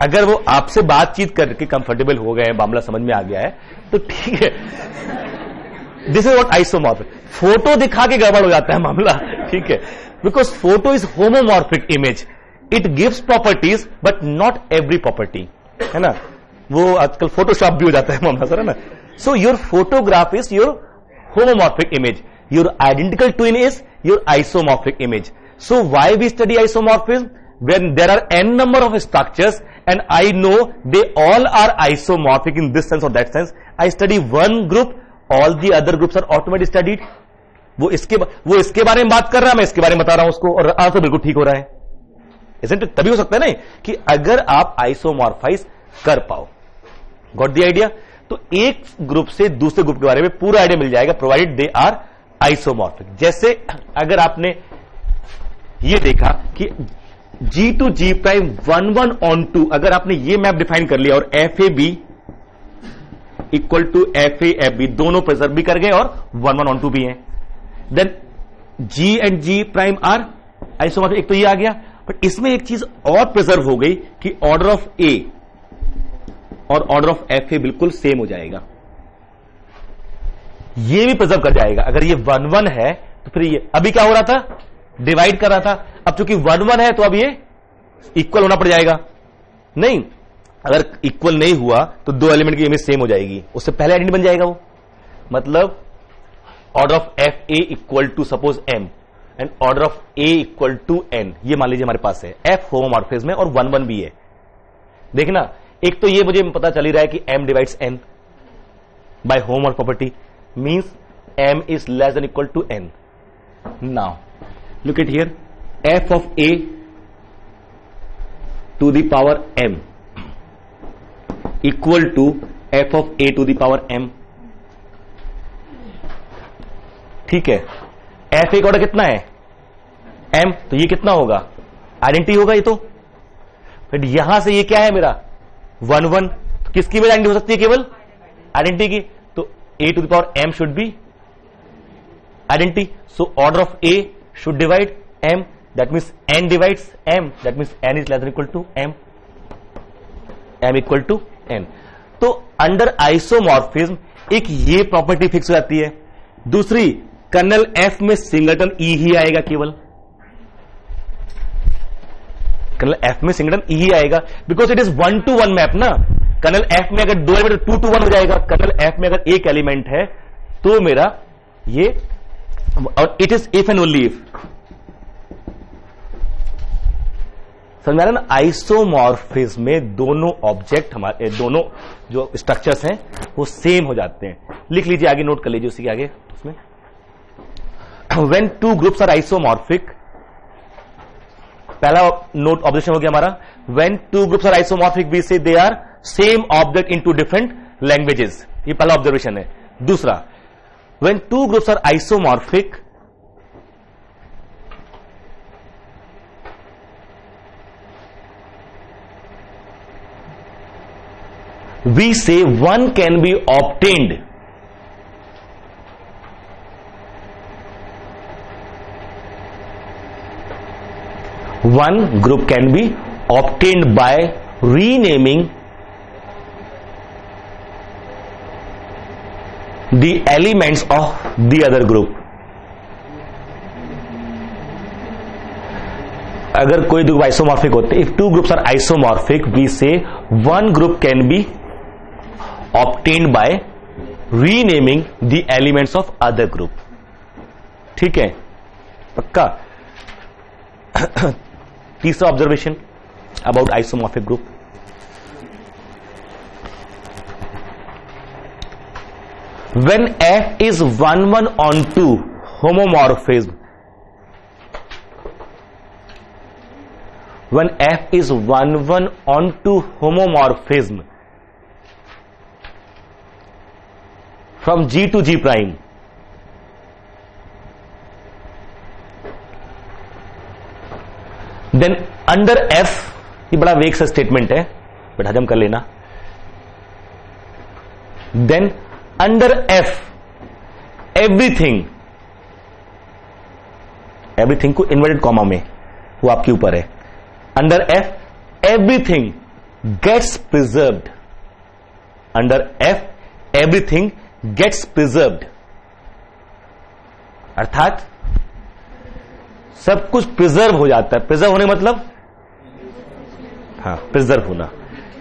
अगर वो आपसे बातचीत करके कंफर्टेबल हो गए, मामला समझ में आ गया है तो ठीक है। This is what isomorphic. Photo दिखा के गड़बड़ हो जाता है मामला, ठीक है, because photo is homomorphic image, it gives properties but not every property, है ना। वो आजकल फोटोशॉप भी हो जाता है मामला, सर, है ना। So your photograph is your homomorphic image, your identical twin is your isomorphic image. So why we study isomorphism? when there are n number of structures and I know they all are isomorphic in this sense or that sense, I study one group, all the other groups are automatically studied. वो इसके बारे में बात कर रहा है, मैं इसके बारे में बता रहा हूं उसको, और आंसर बिल्कुल ठीक हो रहा है। Isn't it? तभी हो सकता है ना कि अगर आप आइसोमॉर्फाइज कर पाओ। Got the idea? तो एक ग्रुप से दूसरे ग्रुप के बारे में पूरा आइडिया मिल जाएगा प्रोवाइडेड दे आर आइसोमॉर्फिक। जैसे अगर आपने ये देखा कि G to G prime 1 1 on 2, अगर आपने ये मैप डिफाइन कर लिया और F A B equal to F A F B दोनों प्रिजर्व भी कर गए और 1 1 on 2 भी हैं, then G and G prime are isomorphic. एक तो ये आ गया, बट इसमें एक चीज और प्रिजर्व हो गई कि ऑर्डर ऑफ ए और ऑर्डर ऑफ एफ ए बिल्कुल सेम हो जाएगा, ये भी प्रिजर्व कर जाएगा। अगर ये 1 1 है तो फिर ये अभी क्या हो रहा था, डिवाइड कर रहा था, अब चूंकि 1 1 है तो अब ये इक्वल होना पड़ जाएगा। नहीं, अगर इक्वल नहीं हुआ तो दो एलिमेंट की इमेज सेम हो जाएगी, उससे पहले आइडेंटिटी बन जाएगा वो। मतलब order of F A equal to suppose M and order of A equal to N, ये मान लीजिए हमारे पास है। एफ होमोमॉर्फिज्म में और 1 1 भी है। देखना, एक तो ये मुझे पता चल ही रहा है कि M divides N by homomorph property, means M is less than equal to N. Now look at here, f of a to the power m equal to f of a to the power m। ठीक है, f एक order कितना है m, तो ये कितना होगा, identity होगा ये तो। फिर यहां से ये क्या है मेरा 1 1, तो किसकी में आइडेंटिटी हो सकती है, केवल आइडेंटिटी की। तो a to the power m should be identity, so order of a should divide m, that means n divides m, that means n is less than equal to m, m equal to n। तो under isomorphism एक ये property fix हो जाती है। दूसरी, kernel f में singleton e ही आएगा, केवल कर्नल f में सिंगलटन e ही आएगा, because it is 1 to 1 map ना। कर्नल f में अगर 2 एलिमेंट 2 to 1 हो जाएगा, कर्नल f में अगर एक एलिमेंट है तो मेरा ये, और it is if and only if. समझ में आ रहा ना, आइसोमॉर्फिज्म में दोनों ऑब्जेक्ट हमारे, दोनों जो स्ट्रक्चर्स हैं वो सेम हो जाते हैं। लिख लीजिए आगे, नोट कर लीजिए उसी के आगे उसमें, when two groups are isomorphic, पहला नोट ऑब्जर्वेशन हो गया हमारा, when two groups are isomorphic we say they are same object in two different languages, ये पहला ऑब्जर्वेशन है। दूसरा, when two groups are isomorphic we say one can be obtained one group can be obtained by renaming the elements of the other group। अगर कोई दो isomorphic होते, if two groups are isomorphic we say one group can be obtained by renaming the elements of other group। ठीक है, पक्का। तीसरा observation about isomorphic group, when f is 1 1 on 2 homomorphism, when f is 1 1 on 2 homomorphism from G to G prime, then under F, ये बड़ा वेग सा statement है but हजम कर लेना, then under F everything को इन्वर्टेड कॉमा में, वो आपके ऊपर है, under F everything gets preserved, under F everything gets preserved, अर्थात सब कुछ प्रिजर्व हो जाता है। प्रिजर्व होने मतलब, हाँ, प्रिजर्व होना।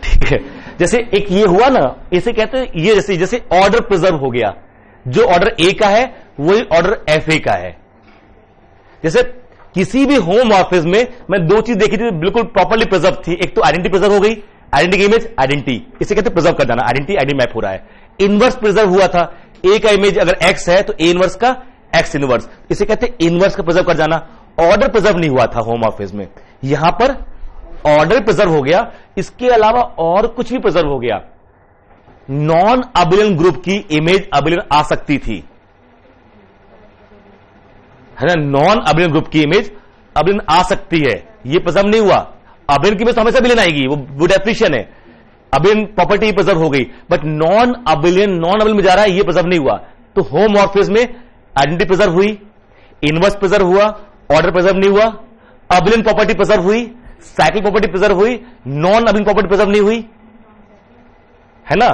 ठीक है, जैसे एक ये हुआ ना, इसे कहते हैं ये, जैसे ऑर्डर प्रिजर्व हो गया, जो ऑर्डर ए का है वही ऑर्डर एफ ए का है। जैसे किसी भी होमोमॉर्फिज्म में मैं दो चीज देखी थी बिल्कुल प्रॉपर्ली प्रिजर्व थी, एक तो आइडेंटिटी प्रिजर्व हो गई, आइडेंटिटी इमेज आइडेंटिटी, इसे कहते हैं प्रिजर्व कर जाना, आइडेंटिटी मैप हो रहा है। इनवर्स प्रिजर्व हुआ था, ए का इमेज अगर एक्स है तो ए इनवर्स का एक्स इनवर्स, इसे कहते हैं इनवर्स का प्रिजर्व कर जाना। ऑर्डर प्रिजर्व नहीं हुआ था होमोमॉर्फिज्म में, यहां पर ऑर्डर प्रिजर्व हो गया, इसके अलावा और कुछ भी प्रिजर्व हो गया। नॉन अबिलियन ग्रुप की इमेज अबिलियन आ सकती थी, है ना, नॉन अबिलियन ग्रुप की इमेज अबिलियन आ सकती है, ये प्रिजर्व नहीं हुआ। अबिलियन की इमेज तो हमेशा अबिलियन आएगी, वो डेफिनेशन है, अबिलियन प्रॉपर्टी प्रिजर्व हो गई, बट नॉन अबिलियन में जा रहा है, ये प्रिजर्व नहीं हुआ। तो होमोमॉर्फिज्म में आइडेंटिटी प्रिजर्व हुई, इनवर्स प्रिजर्व हुआ, ऑर्डर प्रिजर्व नहीं हुआ, अबिलियन प्रॉपर्टी प्रिजर्व हुई, साइक्लिक प्रॉपर्टी प्रिजर्व हुई, नॉन अबिलियन प्रॉपर्टी प्रिजर्व नहीं हुई, है ना,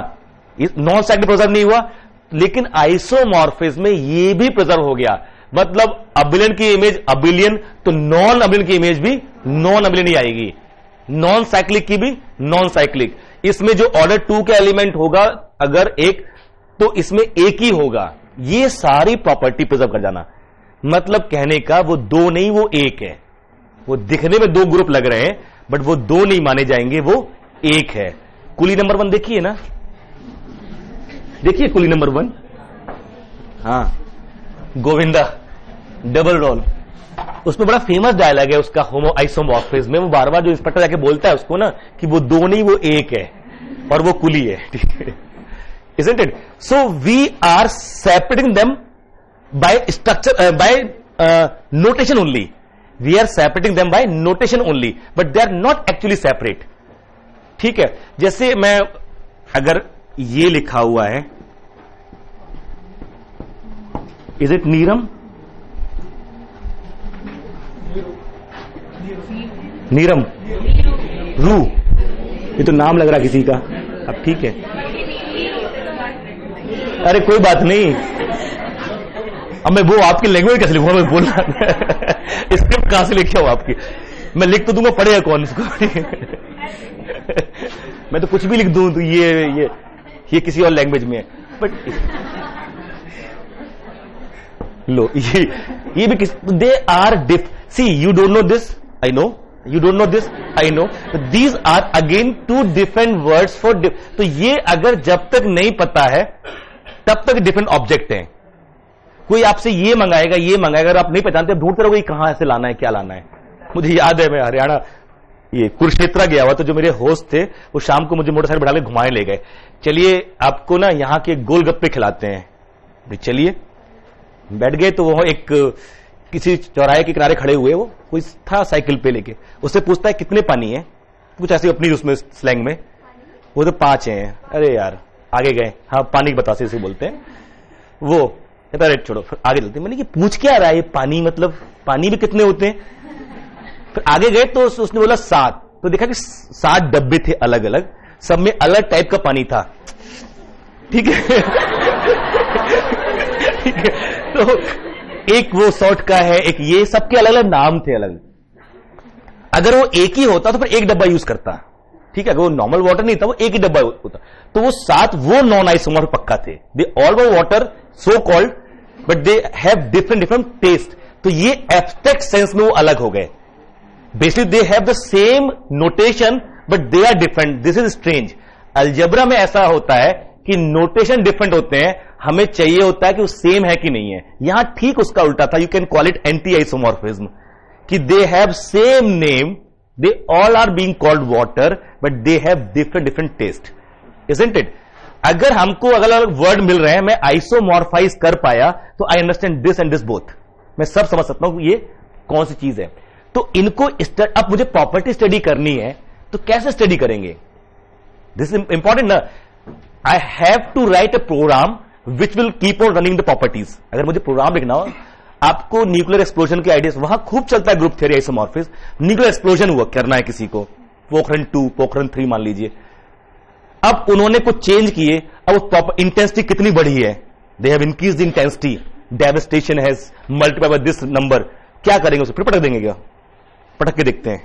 नॉन साइक्लिक प्रिजर्व नहीं हुआ। लेकिन आइसोमॉर्फिज्म में ये भी प्रिजर्व हो गया, मतलब अबिलियन की इमेज अबिलियन, तो नॉन अबिलियन की इमेज भी नॉन अबिलियन ही आएगी, नॉन साइक्लिक की भी नॉन साइक्लिक। इसमें जो ऑर्डर 2 का एलिमेंट होगा अगर एक, तो इसमें एक ही होगा। ये सारी प्रॉपर्टी प्रिजर्व कर जाना, मतलब कहने का वो दो नहीं, वो एक है। वो दिखने में दो ग्रुप लग रहे हैं बट वो दो नहीं माने जाएंगे, वो एक है। कुली नंबर 1 देखिए ना, देखिए कुली नंबर 1, हाँ, गोविंदा डबल रोल, उसमें बड़ा फेमस डायलॉग है उसका होमो आइसोमॉर्फिज्म में, वो बार बार जो इंस्पेक्टर जाके बोलता है उसको ना कि वो दो नहीं वो एक है और वो कुली है, ठीक है, isn't it? So we are separating them by structure, by notation only. We are separating them by notation only, but they are not actually separate. ठीक है, जैसे मैं अगर ये लिखा हुआ है, इज इट नीरम? नीरम, रू, ये तो नाम लग रहा किसी का, अब ठीक है, अरे कोई बात नहीं, अब मैं वो आपकी लैंग्वेज कैसे लिखूंगा, मैं बोलना स्क्रिप्ट कहां से लिखे हो आपकी, मैं लिख तो दूंगा, पढ़ेगा कौन इसको मैं तो कुछ भी लिख दूं तो ये किसी और लैंग्वेज में है, बट लो ये भी they are diff, see you don't know this, I know, you don't know this, I know, these are again two different words for, तो ये अगर जब तक नहीं पता है तब तक डिफरेंट ऑब्जेक्ट हैं। कोई आपसे ये मंगाएगा, अगर आप नहीं पहचानते ढूंढते रहोगे कहां से लाना है, क्या लाना है। मुझे याद है मैं हरियाणा ये कुरुक्षेत्र गया हुआ, तो जो मेरे होस्ट थे वो शाम को मुझे मोटरसाइकिल बढ़ा के घुमाने ले गए, चलिए आपको ना यहाँ के गोलगप्पे खिलाते हैं, चलिए बैठ गए। तो वो एक किसी चौराहे के किनारे खड़े हुए, वो कोई था साइकिल पे लेके, उससे पूछता है कितने पानी है, कुछ ऐसी अपनी उसमें स्लैंग में, वो तो 5 हैं। अरे यार, आगे गए, हाँ पानी की बतासे इसे बोलते हैं, वो कहता रेट छोड़ो, फिर आगे चलते। मैंने कि पूछ क्या रहा है, पानी मतलब पानी भी कितने होते हैं। फिर आगे गए तो उसने बोला 7, तो देखा कि 7 डब्बे थे अलग अलग, सब में अलग टाइप का पानी था, ठीक है ठीक है, तो एक वो सॉर्ट का है, एक ये, सबके अलग अलग नाम थे अलग। अगर वो एक ही होता तो फिर एक डब्बा यूज करता, ठीक है, अगर वो नॉर्मल वाटर नहीं था वो एक ही डब्बा होता, तो वो 7 वो नॉन आइसोमॉर्फ पक्का थे, they all were water so called, but they have different taste. तो ये एब्स्ट्रैक्ट सेंस में वो अलग हो गए, basically they have the same notation but they are different, this is strange. Algebra में ऐसा होता है कि नोटेशन डिफरेंट होते हैं, हमें चाहिए होता है कि वो सेम है कि नहीं है। यहां ठीक उसका उल्टा था, you can call it anti isomorphism, कि they have same name, they all are being called water but they have different taste, isn't it? अगर हमको अलग अलग वर्ड मिल रहे हैं, मैं आइसोमॉर्फाइज कर पाया तो I understand this and this both, मैं सब समझ सकता हूं ये कौन सी चीज है। तो इनको अब मुझे प्रॉपर्टी स्टडी करनी है, तो कैसे स्टडी करेंगे? दिस इज इंपॉर्टेंट ना। I have to write a program which will keep on running the properties. अगर मुझे प्रोग्राम लिखना हो, आपको न्यूक्लियर एक्सप्लोजन के आइडियाज, वहां खूब चलता है group theory isomorphism, nuclear explosion हुआ करना है किसी को, पोखरण 2 पोखरण 3 मान लीजिए, अब उन्होंने कुछ चेंज किए, अब इंटेंसिटी कितनी बढ़ी है, they have increased intensity, devastation has multiply by this number, क्या करेंगे उसे? फिर पटक देंगे क्या? पटक के देखते हैं,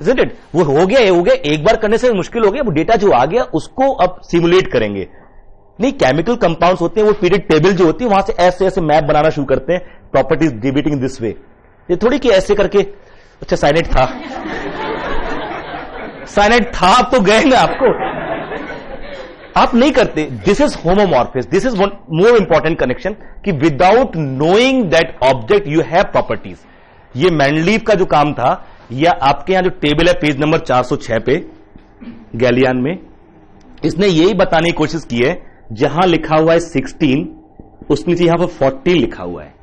isn't it? वो हो गया, एक बार करने से मुश्किल हो गया, वो डेटा जो आ गया उसको अब सिमुलेट करेंगे। नहीं, केमिकल कंपाउंड्स होते हैं, वो पीरियड टेबल जो होती है वहां से ऐसे ऐसे मैप बनाना शुरू करते हैं, प्रॉपर्टीज डिबेटिंग दिस वे। ये थोड़ी कि ऐसे करके, अच्छा साइनेट था अब तो गए ना, आपको आप नहीं करते। This is homomorphism, this is one more important connection, कि without knowing that object you have properties. ये मैंडलीव का जो काम था, या आपके यहां जो टेबल है पेज नंबर 406 पे गैलियन में, इसने यही बताने की कोशिश की है, जहां लिखा हुआ है 16, उस नीचे यहां पर 40 लिखा हुआ है।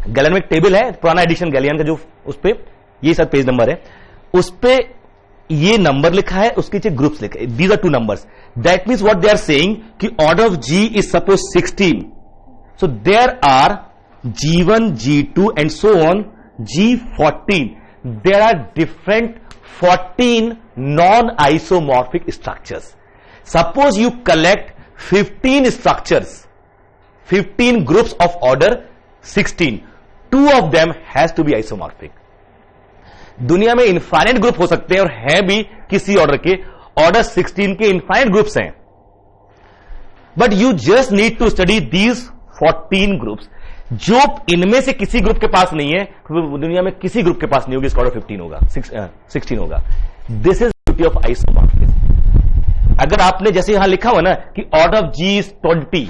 गैलियन में एक टेबल है, पुराना एडिशन गैलियन का, जो उस पे ये सब पेज नंबर है, उस पे ये नंबर लिखा है, उसके नीचे ग्रुप्स लिखे, these are 2 numbers. That means what they are saying कि order of G is suppose 16, so there are G1, G2 and so on, G14. There are different 14 non-isomorphic structures. Suppose you collect 15 structures, 15 groups of order 16. 2 of them has to be isomorphic. दुनिया में infinite group हो सकते हैं और हैं भी किसी order के, ऑर्डर 16 के इनफाइनाइट ग्रुप्स हैं, but you just need to study these 14 groups. जो इनमें से किसी ग्रुप के पास नहीं है, दुनिया में किसी ग्रुप के पास नहीं होगी, इसका ऑर्डर 15 होगा, 16 होगा। This is beauty of isomorphism. अगर आपने जैसे यहां लिखा हुआ ना कि ऑर्डर ऑफ जी इज 20,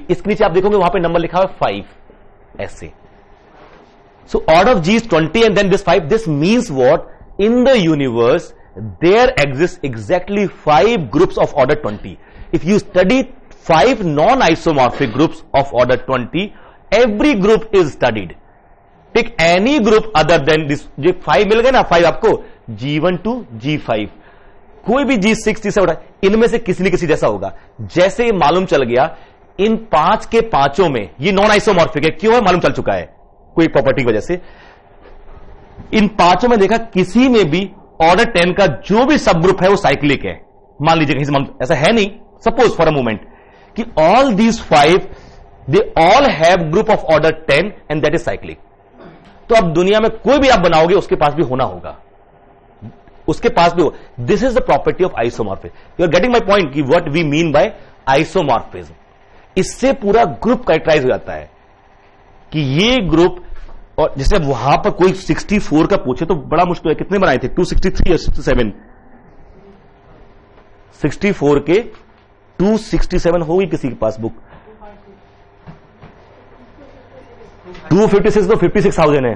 इसके नीचे आप देखोगे वहां पे नंबर लिखा हुआ 5, ऐसे. So order of G is 20 and then this 5. This means what? In the universe, there exists exactly 5 groups of order 20. If you study 5 non-isomorphic groups of order 20, every group is studied. Pick any group other than this. जो 5 मिल गए ना, 5 आपको G1 to G5, कोई भी G6 G7, इनमें से किसी न किसी जैसा होगा. जैसे मालूम चल गया इन 5 के 5 में ये नॉन आइसोमॉर्फिक है. क्यों है? मालूम चल चुका है कोई प्रॉपर्टी की वजह से. इन 5 में देखा किसी में भी ऑर्डर 10 का जो भी सब ग्रुप है वो साइक्लिक है. मान लीजिए कहीं से ऐसा है नहीं, सपोज फॉर अ मोमेंट कि all these 5 they all have group of order 10 and that is cyclic. तो अब दुनिया में कोई भी आप बनाओगे उसके पास भी होना होगा, उसके पास भी हो. This is the property of isomorphism. You are getting my point कि what we mean by isomorphism. इससे पूरा ग्रुप कैरेक्टराइज हो जाता है कि ये ग्रुप. और जैसे वहां पर कोई 64 का पूछे तो बड़ा मुश्किल है. कितने बनाए थे? 263 या 67? 64 के 267 होगी किसी के पास बुक? 256 तो 56,000 है.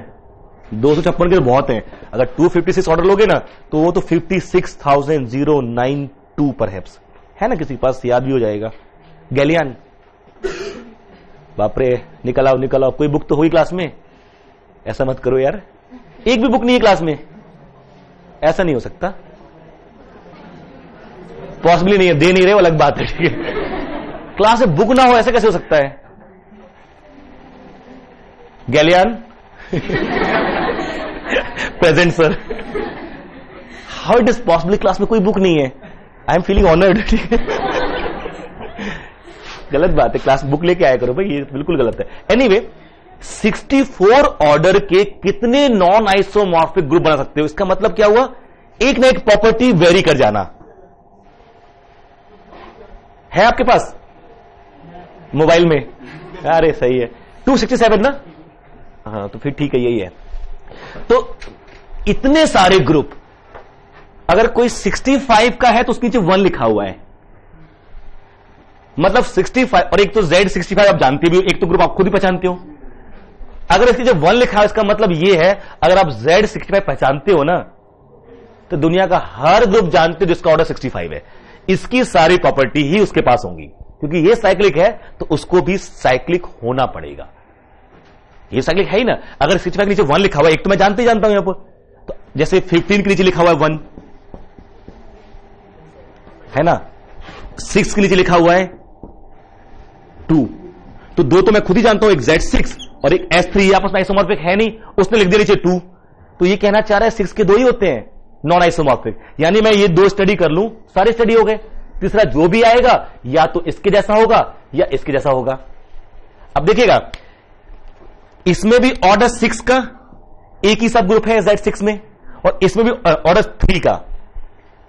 256 के तो बहुत हैं. अगर 256 ऑर्डर लोगे ना तो वो तो 56,092 परहैप्स है ना. किसी के पास याद भी हो जाएगा. गैलियन, बाप रे, निकल आओ निकल आओ. कोई बुक तो हुई क्लास में? ऐसा मत करो यार, एक भी बुक नहीं है क्लास में. ऐसा नहीं हो सकता, पॉसिबली नहीं है. दे नहीं रहे वो अलग बात है, ठीक है. क्लास में बुक ना हो ऐसा कैसे हो सकता है? Galleon present sir. How it is possibly class में कोई बुक नहीं है? I am feeling honoured. गलत बात है, क्लास बुक लेके आया करो भाई, ये बिल्कुल गलत है. एनीवे, 64 ऑर्डर के कितने नॉन आइसोमॉर्फिक ग्रुप बना सकते हो? इसका मतलब क्या हुआ? एक ना एक प्रॉपर्टी वेरी कर जाना है आपके पास मोबाइल में. अरे सही है, 267 ना. हाँ तो फिर ठीक है, यही है. तो इतने सारे ग्रुप, अगर कोई 65 का है तो उसके नीचे 1 लिखा हुआ है, मतलब 65. और एक तो Z65 आप जानते भी हो, एक तो ग्रुप आप खुद ही पहचानते हो. अगर इसके जो 1 लिखा है इसका मतलब यह है अगर आप Z65 पहचानते हो ना तो दुनिया का हर ग्रुप जानते हो जिसका ऑर्डर 65 है. इसकी सारी प्रॉपर्टी ही उसके पास होंगी, क्योंकि ये साइक्लिक है तो उसको भी साइक्लिक होना पड़ेगा. ये साइक्लिक है ही ना. अगर 65 के नीचे 1 लिखा हुआ है, एक तो मैं जानते ही जानता हूं यहां पर. तो जैसे 15 के नीचे लिखा हुआ है 1 है ना, 6 के नीचे लिखा हुआ है 2, तो 2 तो मैं खुद ही जानता हूं, एक Z6 और एक S3. आपस में आइसोमॉर्फिक है नहीं, उसने लिख दिया नीचे 2. तो ये कहना चाह रहा है 6 के 2 ही होते हैं नॉन आइसोमॉर्फिक. यानी मैं ये 2 स्टडी कर लूं, सारे स्टडी हो गए. तीसरा जो भी आएगा या तो इसके जैसा होगा या इसके जैसा होगा. अब देखिएगा, इसमें भी ऑर्डर 6 का एक ही सब ग्रुप है Z6 में, और इसमें भी ऑर्डर 3 का.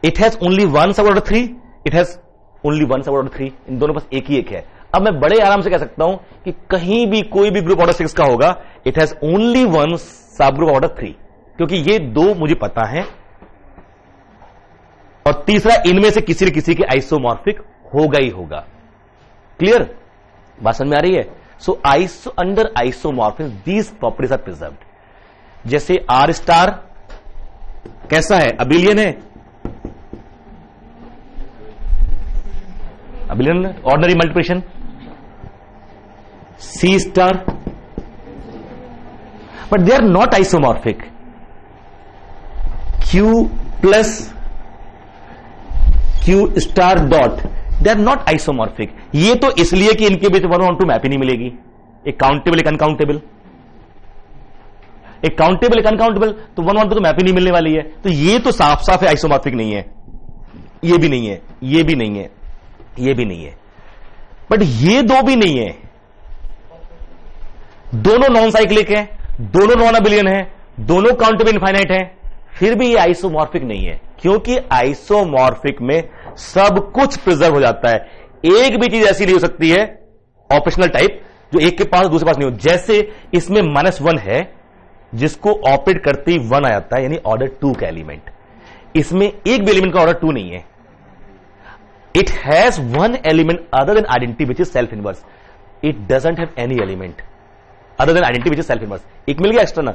इट हैज ओनली 1 सब ऑर्डर 3, इट हैज ओनली 1 सब ऑर्डर 3. इन दोनों पास एक ही एक है. अब मैं बड़े आराम से कह सकता हूं कि कहीं भी कोई भी ग्रुप ऑर्डर 6 का होगा, इट हैज ओनली 1 सब ग्रुप ऑर्डर 3, क्योंकि ये 2 मुझे पता है. और तीसरा इनमें से किसी न किसी के आइसोमॉर्फिक होगा ही होगा. क्लियर? बात समझ में आ रही है? So under isomorphism these properties are preserved. जैसे R स्टार कैसा है? अबिलियन है, abelian ordinary multiplication. C star, but they are not isomorphic. Q plus Q star dot, they are not isomorphic. ये तो इसलिए कि इनके बीच 1-1-2 मैप ही नहीं मिलेगी. एक काउंटेबल एक अनकाउंटेबल, एक काउंटेबल एक अनकाउंटेबल, तो 1-1-2 तो मैप ही नहीं मिलने वाली है. तो ये तो साफ साफ है आइसोमॉर्फिक नहीं है. ये भी नहीं है, ये भी नहीं है, ये भी नहीं है. बट ये 2 भी नहीं है. दोनों नॉन साइक्लिक है, दोनों नॉन अबिलियन है, दोनों काउंटेबल इनफाइनाइट है, फिर भी ये आइसोमॉर्फिक नहीं है. क्योंकि आइसोमॉर्फिक में सब कुछ प्रिजर्व हो जाता है. एक भी चीज ऐसी नहीं हो सकती है ऑपरेशनल टाइप जो एक के पास दूसरे पास नहीं हो. जैसे इसमें -1 है जिसको ऑपरेट करते ही 1 आ जाता है, यानी ऑर्डर 2 का एलिमेंट. इसमें एक भी एलिमेंट का ऑर्डर 2 नहीं है. It has 1 element other than identity which is self inverse. It doesn't have any element. Other than identity which is self inverse. एक मिल गया एक्सटर्नल।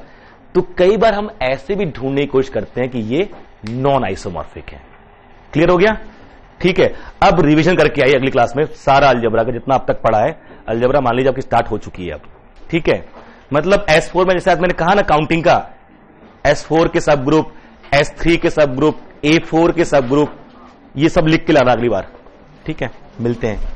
तो कई बार हम ऐसे भी ढूंढने की कोशिश करते हैं कि ये नॉन आइसोमॉर्फिक है। क्लियर हो गया? ठीक है, अब रिवीजन करके आइए अगली क्लास में सारा अलजेब्रा का जितना अब तक पढ़ा है। अलजेब्रा मान लीजिए आपकी स्टार्ट हो चुकी है अब। ठीक है, मतलब S4 में जैसे आज मैंने कहा ना काउंटिंग का, S4 के सब ग्रुप, S3 के सब ग्रुप, A4 के सब ग्रुप, ये सब लिख के लाना अगली बार। ठीक है, मिलते हैं।